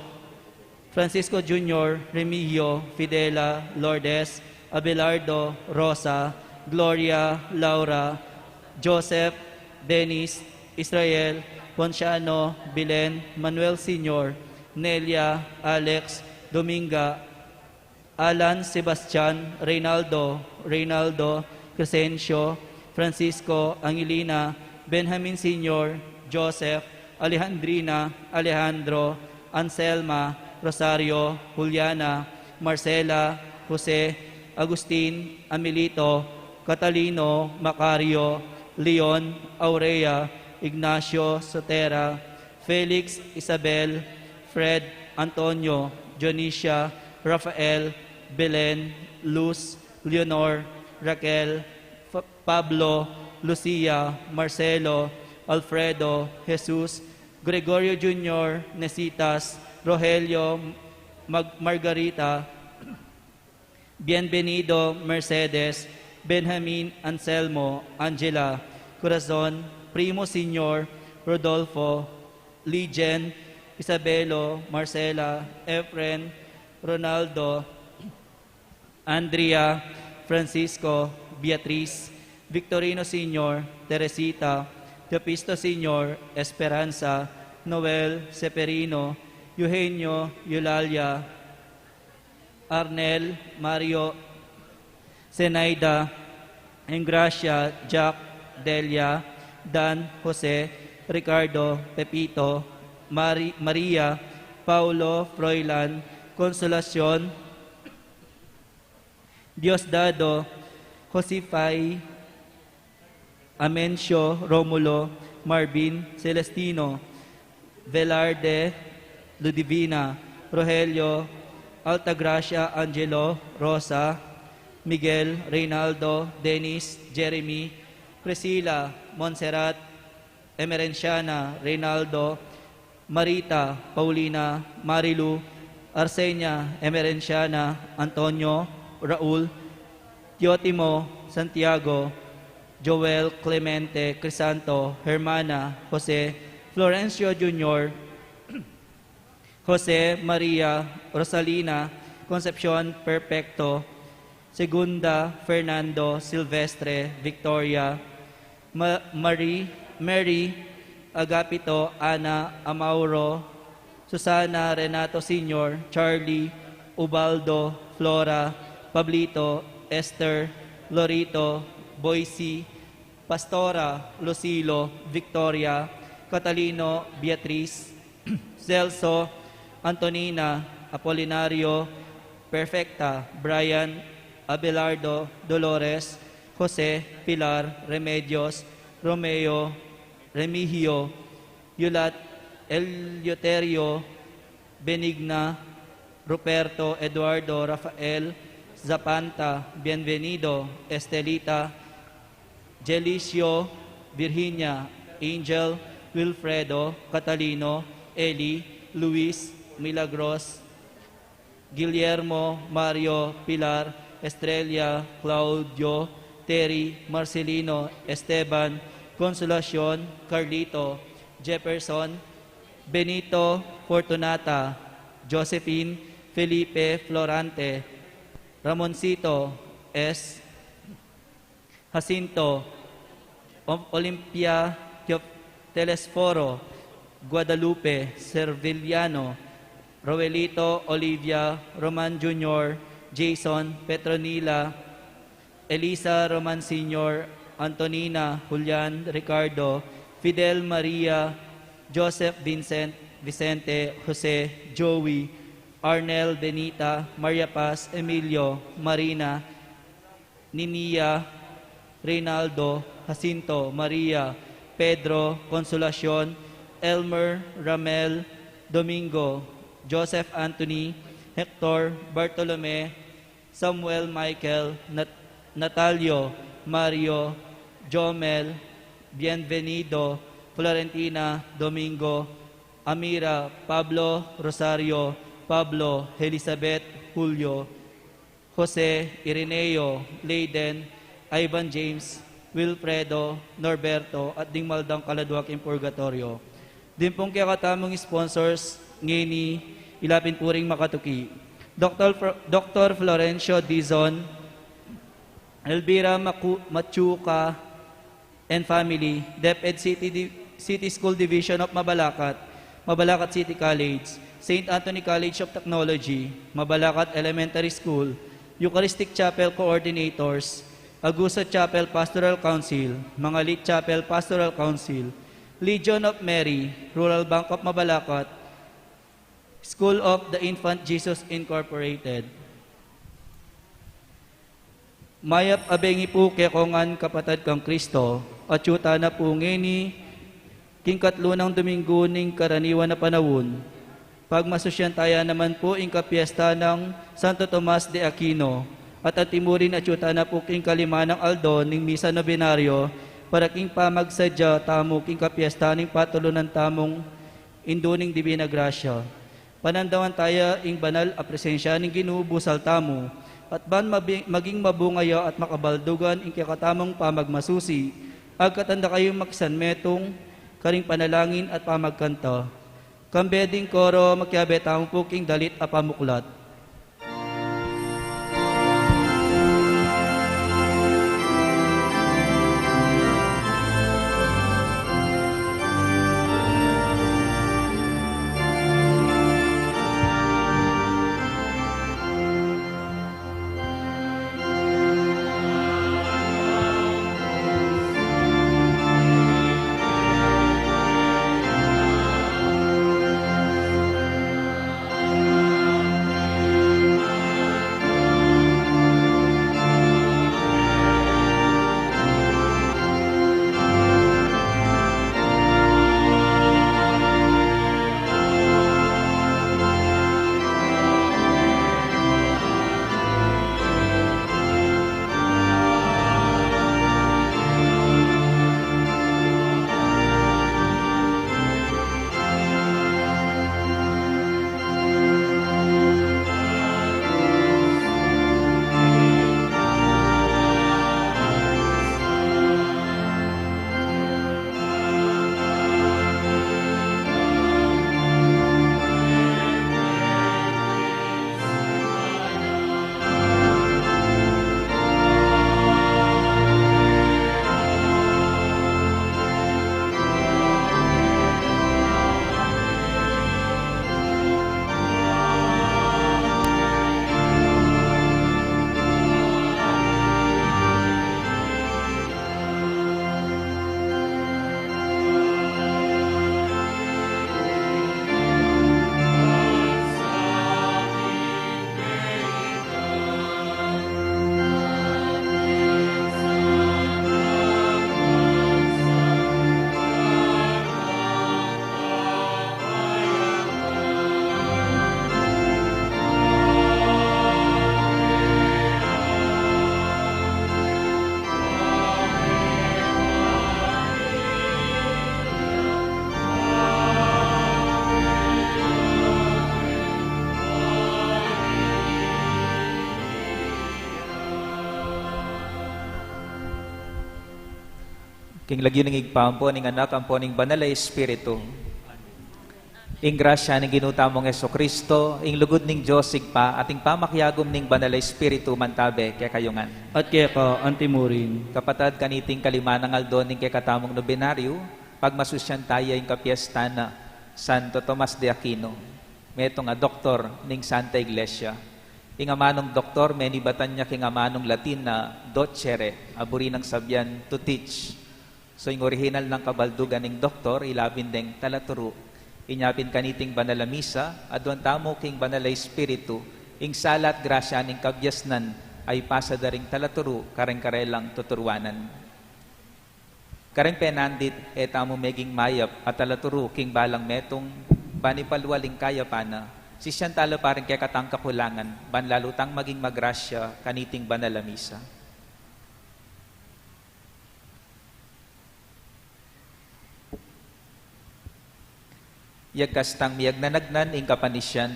Speaker 9: Francisco Jr., Remigio, Fidela, Lourdes, Abelardo, Rosa, Gloria, Laura, Joseph, Dennis, Israel, Ponciano, Bilen, Manuel Sr., Nelia, Alex, Dominga, Alan, Sebastian, Reynaldo, Crescencio, Francisco, Angelina, Benjamin Sr., Joseph, Alejandrina, Alejandro, Anselma, Rosario, Juliana, Marcela, Jose, Agustin, Amelito, Catalino, Macario, Leon, Aurea, Ignacio, Sotera, Felix, Isabel, Fred, Antonio, Dionisia, Rafael, Belen, Luz, Leonor, Raquel, Pablo, Lucia, Marcelo, Alfredo, Jesus, Gregorio Jr., Nesitas, Rogelio, Margarita, Bienvenido, Mercedes, Benjamin, Anselmo, Angela, Corazon, Primo Senior, Rodolfo, Ligen, Isabelo, Marcela, Efren, Ronaldo, Andrea, Francisco, Beatriz, Victorino Sr., Teresita, Teopisto Sr., Esperanza, Noel, Seperino, Eugenio, Eulalia, Arnel, Mario, Zenaida, Engracia, Jack, Delia, Dan, Jose, Ricardo, Pepito, Maria, Paulo, Froilan, Consolacion, Diosdado, Josify, Amencio, Romulo, Marvin, Celestino, Velarde, Ludivina, Rogelio, Altagracia, Angelo, Rosa, Miguel, Reynaldo, Dennis, Jeremy, Priscilla, Montserrat, Emerenciana, Reynaldo, Marita, Paulina, Marilu, Arsenia, Emerenciana, Antonio, Raul, Teotimo, Santiago, Joel, Clemente, Crisanto, Hermana, Jose, Florencio Jr., Jose, Maria, Rosalina, Concepcion, Perfecto, Segunda, Fernando, Silvestre, Victoria, Mary, Agapito, Ana, Amauro, Susana, Renato Sr., Charlie, Ubaldo, Flora, Pablito, Esther, Lorito, Boise, Pastora, Lucilo, Victoria, Catalino, Beatriz, Celso, Antonina, Apolinario, Perfecta, Brian, Abelardo, Dolores, Jose, Pilar, Remedios, Romeo, Remigio, Yulat, Eleuterio, Benigna, Ruperto, Eduardo, Rafael, Zapanta, Bienvenido, Estelita, Jelicio, Virginia, Angel, Wilfredo, Catalino, Eli, Luis, Milagros, Guillermo, Mario, Pilar, Estrella, Claudio, Terry, Marcelino, Esteban, Consolacion, Carlito, Jefferson, Benito, Fortunata, Josephine, Felipe, Florante, Ramoncito, S. Jacinto, Olympia, Telesforo, Guadalupe, Serviliano, Roelito, Olivia, Roman Jr., Jason, Petronila, Elisa, Roman Sr., Antonina, Julian, Ricardo, Fidel, Maria, Joseph, Vincent, Vicente, Jose, Joey, Arnel, Benita, Maria Paz, Emilio, Marina, Ninia, Reynaldo, Jacinto, Maria, Pedro, Consolacion, Elmer, Ramel, Domingo, Joseph Anthony, Hector, Bartolome, Samuel, Michael, Natalio, Mario, Jomel, Bienvenido, Florentina, Domingo, Amira, Pablo, Rosario, Pablo, Elizabeth, Julio, Jose, Ireneo, Leiden, Ivan James, Wilfredo, Norberto, at Dingmaldang Kaladwak in Purgatorio. Din pong kaya katamong sponsors, ngini, ilapin po ring makatuki. Dr. Florencio Dizon, Elvira Machuca and family, DepEd City School Division of Mabalacat, Mabalacat City College, St. Anthony College of Technology, Mabalacat Elementary School, Eucharistic Chapel Coordinators, Agusa Chapel Pastoral Council, Mangalit Chapel Pastoral Council, Legion of Mary, Rural Bank of Mabalacat, School of the Infant Jesus Incorporated. Mayap abengi po kekongan kapatid kang Kristo, at yuta na po ngeni, king katlo ng Domingo ning karaniwan na panahon, pagmasusyan tayo naman po ing kapiesta ng Santo Tomas de Aquino, at atimurin at yuta na po king kalima ng Aldo ning Misa Nobenaryo, para king pamagsadya tamo king kapiesta ning patulo ng tamong induning Divina Gracia. Panandawan tayo ing banal a presensya ning ginubusal tamo, at ban maging mabungayo at makabaldugan ing kakatamong pamagmasusi, agkatanda kayong makisanmetong karing panalangin at pamagkanta. Kambeding koro makiabetang puking dalit a pamuklat.
Speaker 10: King lagyo ning igpampo ning anak ampo ning banal a Espiritu. Ing grasya ning ginutamong Kristo, ing lugod ning Dios sigpa ating pamakyagom ning banal a Espiritu mantabe kay kayungan.
Speaker 9: At kaya ka, antimurin.
Speaker 10: Kapatad kaniting kalimanang aldo ning kay katamong nobenaryo, pagmasusyan tayo ing kapiesta na Santo Tomas de Aquino. Metong nga doktor ning Santa Iglesia. Ing amanong doktor, menibatan niya king amanong Latin na docere, aburi ng sabyan to teach. So yung original ng kabaldugan ning doktor, ilabin deng talaturo. Inyapin kaniting banala misa, adwan tamo king banala Espiritu, ing salat grasya ning kabyasnan ay pasadaring talaturo, kareng-karelang tuturuanan. Kareng penandit, etamo meging mayap at talaturo king balang metong banipalwaling kaya pana, sisyan talo parang kaya katang kakulangan, banlalutang maging magrasya kaniting banala misa. Yagkastang miyag nanagnan ing kapanisyan,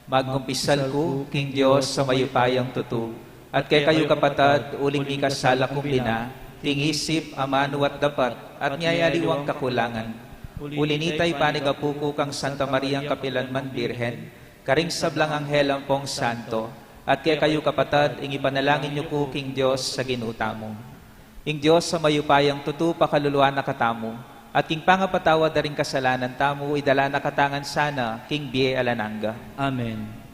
Speaker 10: magkumpisal ko, King Diyos sa mayupayang tutu, at kay kayo kapatad, uling mi kasala kumpina, ting isip, amano at dapat, at niyayaliwang kakulangan. Ulinitay panigapuko kang Santa Mariang Kapilanman Birhen, karing sablang anghel ang pong santo, at kay kayo kapatad, ing ipanalangin niyo ko, King Diyos, sa ginutamo. Ing Diyos sa mayupayang tutu, pakaluluan na katamo, at king pangapatawa da rin kasalanan tamo, idala na katangan sana, King Bie Alananga.
Speaker 9: Amen.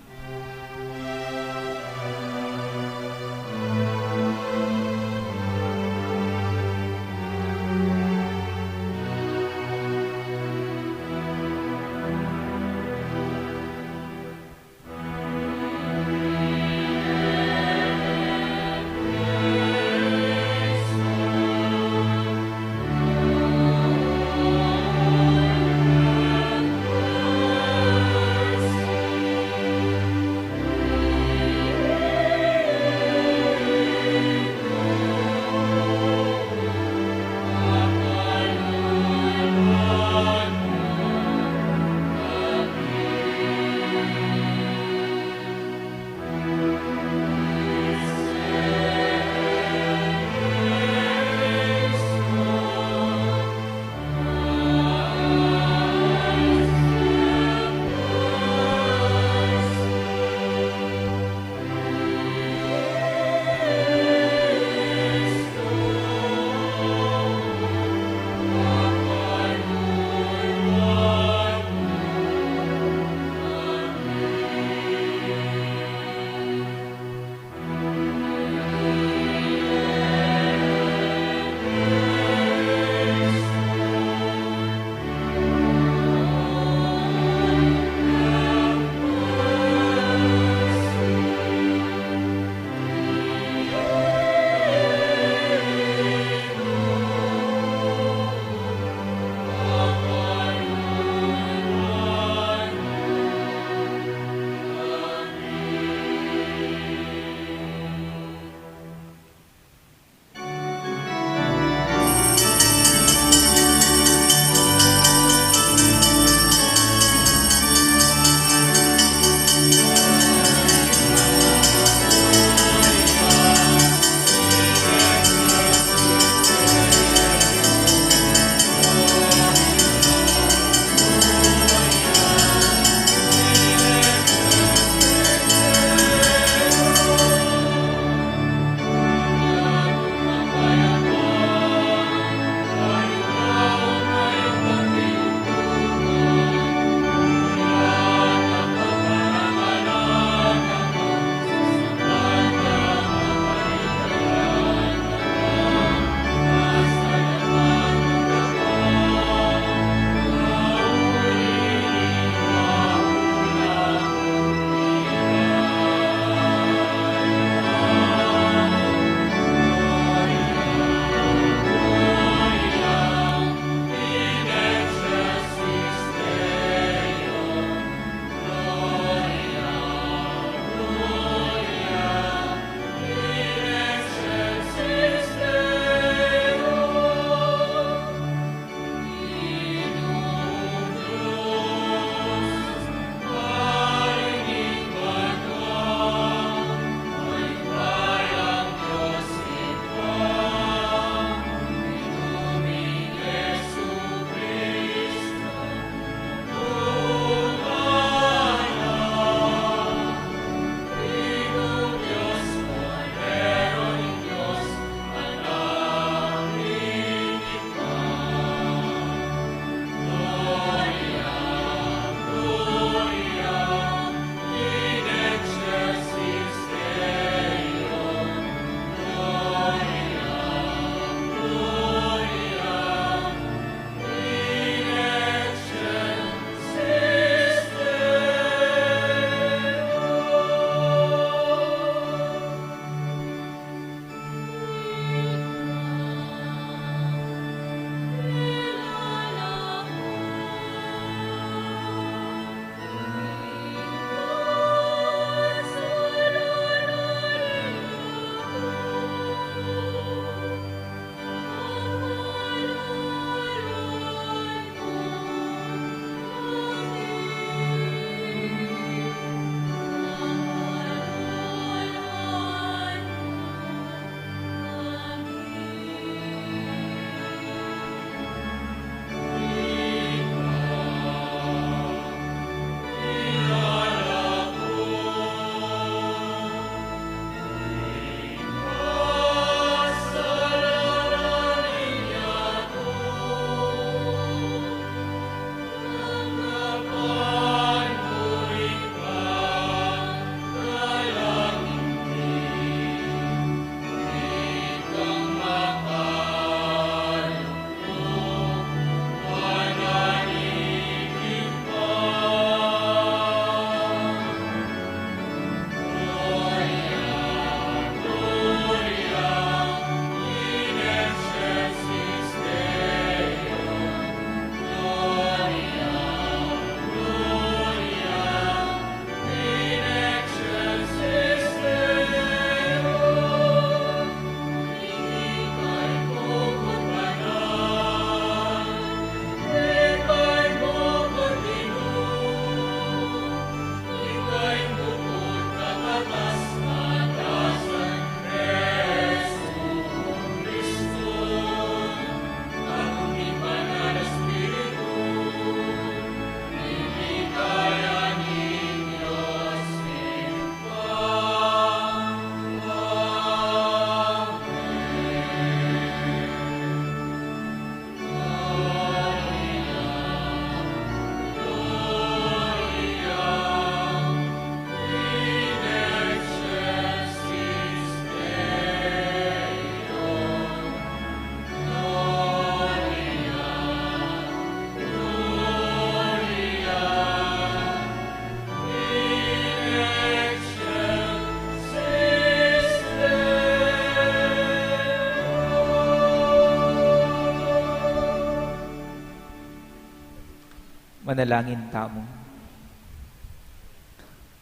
Speaker 10: Manalangin tamo.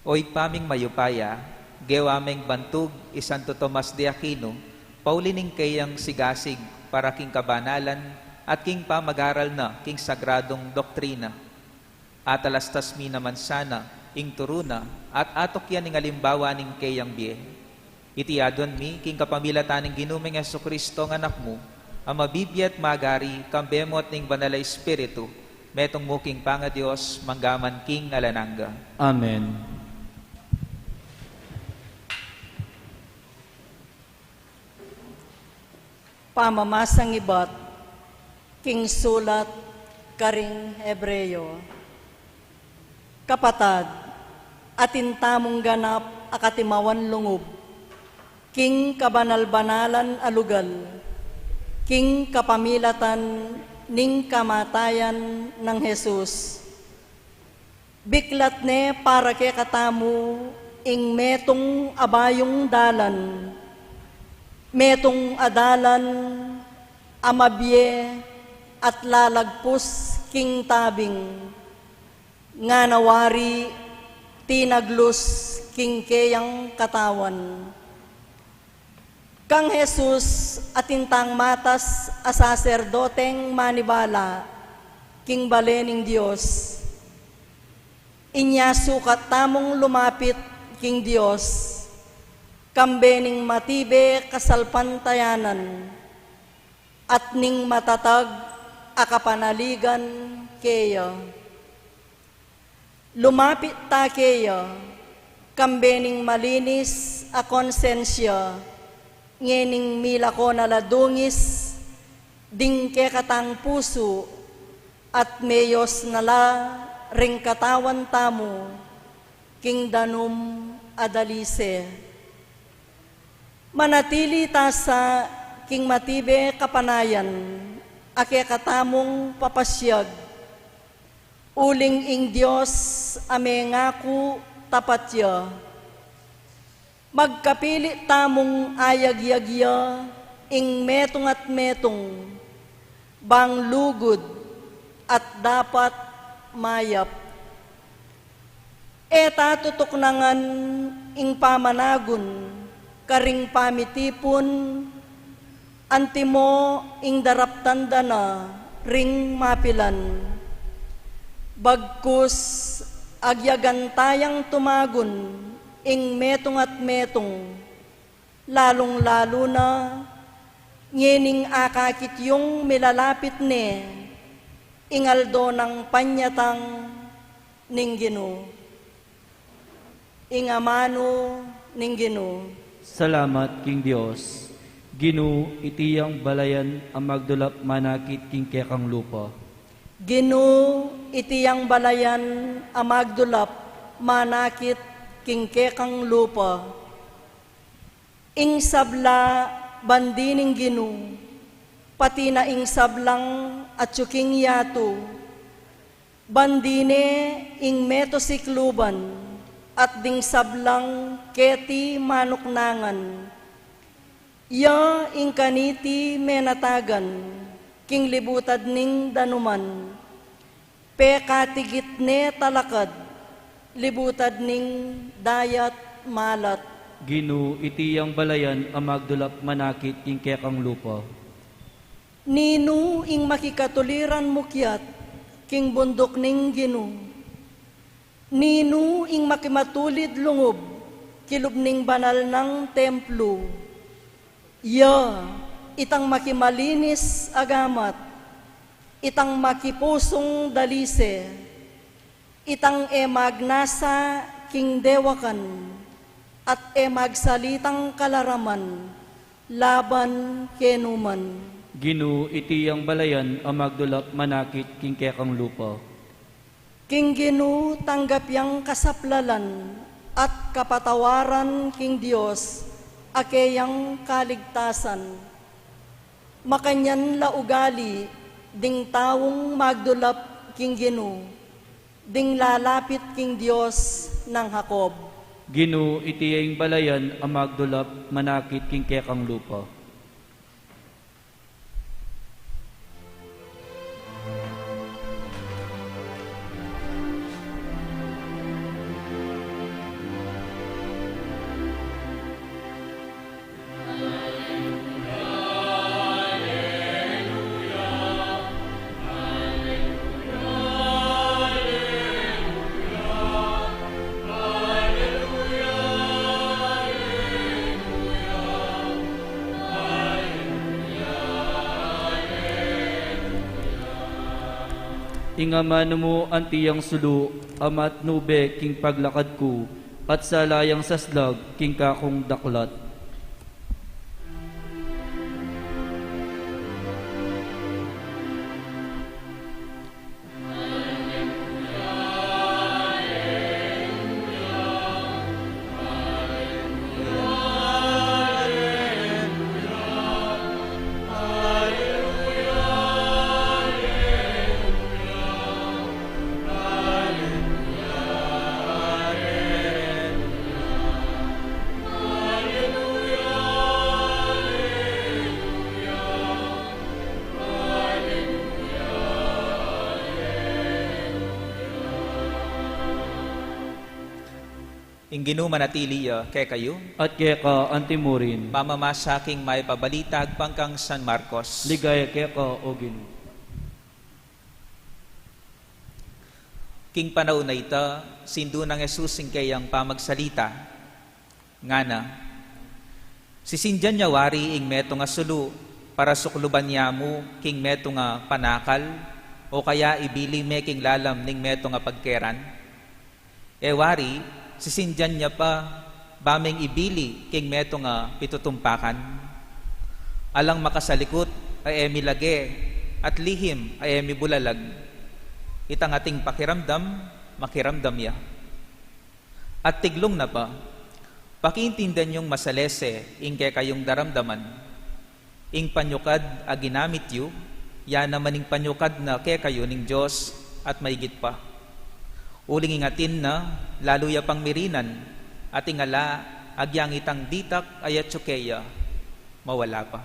Speaker 10: Oy paming mayupaya, gewameng bantug isanto Tomas de Aquino, paulining kayang sigasig para king kabanalan at king pamag-aral na king sagradong doktrina. At alastas mi naman sana ing turuna at atok yan ing alimbawa ning kayang biye. Itiadon mi king kapamilatan ning ginumeng Jesucristo ng anak mo, ang mabibiyat magari kambemot ning banala Espiritu, metong mo king panga Diyos manggaman king alananga.
Speaker 9: Amen.
Speaker 7: Pamamasang ibat, king sulat, karing Hebreyo. Kapatad, atin tamong ganap akatimawan lungub, king kabanal-banalan alugal, king kapamilatan ning kamatayan ng Jesus. Biklat ne para ke katamu ing metong abayong dalan, metong adalan amabye at lalagpus king tabing, nga nawari tinaglus king keyang katawan. Kang Jesus atintang matas a saserdoteng manibala, king balening Diyos. Inya sukat tamong lumapit king Diyos, kambening matibe kasalpantayanan, at ning matatag akapanaligan keya. Lumapit ta keya, kambening malinis a konsensya, ngening mila ko naladungis, ding ke katang puso, at meyos nala ring katawan tamo, king danum adalise. Manatili ta sa king matibe kapanayan, ake katamong papasyag, uling ing Diyos ame ngaku tapatya. Magkapili tamong ayag-yagya ing metong at metong, bang lugod at dapat mayap. Eta tutuknangan ing pamanagon, karing pamitipon, antimo ing daraptanda na ring mapilan. Bagkus agyagantayang tumagon ing metong at metong, lalong-lalo na ngening akakit yung milalapit ne, ingaldo ng panyatang ning Ginoo. Ingamano ning Ginoo.
Speaker 9: Salamat king Dios. Ginoo itiyang balayan ang magdulap manakit king kekang lupa.
Speaker 7: Ginoo itiyang balayan ang magdulap manakit king kekang lupa. Ing sabla bandining Ginoo, pati na ing sablang at yuking yato, bandine ing metosikluban, at ding sablang keti manuknangan. Ya ing kaniti menatagan, king libutad ning danuman, pekatigit ne talakad, libutad ning dayat malat.
Speaker 9: Ginoo itiyang balayan ang magdulap manakit king kekang lupa.
Speaker 7: Nino ing makikatuliran mukyat, king bundok ning Ginoo. Nino ing makimatulid lungob, kilub ning banal ng templo. Ya, itang makimalinis agamat, itang makipusong dalise, itang magnasa king dewakan, at magsalitang kalaraman, laban kenuman.
Speaker 9: Ginoo itiyang balayan ang magdulap manakit king kekang lupa.
Speaker 7: King Ginoo tanggap yang kasaplalan at kapatawaran king Dios akeyang kaligtasan. Makanyan laugali ding tawong magdulap king Ginoo, ding lalapit king Dios ng Jacob.
Speaker 9: Ginoo itiyang balayan ang magdulap manakit king kekang lupa. Ingamano mo ang tiyang sulu, amat nube king paglakad ko, at sa layang saslag king kakong daklat.
Speaker 10: Inginu manatili kay kayo,
Speaker 9: At keka antimurin,
Speaker 10: mamamasaking may pabalitag pangkang San Marcos.
Speaker 9: ligaya keka o Ginoo.
Speaker 10: King panahon na ita, sindu ng Jesus sing kayang pamagsalita. Nga na, sisindyan niya wari ing meto nga sulu, para sukluban niya mo king meto nga panakal, o kaya ibili me king lalam ning meto nga pagkeran. E wari, sisindyan niya pa, baming ibili king meto nga pitutumpakan. Alang makasalikot ay emi lage, at lihim ay emi bulalag. Itang ating pakiramdam, makiramdam ya. At tiglong na pa, pakiintindan yung masalese, ingke kayong daramdaman. Ing panyukad a ginamit yu, ya naman ing panyukad na ke kayo ning Diyos at maigit pa. Uling ingatin na, lalo ya pang mirinan, at ingala, agyang itang ditak ayat tsukeya, mawala pa.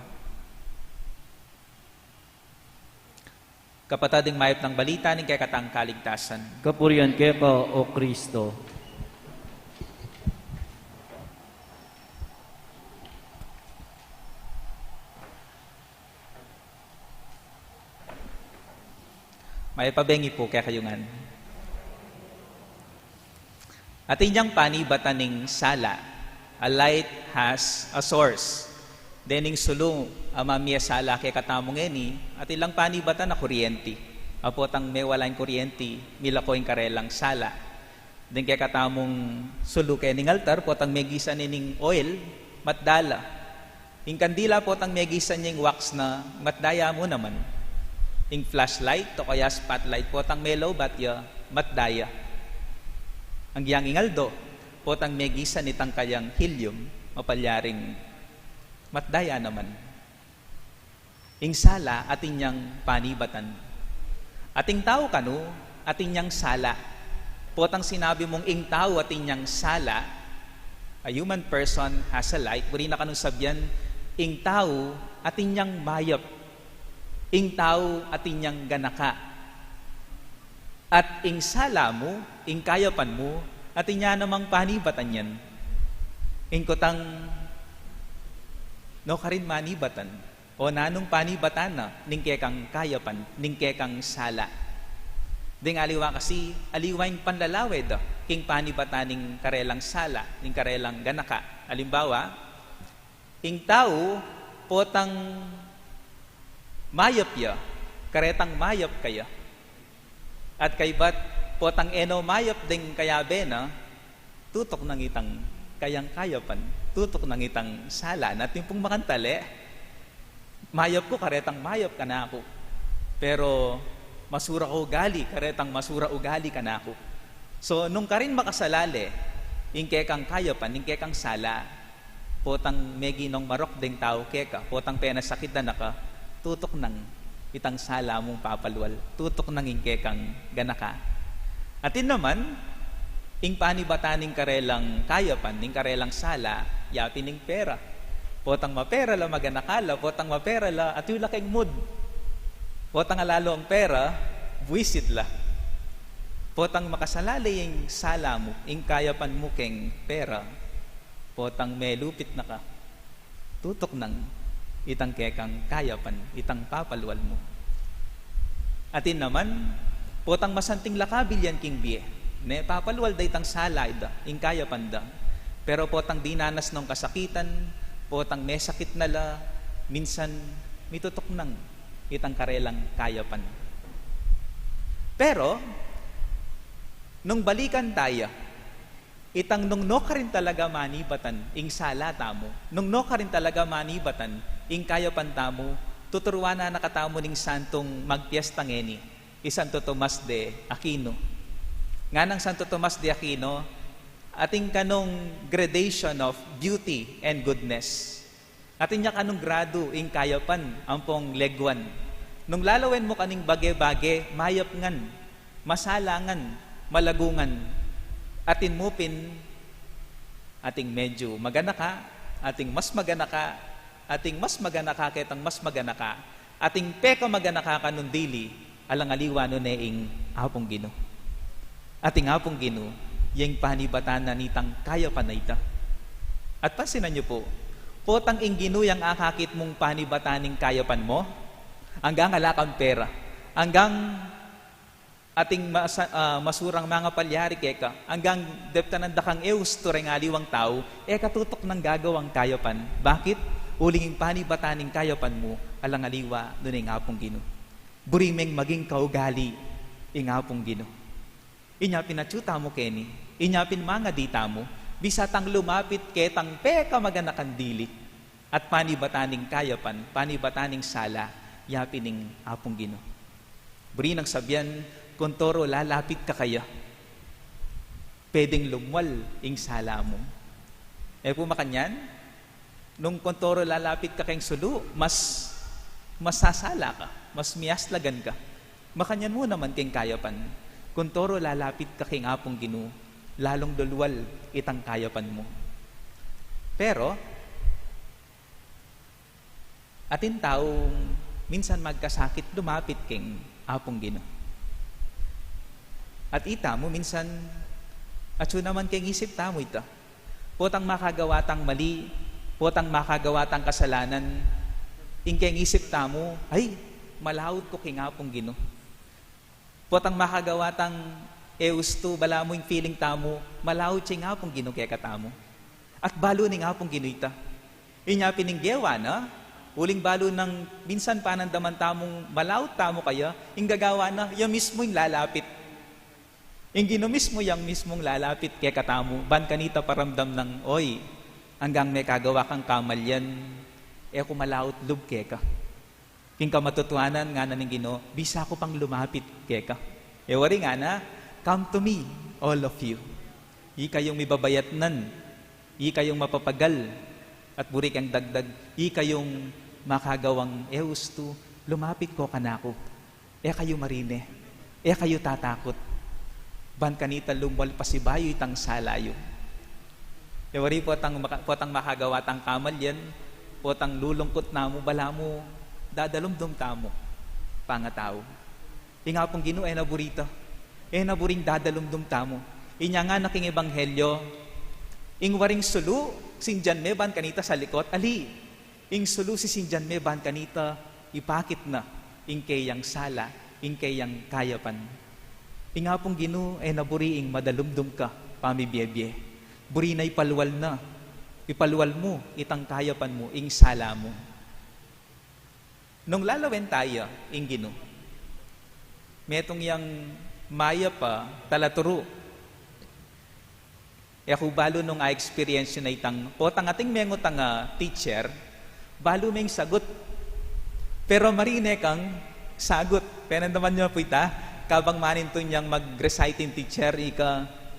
Speaker 10: Kapatading mayop ng balita ng kay katang kaligtasan.
Speaker 9: Kapurian keka o Kristo.
Speaker 10: May pabengi po kaya kayungan. At inyang panibataning sala, a light has a source. Dening sulong amamia sala kay katamong eni, at ilang panibatan na kuryente. Apotang may walang kuryente, mila ko yung karelang sala. Den kay katamong sulu kay ning altar, potang may gisan ning oil, matdala. Ing kandila potang may gisan ning wax na matdaya mo naman. Ing flashlight to kaya spotlight potang melo batya matdaya. Ang giyang ingaldo potang may gisan itang kayang helium, mapalyaring matdaya naman. Ing sala ating niyang panibatan. Ating tao kanu, ating niyang sala. Potang sinabi mong ing tao ating niyang sala, a human person has a light. Wari na kanong sabyan, ing tao ating niyang mayap. Ing tao ating niyang ganaka. At ing sala mo, ing kayapan mo, ating niya namang panibatan yan. Ing kutang no karin manibatan o nanong panibatan na ning kekang kayapan, ning kekang sala. Ding aliwa kasi aliwa yung panlalawed king panibatan ning karelang sala, ning karelang ganaka. Alimbawa, ing tao potang mayop ya, karetang mayop kaya. At kaybat potang eno mayop ding kayabe na tutok ng itang kayang kayapan, tutok ng itang sala natin pong makantali. Mayop ko, karetang mayop ka na ako. Pero masura ko ugali, karetang masura ugali ka na ako. So nung ka rin makasalali, ingke kang kayapan, ingke kang sala, potang megi nong marok ding tao keka, potang pena sakit na naka, tutok ng itang sala mong papalwal, tutok ng ingke kang ganaka. Atin naman, ing panibataning karelang kayapan, ning karelang sala, yapi ning pera. Potang mapera la maganakala, potang mapera la at yung laking mood. Potang alalo ang pera, buwisit la. Potang makasalali yung sala mo, ing kayapan mo keng pera, potang may lupit na ka, tutok ng itang kekang kayapan, itang papalwal mo. Atin naman, potang masanting lakabil yan king biye. Ne papalwal da itang salay da, ing kayapan da. Pero potang dinanas ng kasakitan, potang may sakit na la, minsan mitutok ng itang karelang kayapan. Pero, nung balikan tayo, itang nung no ka rin talaga manibatan, ing sala tamo, nung no ka rin talaga manibatan, ing kayapan tamo, tuturuan na nakatamo ning santong magpiestang eni, Santo Tomas de Aquino. Nga ng Santo Tomas de Aquino, ating kanong gradation of beauty and goodness. Ating niya kanong grado ing kayapan, ampong legwan. Nung lalawen mo kaning bage-bage, mayap ngan, masalangan, malagungan, atin mupin, ating medyo magana ka, ating mas magana ka, ating mas magana ka, ketang mas magana ka, ating peka magana ka kanong dili, alang aliwano na ing apong Gino. Ating apong Gino, yung panibatan na nitang kaya pa na ita. At pasinan niyo po, potang ing Gino yung akakit mong panibataning kayapan mo, hanggang alakang pera, hanggang ating masurang mga palyari keka, hanggang depta ng dakang eus tureng aliwang tao, katutok ng gagawang kayapan. Bakit? Uling panibataning kayapan mo, alang aliwa nun ang apong Gino. Burimeng maging kaugali ing apong Gino. Inya pinatsuta mo keni, inya pinmanga dita mo, bisatang lumapit ketang peka maganakan dili, at panibataning kayapan, panibataning sala, yapining apong Gino. Buri nang sabyan, kontoro lalapit ka kaya, pwedeng lumwal ing sala mo. Pumakanyan, nung kontoro lalapit ka kayong sulu, mas sasala ka, mas miyaslagan ka. Makanyan mo naman kayong kayapan. Kung toro lalapit ka kayong apong Gino, lalong dulwal itang kayapan mo. Pero, atin taong minsan magkasakit, lumapit kayong apong Gino. At ita mo, minsan, atso naman kayong isip tamo ita. Potang makagawatang mali, potang makagawatang kasalanan, kayong isip tamo, ay, malawod ko kayong apong Gino. Potang makagawatang eusto, bala mo yung feeling tamo, malawod siya nga pong Gino kaya katamo. At balo ni nga pong Gino ita. Inya pininggewa na, uling balo ng minsan panandaman tamong malawod tamo kaya, yung gagawa na, yung mismo yung lalapit. Yung Gino mismo yung mismong lalapit kaya katamo, ban kanita paramdam ng, oy, hanggang may kagawa kang kamal yan, kung malawod lub kaya ka. King ka matutuanan nga na ng Gino, bisa ko pang lumapit kaya ka. Wari nga na, come to me, all of you. I kayong mibabayat nan, i kayong mapapagal, at buri kang dagdag, i kayong makagawang eusto, lumapit ko kanako. Kayo marine, kayo tatakot. Ban kanita lumwal pasibayo itang salayo. Wari potang makagawa tang kamal yan, potang lulungkot na mo, bala mo, dadalumdum tamo, pangatao. Nga pong Gino, naburita. Naburing dadalumdum tamo. Inya nga naking ebanghelyo, ing waring sulu, sinjan me ban kanita sa likot, ali. Ing sulu si sinjan me ban kanita, ipakit na, ing kayang sala, ing kayang kayapan. Nga pong Gino, naburi ing madalumdum ka, pamibiyebye. Buri na ipalwal na, ipalwal mo, itang kayapan mo, ing sala mo. Nung lalawen tayo, ing Gino, metong yang maya pa, talaturo. Kung balo nung experience na itang, potang ating mengot ang teacher, balo may sagot. Pero marine kang sagot. Pero naman nyo po ita, kabang maninto niyang mag-reciting teacher,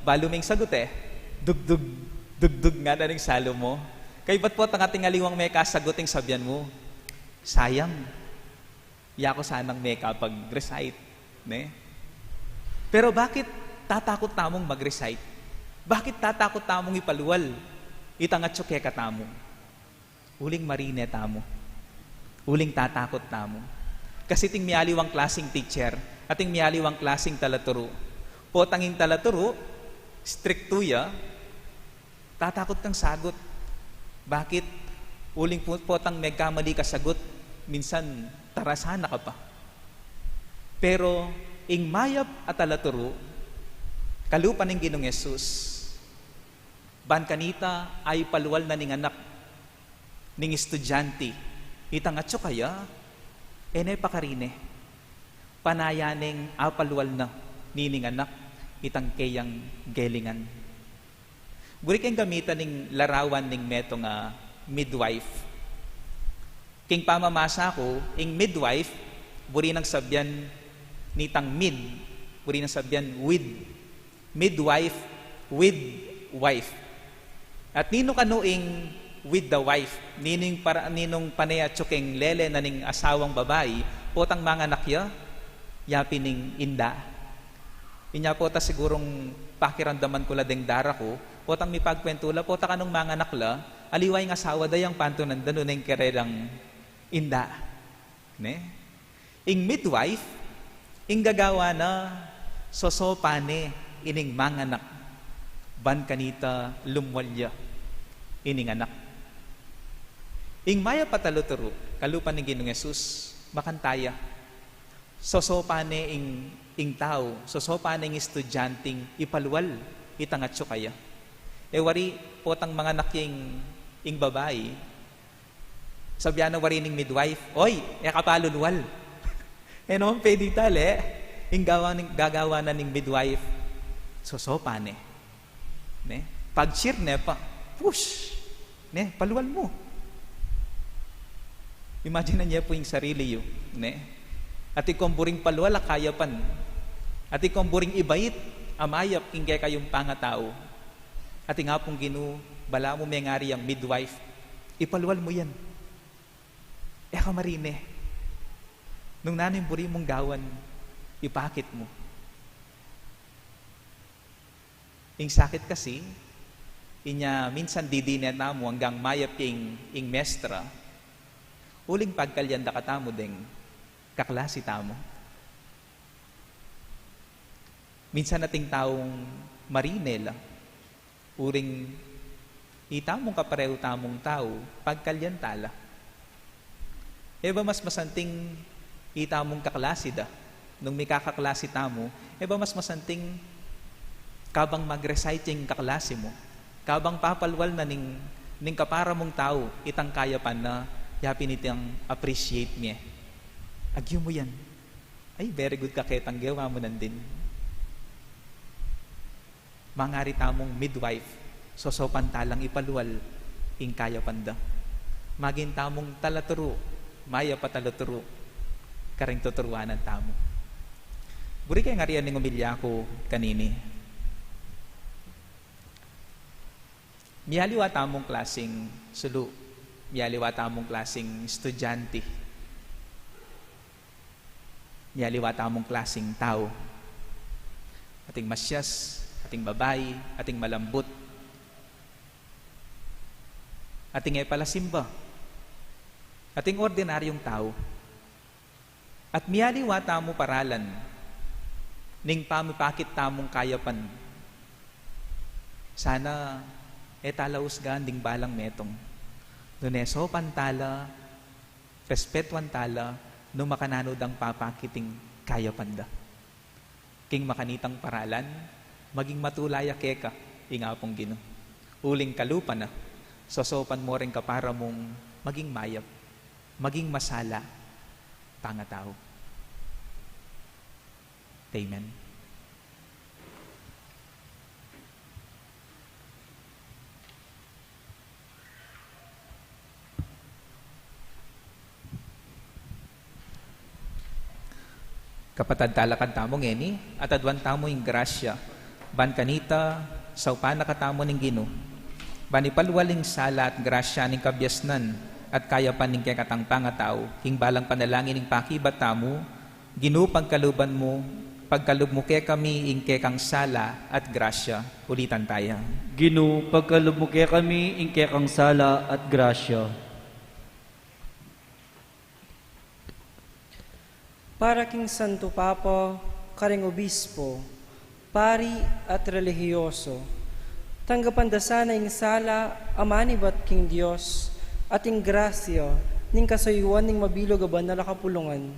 Speaker 10: balo may sagot dugdug nga na rin salo mo. Kaya ba't po ang ating aliwang may kasaguting sabyan mo? Sayang. Yako sanang may kapag-recite. Ne? Pero bakit tatakot tamong mag-recite? Bakit tatakot tamong ipaluwal? Itangatso kaya katamo. Uling marine tamo. Uling tatakot tamo. Kasi ting mialiwang klaseng teacher, ating mialiwang klaseng talaturo. Potanging talaturo, strict tuya, tatakot kang sagot. Bakit? Uling potang megkamali ka sagot, minsan tarasana ka pa. Pero, ing mayap at talaturo, kalupan ng Ginong Yesus, ban kanita ay paluwal na ning anak, ning estudyante, itangatso kaya, pakarine. panayaning apalwal na nining anak itang kayang gelingan. Buri kang gamitan ning larawan ning meto nga midwife. King pamamasa ko, ing midwife, buri nang sabyan nitang mid, buri nang sabyan with. Midwife with wife. At nino kanuing with the wife, ninong panaya tsuking lele na ning asawang babae, potang mga nakya, yapi ning inda. Inya po ta sigurong pakiramdaman ko la deng dara ko, potang mi pagkwentula, pota kanong mga nakla, aliway ng asawa dayang panto nandano ng kererang inda. Ne? Ing midwife, ing gagawa na sosopane ining mga anak, ban kanita lumwalya ining anak. Ing maya pataluturo, kalupan ng Ginoong Yesus, makantaya. Sosopane ing tao, sosopane ing estudyanteng ipalwal itangatso kaya. Wari potang mga naking ing babae, sabihan na wari ning midwife, oy, kapalulwal. No, pwede tali, gagawa na ning midwife, sosopane. Ne? Pag-cheer ne pa, push, ne, paluwal mo. Imagine na niya po yung sarili yun. Ne? At ikong buring paluwal, kayapan. At ikong buring ibait, amayap, kingkay kayong pangatao. At nga pong bala mo may ngari ang midwife, ipaluwal mo yan. Kamarine. Nung nanin buri mong gawan, ipakit mo. Ing sakit kasi, inya minsan didinet na mo hanggang mayap ing mestra, uling pagkalyanda ka tamo deng kaklase tamo. Minsan nating taong marinela, uring itamong kapareho tamong tao, pagkalyan tala. Eba mas masanting itamong kaklase da, nung may kakaklase tamo, eba mas masanting kabang mag-reciting kaklase mo, kabang papalwal na ning kapara mong tao, itang kayapan na yapin itang appreciate niya. Agyo mo yan. Ay, very good ka ketang gawa mo nandin. Mangari tamong midwife, sosopan talang ipalwal, ing kaya panda. Maging tamong talaturo, maya patalaturo, karing tuturuanan tamo. Buri kaya ngariyan ng umilya ko kanini. Miyaliwa tamong klaseng sulu, miyaliwa tamong klaseng estudyante, miyaliwa tamong klaseng tao, ating masyas, ating babae, ating malambot, ating palasimba, ating ordinaryong tao. At miyaliwa tamo paralan, ning pamipakit tamong kayapan. Sana talaus ganding balang metong. Nuneso pantala, respetuan tala, no makananod ang papakiting kayapanda. King makanitang paralan, maging matulaya keka, ingapong Gino. Uling kalupa na, sosopan mo rin ka para mong maging mayap, maging masala, pangatao. Amen. Kapatad talakan tamo ngeni, at adwan tamo yung grasya, ban kanita, sa upana katamo ning Gino, ban ipalwaling sala at grasya ning kabyasnan, at kaya pa ning kekatang pangatao, king balang panalangin ning pakibat tamo, Gino pagkaluban mo, pagkalub mo kaya kami ing kekang sala at grasya, ulitan tayo.
Speaker 9: Gino, pagkalub mo kaya kami ing kekang sala at grasya.
Speaker 11: Para king Santo Papa, karing obispo, pari at relihiyoso, tanggapan da sana ing sala, amani bat king Dios, at ing grasya, ning kasayuan ning mabilog aban na lakapulungan,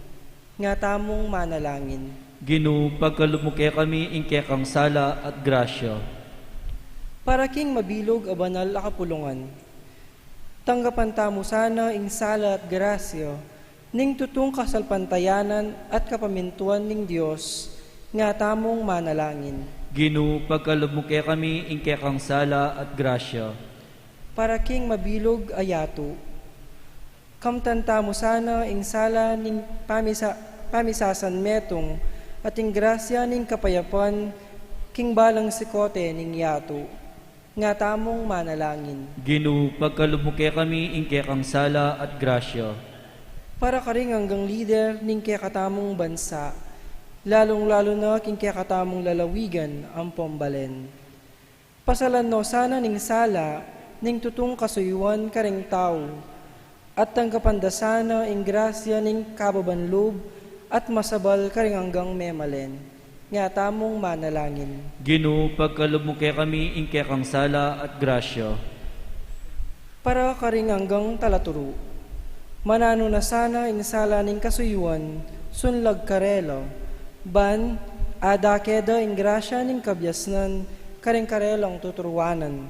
Speaker 11: nga tamong manalangin.
Speaker 9: Gino, pagkalub mo kaya kami ing kekang sala at grasya.
Speaker 11: Para king mabilog aban na lakapulungan, tanggapan tamo sana ing sala at grasya, ning tutong kasalpantayanan at kapamintuan ning Dios nga tamong manalangin.
Speaker 9: Ginoo, pagkalob mo kaya kami, ingke kang sala at grasya.
Speaker 11: Para king mabilog ayato, kamtanta mo sana ing sala ning pamisasan metong at ing grasya ning kapayapan king balang sikote ning yato, nga tamong manalangin.
Speaker 9: Ginoo, pagkalob mo kaya kami, ingke kang sala at grasya.
Speaker 11: Para ka rin hanggang leader ning kaya katamong bansa, lalong-lalo na king kaya katamong lalawigan ang pombalen. Pasalan no sana ning sala, ning tutong kasuyuan karing tao, at tanggapan da sana ing grasya ning kababanlob at masabal karing hanggang memalen, nga tamong manalangin.
Speaker 9: Ginoo, pagkalob mo kaya kami, ingke kang sala at grasya.
Speaker 11: Para ka rin hanggang talaturo, manano na sana ing sala ning kasuyuan, sunlag karelo, ban, adakeda ing grasya ning kabyasnan, karing karelong tuturuanan,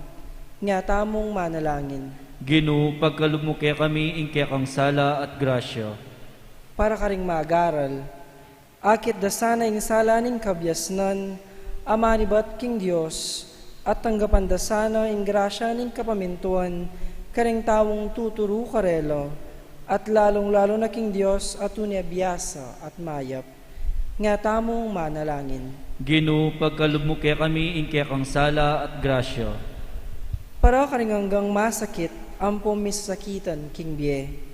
Speaker 11: nga tamong manalangin.
Speaker 9: Ginoo, pagkalob mo kaya kami, ingke kang sala at grasya.
Speaker 11: Para ka ring maagaral, akit da sana ing sala ning kabyasnan, amanibat king Dios, at tanggapan da sana ing grasya ning kapamintuan, karing tawong tuturo karelo, at lalong-lalo na king Dios at uniabiyasa at mayap, nga tamong manalangin.
Speaker 9: Ginoo, pagkalob mo kaya kami, ingke kang sala at grasya.
Speaker 11: Para ka ring hanggang masakit, ang pumisakitan king biye.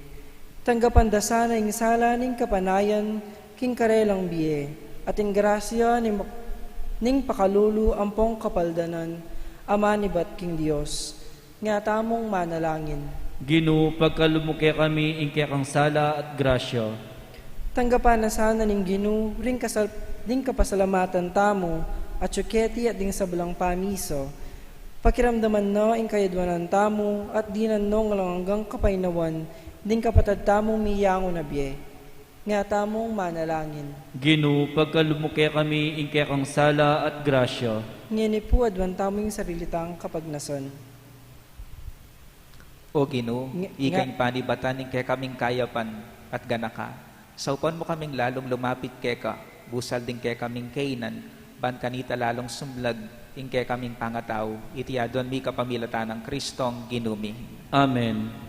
Speaker 11: Tanggapan da sana ing sala ning kapanayan, king karelang biye, at ing grasya ning pakalulu ampong kapaldanan, amanibat king Dios, nga tamong manalangin.
Speaker 9: Ginoo, pagkalob mo kaya kami, ingke kang sala at grasya.
Speaker 11: Tanggapan na sana ning Ginoo ring kapasalamatan tamo at syuketi at ding sablang pamiso. Pakiramdaman no ing kayadwanan tamo at dinan no ngalang hanggang kapainawan ding kapatad tamo miyango na biye. Nga tamong manalangin.
Speaker 9: Ginoo, pagkalob mo kaya kami, ingke kang sala at grasya.
Speaker 11: Ngini po adwan tamo yung sarilitang kapagnason.
Speaker 10: O Ginoo, ikay panibatan ning kay kaming kayapan at ganaka. Saupan mo kaming lalong lumapit kay ka, busal din kay kaming kainan, ban kanita lalong sumlag, ing kay kaming pangataw, itiyadon mi kapamilatan ng Kristong ginumi.
Speaker 9: Amen.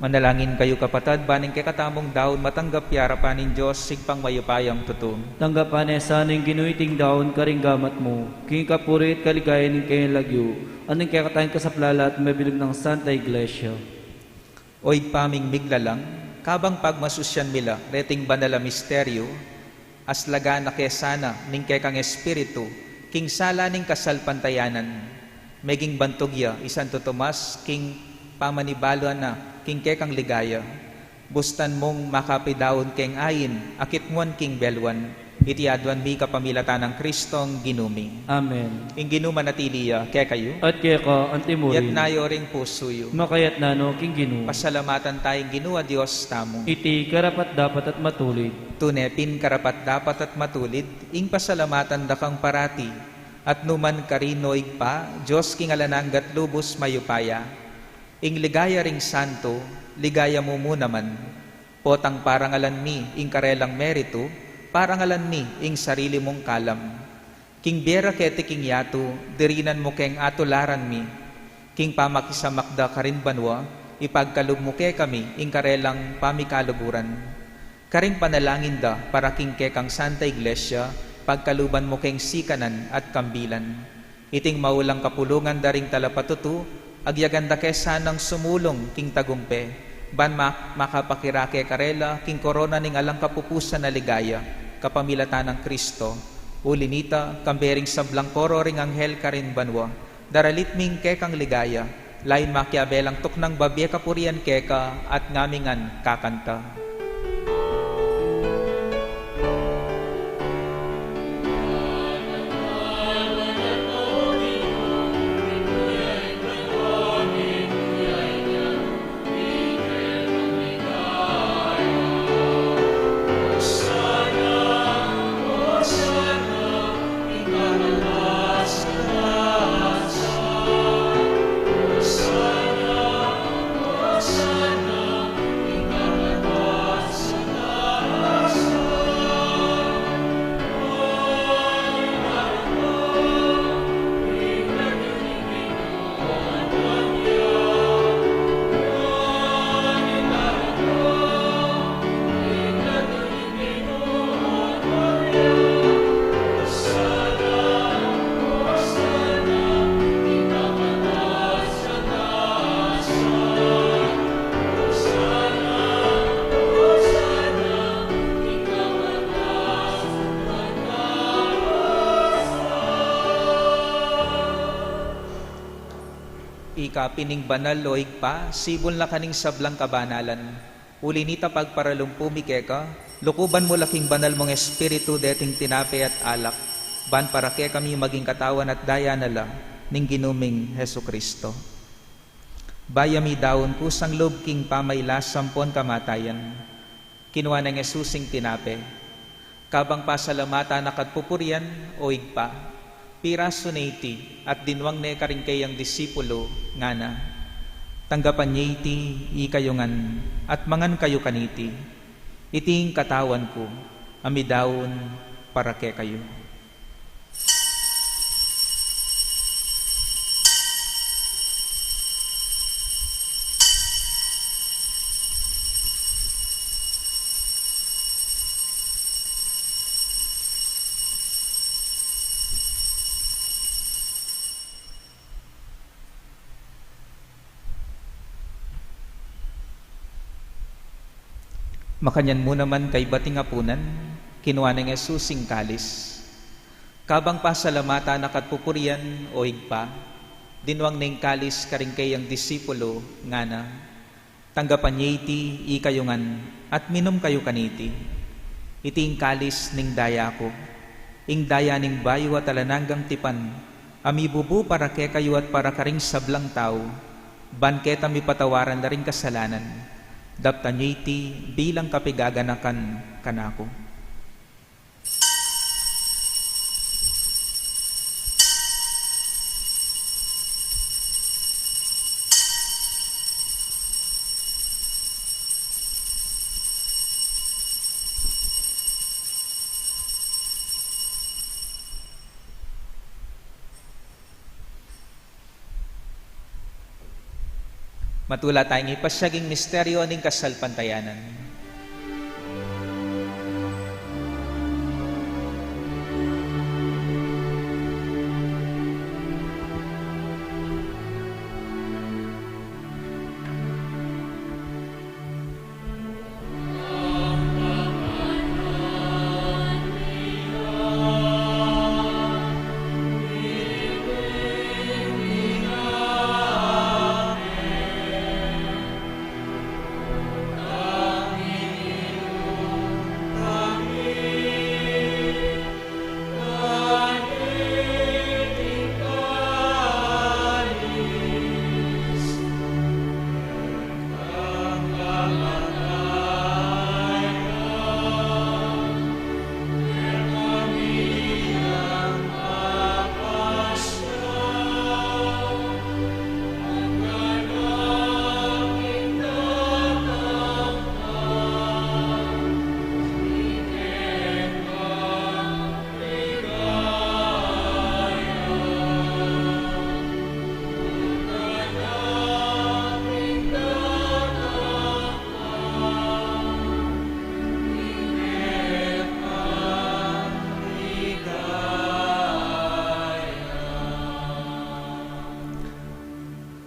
Speaker 10: Manalangin kayo kapatad, baning kay katamong daon matanggap yarapan nin Diyos, sigpang mayupayang tutun.
Speaker 9: Tanggapan sa ning ginuiting daon karing gamat mo, king kapurit kaligayan ning kay lagyo, aning kay katayin kasaplala at mabilog ng Santa Iglesia.
Speaker 10: Oig paming miglalang, kabang pagmasusyan mila, reting banala misteryo, aslaga na kesana ning kay kang espiritu, king sala ning kasalpantayanan, meging bantugya, isanto Tomas, king pamanibalo na, king kekang ligaya, bustan mong makapidawon keng ayin, akitmuan king belwan, itiadwan mi kapamilatan ng Kristong ginumi.
Speaker 9: Amen.
Speaker 10: Ing ginuman natiliya, kaya kayo,
Speaker 9: At kaya ka, antimurin,
Speaker 10: yat nayo ring pusuyo,
Speaker 9: makayat na no king ginu,
Speaker 10: pasalamatan tayong ginua Diyos tamo.
Speaker 9: iti karapat dapat at matulid,
Speaker 10: Tunepin karapat dapat at matulid, ing pasalamatan dakang parati, at numan karinoig pa, Diyos king alananggat lubos mayupaya, ing ligaya ring santo, ligaya mo muna man, potang parangalan mi, ing karelang merito, parangalan mi, ing sarili mong kalam. King bera kete king yato, dirinan mo keng atularan mi, king pamakisamakda karin banwa, ipagkalub mo ke kami, ing karelang pamikaluburan. Karing panalangin da, para king kekang Santa Iglesia, pagkaluban mo keng sikanan at kambilan. Iting maulang kapulungan daring talapatutu, agyaganda kesa ng sumulong king tagumpe, ban makapakirake karela, king korona ning alang kapupusan na ligaya, kapamilatan ng Kristo, ulinita, kambering sablang koro ring anghel karin banwa, daralit ming kekang ligaya, lain makiabelang tuknang babye kapurian keka, at ngamingan kakanta. Pining banal loig pa, sibol na kaning sablang kabanalan. Ulinita pagparalumpu mikeka, lukuban mo laking banal mong espiritu deting tinape at alak, ban para ke kami maging katawan at daya nala, ning ginuming Hesu Kristo. Bayami daon kusang lob king pamaylas sampon kamatayan, kinuha ng Jesusing tinape, kabang pasalamata nakatpupurian o igpa, piraso na iti at dinwang ne karing kayang disipulo nga na. Tanggapan niya iti ikayungan at mangan kayo kaniti. Iting katawan ko, amidawon para ke kayo. Makanyan mo naman kay bating apunan, kinuha ng Jesusing kalis. Kabang pasalamata nakatpupurian o igpa, dinwang ng kalis karing kayang disipulo nga na. Tanggapan niya iti ikayungan at minom kayo kaniti. Iting kalis ning daya ko, ing daya ning bayo at alananggang tipan, amibubu para ke kayo at para karing sablang tao, banketa mi patawaran na ring kasalanan. Dapta niya iti bilang kapigaganakan kanako. Matula tayong ipasyaging misteryo ning kasalpantayanan.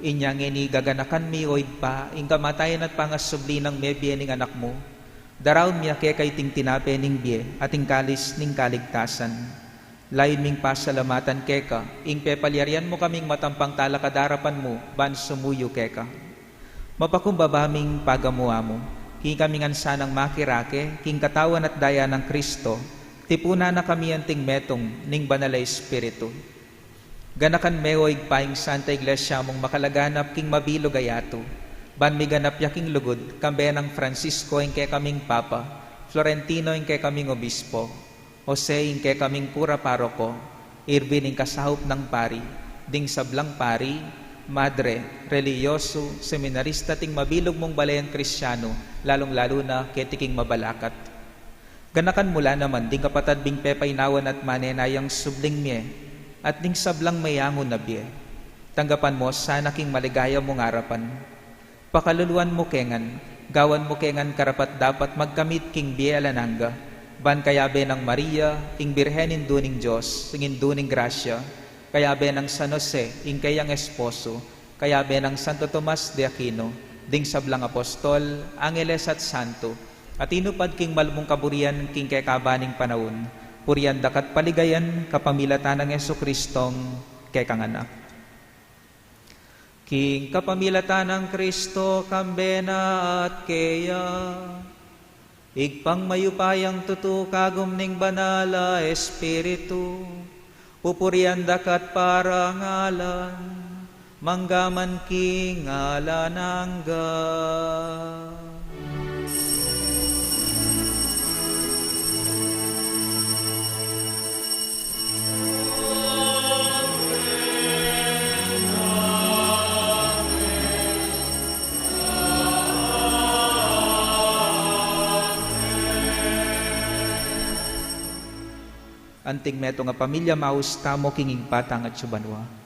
Speaker 10: Inyang ini gaganakan mi oid pa, ing kamatayan at pangasubli ng mebye ning anak mo. Daraon miya kay ting tinape ning bie, ating kalis ning kaligtasan. Lain ming pasalamatan keka, ing pepalyarian mo kaming matampang talakadarapan mo, ban sumuyo keka. Mapakumbabaming pagamuha mo, king kaming ansanang makirake, king katawan at daya ng Kristo, tipuna na kami anting metong ning banala Espiritu. Ganakan meoig paing Santa Iglesia mong makalaganap king mabilog ayato. Ban miganap yaking lugod, kambe ng Francisco ing kay kaming Papa, Florentino ing kay kaming Obispo, Jose ing kay kaming Pura Paroko, Irvin ing kasahop ng pari, ding sablang pari, Madre, religyoso, seminarista ting mabilog mong balayan Kristyano, lalong-lalo na ketiking mabalakat. Ganakan mula naman ding kapatad bing pepaynawan at manenayang subling miye, at ning sablang mayangon na biye. Tanggapan mo sana king maligaya mong harapan. Pakaluluan mo kengan, gawan mo kengan karapat dapat magkamit king biye alananga. Ban kayabe ng Maria, ing birhenin duning Diyos, ing duning grasya, kayabe ng San Jose, ing kayang esposo, kayabe ng Santo Tomas de Aquino, ding sablang apostol, angeles at santo, at inupad king malmong kaburian king kay kabaning panahon, purian dakat paligayan kapamilatan ng Jesucristong kay kanganak. King kapamilatan ng Kristo kambena at keya, igpang mayupayang tutu kagum ning banala Espiritu, pupurian dakat parangalan, manggaman king alanangga. Anting meto nga pamilya maus tamo kinging patang at subanwa.
Speaker 1: Amen.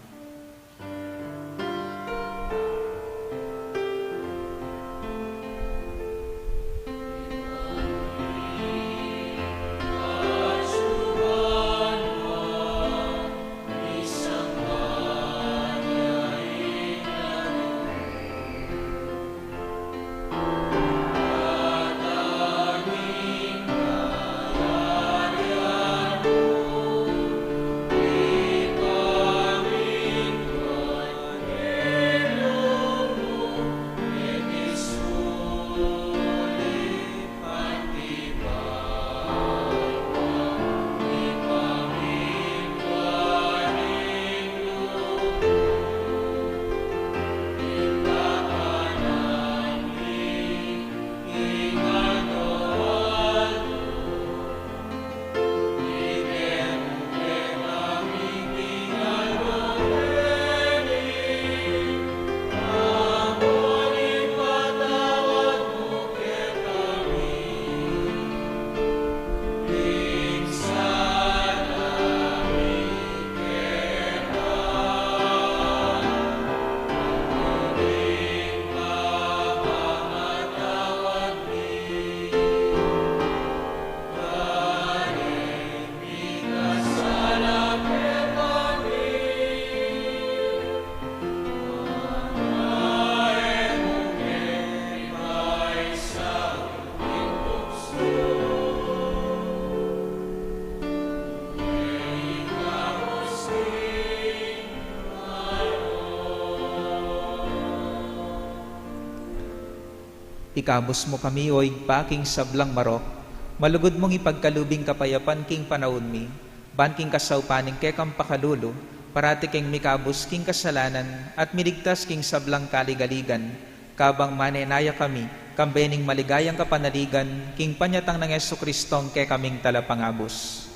Speaker 10: Ikabos mo kami o igpaking sablang marok, malugod mong ipagkalubing kapayapan king panahon mi, ban king kasaupaning kekang pakalulo, parati king mikabos king kasalanan, at miligtas king sablang kaligaligan, kabang manenaya kami, kambening maligayang kapanaligan, king panyatang ng Jesucristong ke kaming talapangabos.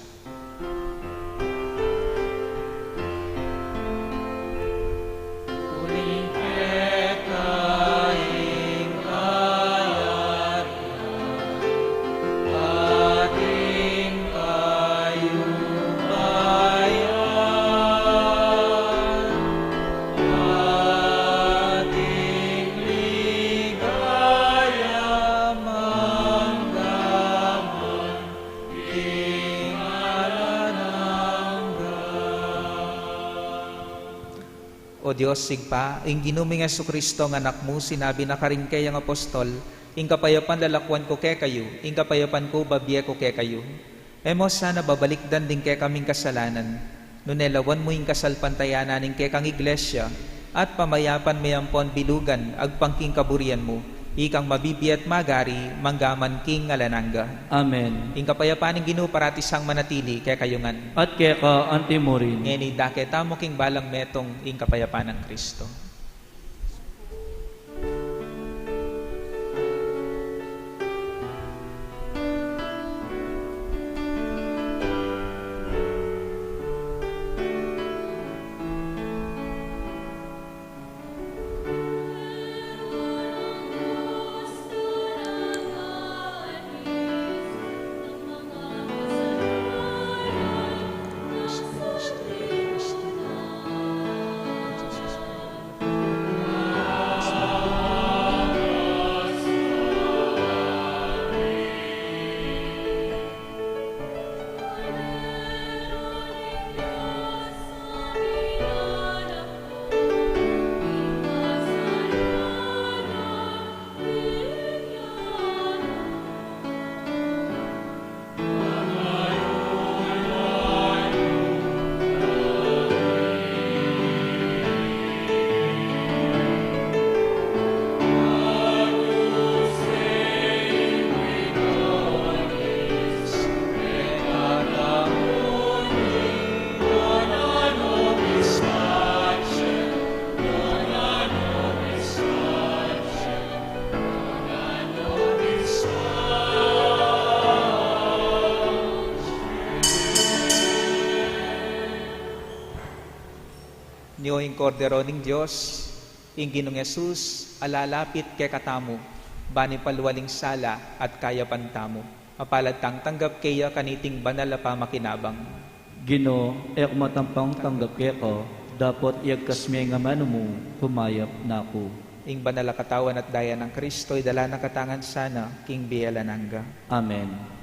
Speaker 10: O Diyos, sigpa, ing ginuming Jesucristo ng anak mo, sinabi na karing kayang apostol, ing kapayapan lalakwan ko kay kayo, ing kapayapan ko babiye ko kay kayo. Emo sana babalikdan din kay kaming kasalanan, nunelawan mo ing kasalpantayanan ing kay kang iglesia, at pamayapan mayampon bilugan, agpangking kaburian mo, ikang mabibiyat magari, manggaman king alanangga.
Speaker 9: Amen.
Speaker 10: Ing kapayapan ing ginuparati sang manatili kay kayungan.
Speaker 9: At kaya ka antimurin.
Speaker 10: Ngeni daketa mo king balang metong ing kapayapan ng Kristo. Niyo ing kordero ning Diyos, ing Ginong Yesus, alalapit kay katamo, bani palwaling sala at kaya pantamo. Mapalad tang tanggap kaya kaniting banal na pamakinabang.
Speaker 9: Gino, matampang tanggap kaya ko, dapat iagkasmi nga mano mo, kumayap na ako.
Speaker 10: Ing banal na katawan at daya ng Kristo, idala na katangan sana, king biyalanangga.
Speaker 9: Amen.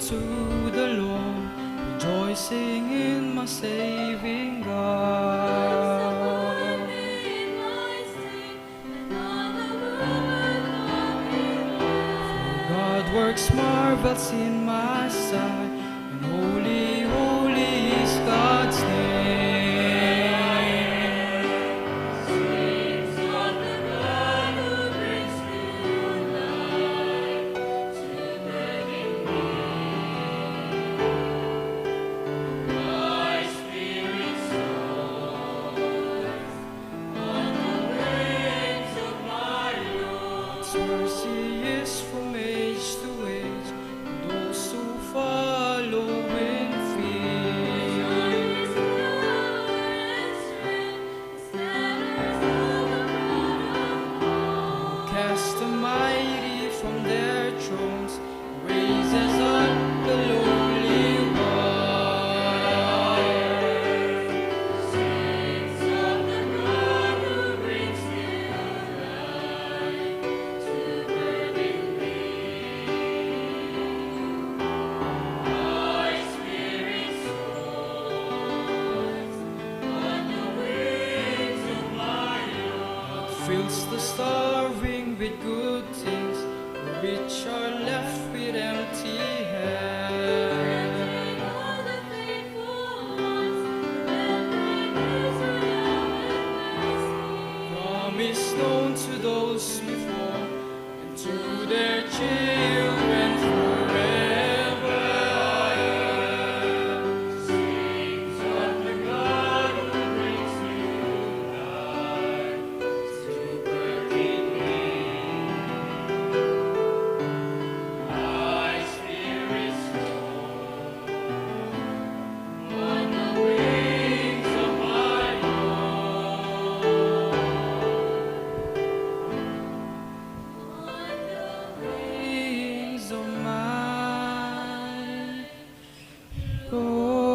Speaker 11: to the Lord, rejoicing in my saving God. For God works marvels in my sight, and holy, holy is God's name. Mercy is from age to age, and those who follow in faith. Cast the mighty from their thrones, raises up the lowly one. Sings of the God who brings new life to burning me. My spirit soars on the wings of my Lord. Fills the starving with good things, the rich are left with empty hands. Promise known to those before, and to their children forever. Sings of the God who brings new life to burning me. My spirit soars on the wings of my Lord. On the wings of my Lord.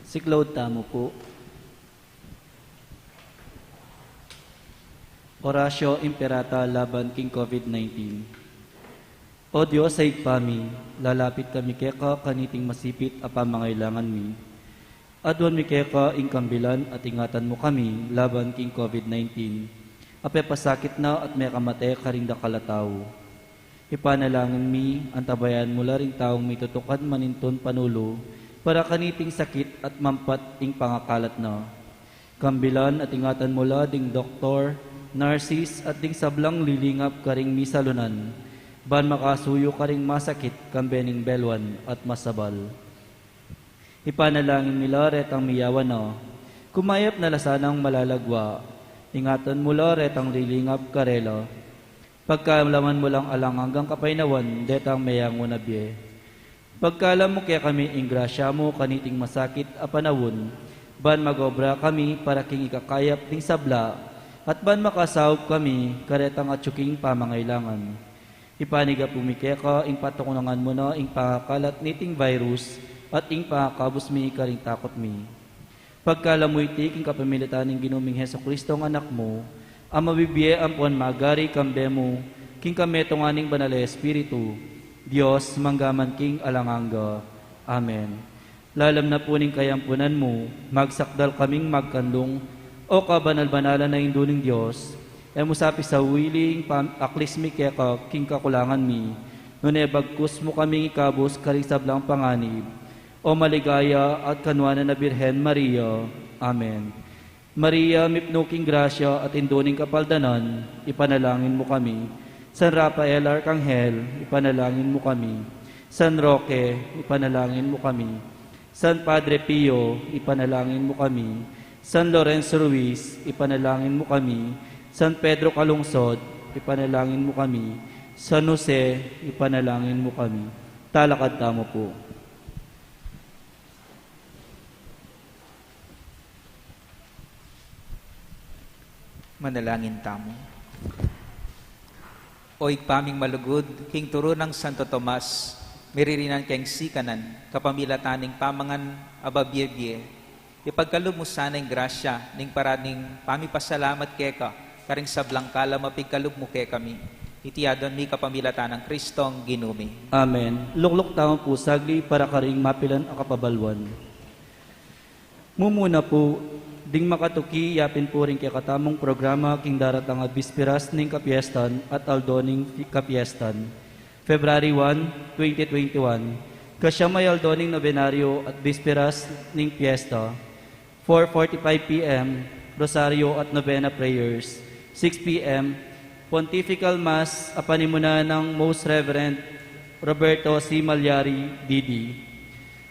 Speaker 9: Si Claude Tamo po. Orasyo Imperata laban king COVID-19. O Diyos ay kami, lalapit kami keka kaniting masipit a pamangailangan mi. Adwan mi keka ing kambilan at ingatan mo kami laban king COVID-19. Ape pasakit na at may kamate karing dakalataw. Ipanalangin mi, antabayan mula ring taong may tutukan maninton panulo, para kaniting sakit at mampat ing pangakalat na. Kambilan at ingatan mula ding doktor, narsis at ding sablang lilingap karing misalunan, ban makasuyo karing masakit kambening belwan at masabal. Ipanalangin nila retang miyawan na, kumayap na lasanang malalagwa, ingatan mula retang lilingap karela, pagkalaman mo lang alang hanggang kapainawan, detang mayang unabye. Pagkalam mo kaya kami ingrasya mo kaniting masakit a panawon, ban magobra kami para king ikakayap ding sabla, at ban makasawag kami karetang at tsuking pamangailangan. Ipaniga pumikeka ing patukunangan mo na ing pakakalat niting virus at ing pakakabos mi karing takot mi. Pagkalamoy ti king kapamilitan ng ginuming Heso Kristo ang anak mo, ang mabibiye ang puan magari kambe mo, king kametong aning banal na Espiritu, Diyos manggaman king alanganga. Amen. Lalam na puning kayampunan mo, magsakdal kaming magkandong, o kabanal-banalan na induning Diyos, e musapi sa wiling aklismi keka king kakulangan mi, nune bagkus mo kaming ikabos karisablang panganib, o maligaya at kanwana na Birhen Maria. Amen. Maria, mipnuking grasya at induning kapaldanan, ipanalangin mo kami. San Rafael Arcangel, ipanalangin mo kami. San Roque, ipanalangin mo kami. San Padre Pio, ipanalangin mo kami. San Lorenzo Ruiz, ipanalangin mo kami. San Pedro Calungsod, ipanalangin mo kami. San Jose, ipanalangin mo kami. Talakad tamo po.
Speaker 10: Manalangin tamo. Oy paming malugod, king turo ng Santo Tomas, miririnan keng sikanan, kapamilataning pamangan ababyebye, ipagkalub mo sana yung grasya, ning paraning pamipasalamat keka, karing sablang kala mapigkalub mo ke kami. Itiyadon mi kapamilatan ng Kristong ginumi.
Speaker 9: Amen. Lukluk tamo po sagli para karing mapilan ang kapabalwan. Mumuna po, ding makatuki, yapin po rin kaya katamong programa king daratang at bispiras ning kapiestan at aldo ning kapiestan. February 1, 2021. Kasya may aldo ning nobenaryo at bispiras ning piesta. 4:45 p.m. Rosario at Novena Prayers. 6 p.m. Pontifical Mass apanimuna ng Most Reverend Roberto C. Malyari, D.D.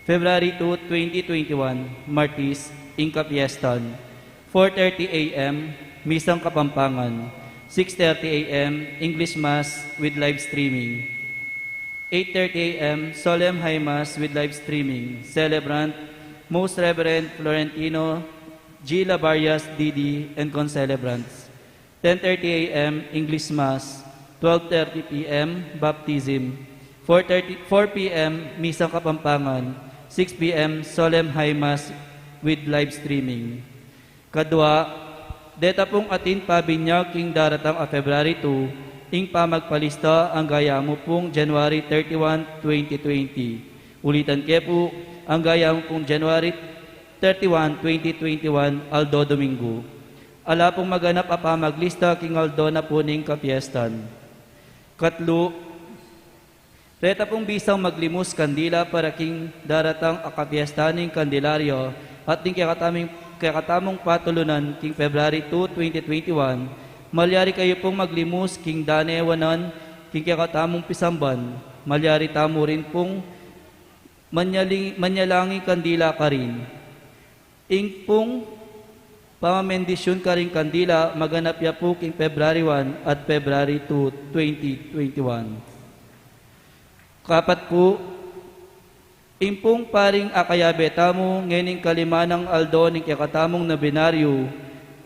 Speaker 9: February 2, 2021. Martis, Inca Piestan. 4:30 a.m. Misang Kapampangan. 6:30 a.m. English Mass with live streaming. 8:30 a.m. Solemn High Mass with live streaming. Celebrant, Most Reverend Florentino G. Labarias, D.D. and concelebrants. 10:30 a.m. English Mass. 12:30 p.m. Baptism. 4 p.m. Misang Kapampangan. 6 p.m. Solemn High Mass with live streaming. Kadwa, deta pong atin pabinyag king daratang a February 2, ing pamagpalista ang gaya mo pong January 31, 2020. Ulitan ke po, ang gaya mo pong January 31, 2021, Aldo Domingo. Ala pong maganap a pamaglista king Aldo na po ning kapiestan. Katlo, deta pong bisang maglimus kandila para king daratang a kapiestan ning Kandilaryo at ning kakatamong patulunan king February 2, 2021, malyari kayo pong maglimus king danewanan king kakatamong pisamban, malyari tamo rin pong manyalangi kandila ka rin. Ing pong pamamendisyon ka rin kandila, maganap ya po king February 1 at February 2, 2021. Kapat po, impong paring akayabe tamo ngening kalima ng aldo ning kakatamong na binaryo,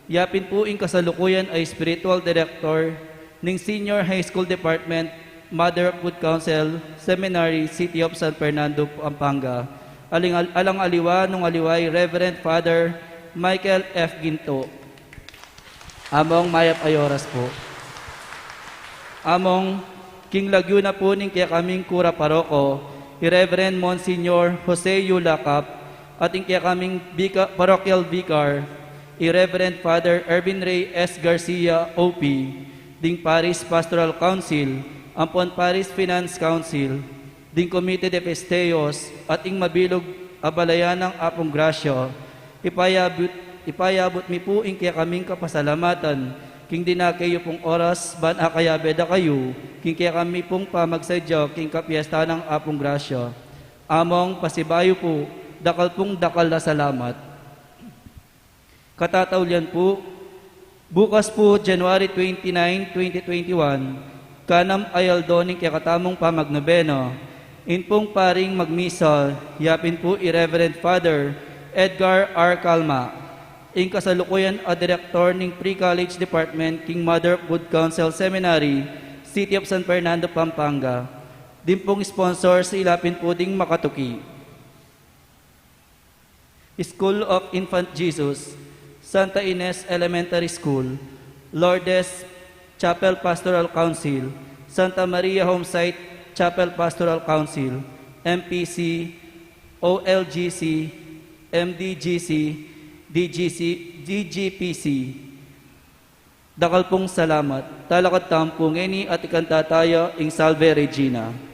Speaker 9: yapin po ing kasalukuyan ay spiritual director ning Senior High School Department, Mother of Good Counsel, Seminary, City of San Fernando, Pampanga. Alang aliwa nung aliway Reverend Father Michael F. Ginto. Among mayap ayoras po. Among king Laguna po ning kaya kaming kura paroko, Reverend Monsignor Jose Yulacap, at ing kaya kaming parochial vicar, Reverend Father Ervin Ray S. Garcia, OP, ding Paris Pastoral Council, Ampon Paris Finance Council, ding Comite de Festejos, at ing mabilog abalayan ng Apong Grasya, ipayabot mi po ing kaya kaming kapasalamatan, king dinakayo pong oras, ban akayabeda kayo, king kaya kami pong pamagsadya, king kapiesta ng Apong Grasya. Among pasibayo po, dakal pong dakal na salamat. Katataulian po, bukas po, January 29, 2021, kanam ayaldo ning kaya katamong pamagnobeno, in pong paring magmisal, yapin po i-Reverend Father Edgar R. Calma, ing kasalukuyan a Director ning Pre-College Department, king Mother of Good Counsel Seminary, City of San Fernando, Pampanga. Din pong sponsor sa ilapin po ding makatuki. School of Infant Jesus, Santa Ines Elementary School, Lourdes Chapel Pastoral Council, Santa Maria Homesite Chapel Pastoral Council, MPC, OLGC, MDGC, DGPC. Dakal pong salamat. Talakat tampong ini at ikanta tayo ing Salve Regina.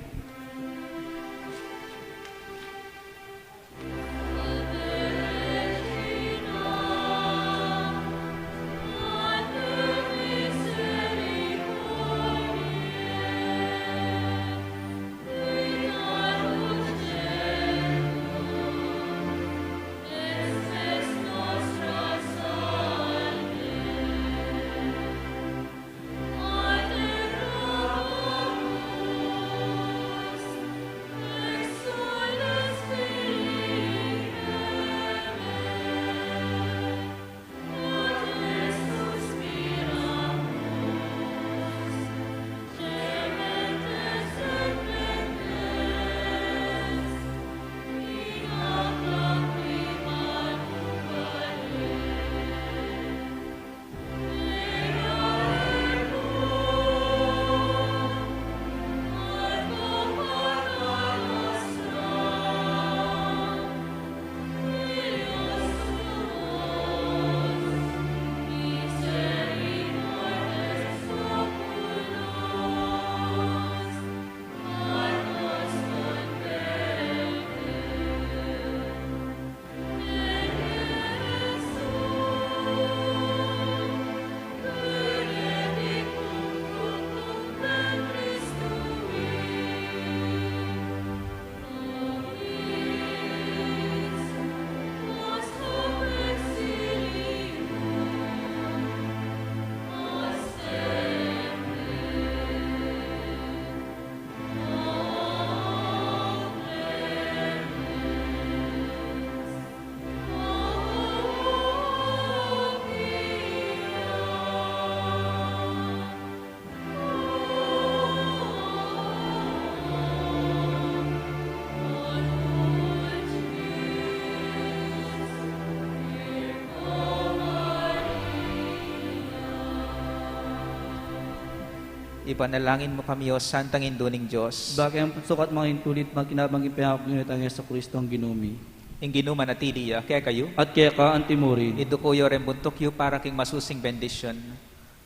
Speaker 10: Ipanalangin mo kami, O Santang Induning Diyos.
Speaker 9: Bagay ang sukat mga hintulit magkinabang ipinakapunit ang Yesu Kristo ang ginumi.
Speaker 10: Ing ginuman at iliya, kaya kayo.
Speaker 9: At kaya ka antimurin.
Speaker 10: Idukuyo rin buntok yu para king masusing bendisyon.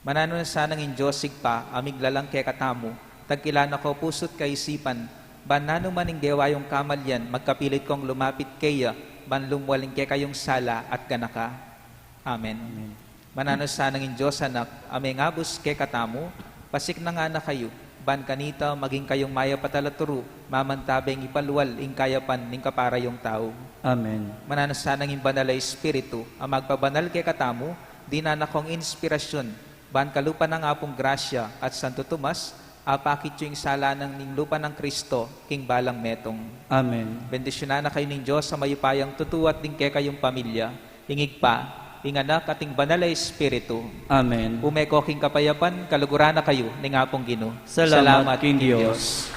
Speaker 10: Manano na sanang in Diyos sigpa, amig lalang kaya katamu, tagkilana ko pusot kaisipan, banano maning dewa yung kamalyan, magkapilit kong lumapit kaya, banlumwaling kaya kayong sala at ganaka. Amen. Amen. Manano sanang in Diyos anak, aming abus kaya katamu, pasik na nga na kayo, ban kanita maging kayong maya patalaturo, mamantabeng ipalwal ing kayapan ning kapara yung tao.
Speaker 9: Amen.
Speaker 10: Mananasanang yung banal na espiritu, ang magpabanal kay katamu, dinanakong inspirasyon, ban kalupa ng apong grasya at Santo Tomas, apakit yung sala ng ninglupa ng Kristo, king balang metong.
Speaker 9: Amen.
Speaker 10: Bendisyonan na kayo ng Diyos sa mayupayang tutuwat din kay kayong pamilya, ingig pa, inganak ating banal na espiritu.
Speaker 9: Amen.
Speaker 10: Umeko king kapayapan, kaluguran na kayo ng apong Ginoo.
Speaker 9: Salamat king Diyos.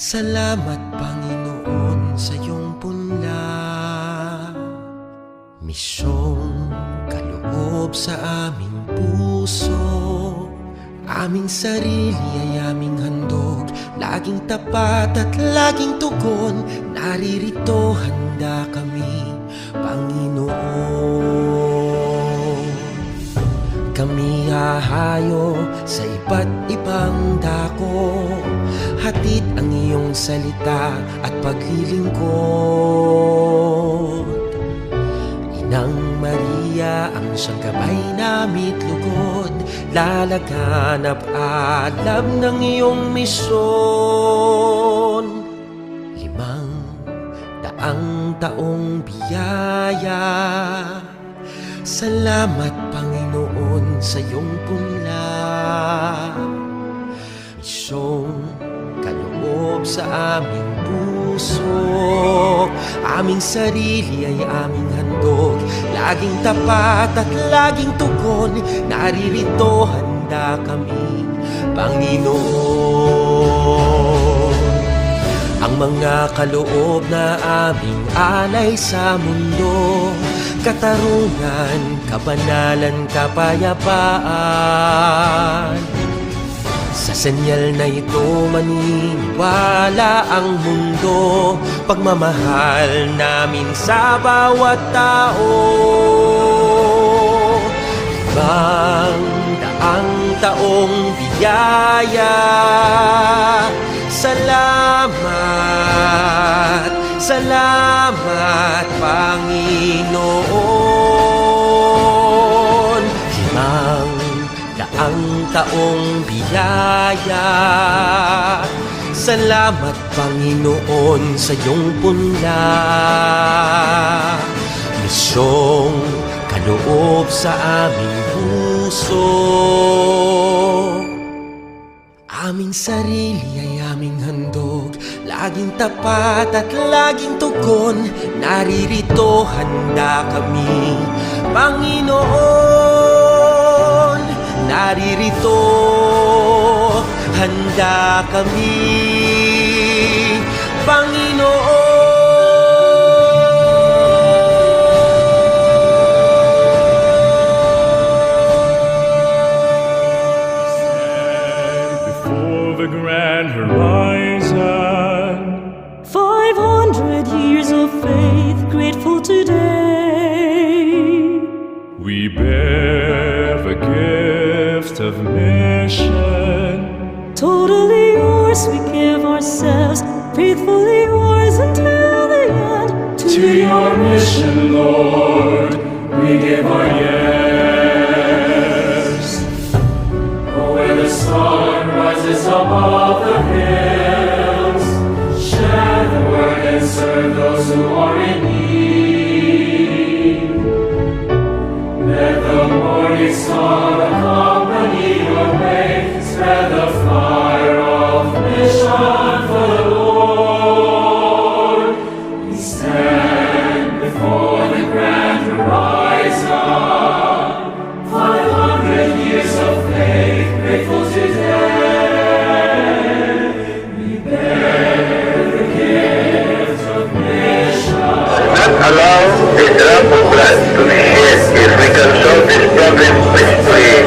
Speaker 3: Salamat Panginoon sa iyong punla, misyong kaloob sa aming puso. Aming sarili ay aming handog, laging tapat at laging tugon. Naririto handa kami, Panginoon. Kami hahayo sa iba't ibang dako, hatid ang iyong salita at paglilingkod. Inang Maria ang siyang gabay namit lugod, lalaganap alam ng iyong misyon. 500 taong biyaya, salamat Panginoon sa iyong punla. Misyong kaloob sa aming puso, aming sarili ay aming handog, laging tapat at laging tugon. Naririto handa kami, Panginoon. Ang mga kaloob na aming alay sa mundo, katarungan, kabanalan, kapayapaan. Sa senyal na ito maniniwala ang mundo, pagmamahal namin sa bawat tao. 500 taong biyaya, salamat, salamat Panginoon. 500 taong biyaya, salamat Panginoon sa iyong punla. Misyong kaloob sa aming puso, aming sarili ay aming handog, laging tapat at laging tugon. Naririto handa kami, Panginoon. Naririto handa kami, Panginoon.
Speaker 12: The grand horizon,
Speaker 8: 500 years of faith, grateful today.
Speaker 12: We bear the gift of mission.
Speaker 8: Totally yours, we give ourselves, faithfully yours until the end.
Speaker 12: To your mission, Lord, we give our yes.
Speaker 1: Oh, where the sun rises above the hills, share the word and serve those who are in need. Let the morning star accompany your way, spread the fire of mission for the Lord. We stand before the grand horizon, 500 years of faith, grateful today. We bear the gift of mission.
Speaker 13: Not allow this drop of blood to be shed if we can solve this problem peacefully.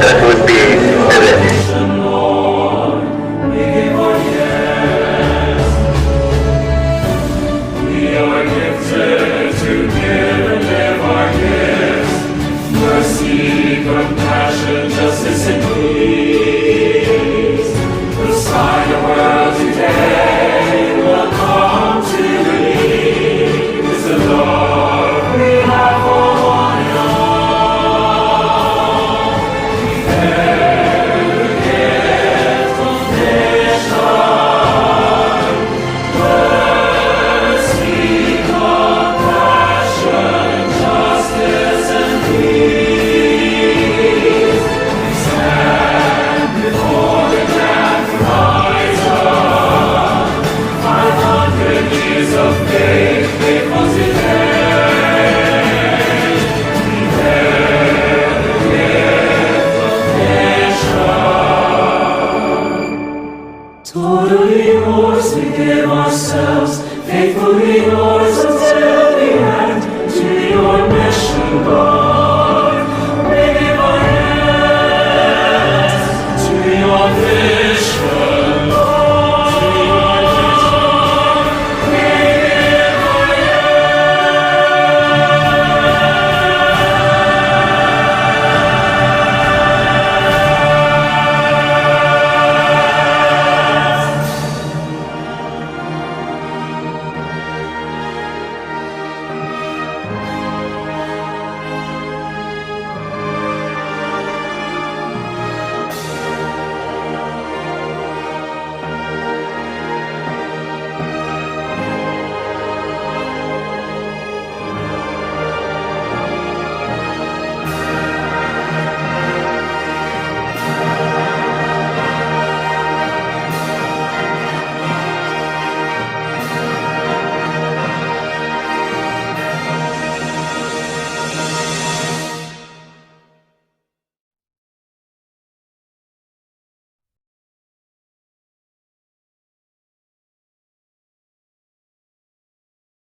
Speaker 13: That would be the best.
Speaker 1: Lord, we give our yes. We are gifted to give and live our gifts. Mercy, compassion, justice, and peace. The sign the world today will come to believe is the love we have for one another. We bear the gift of mission. Mercy, compassion, justice, and peace. We stand ourselves.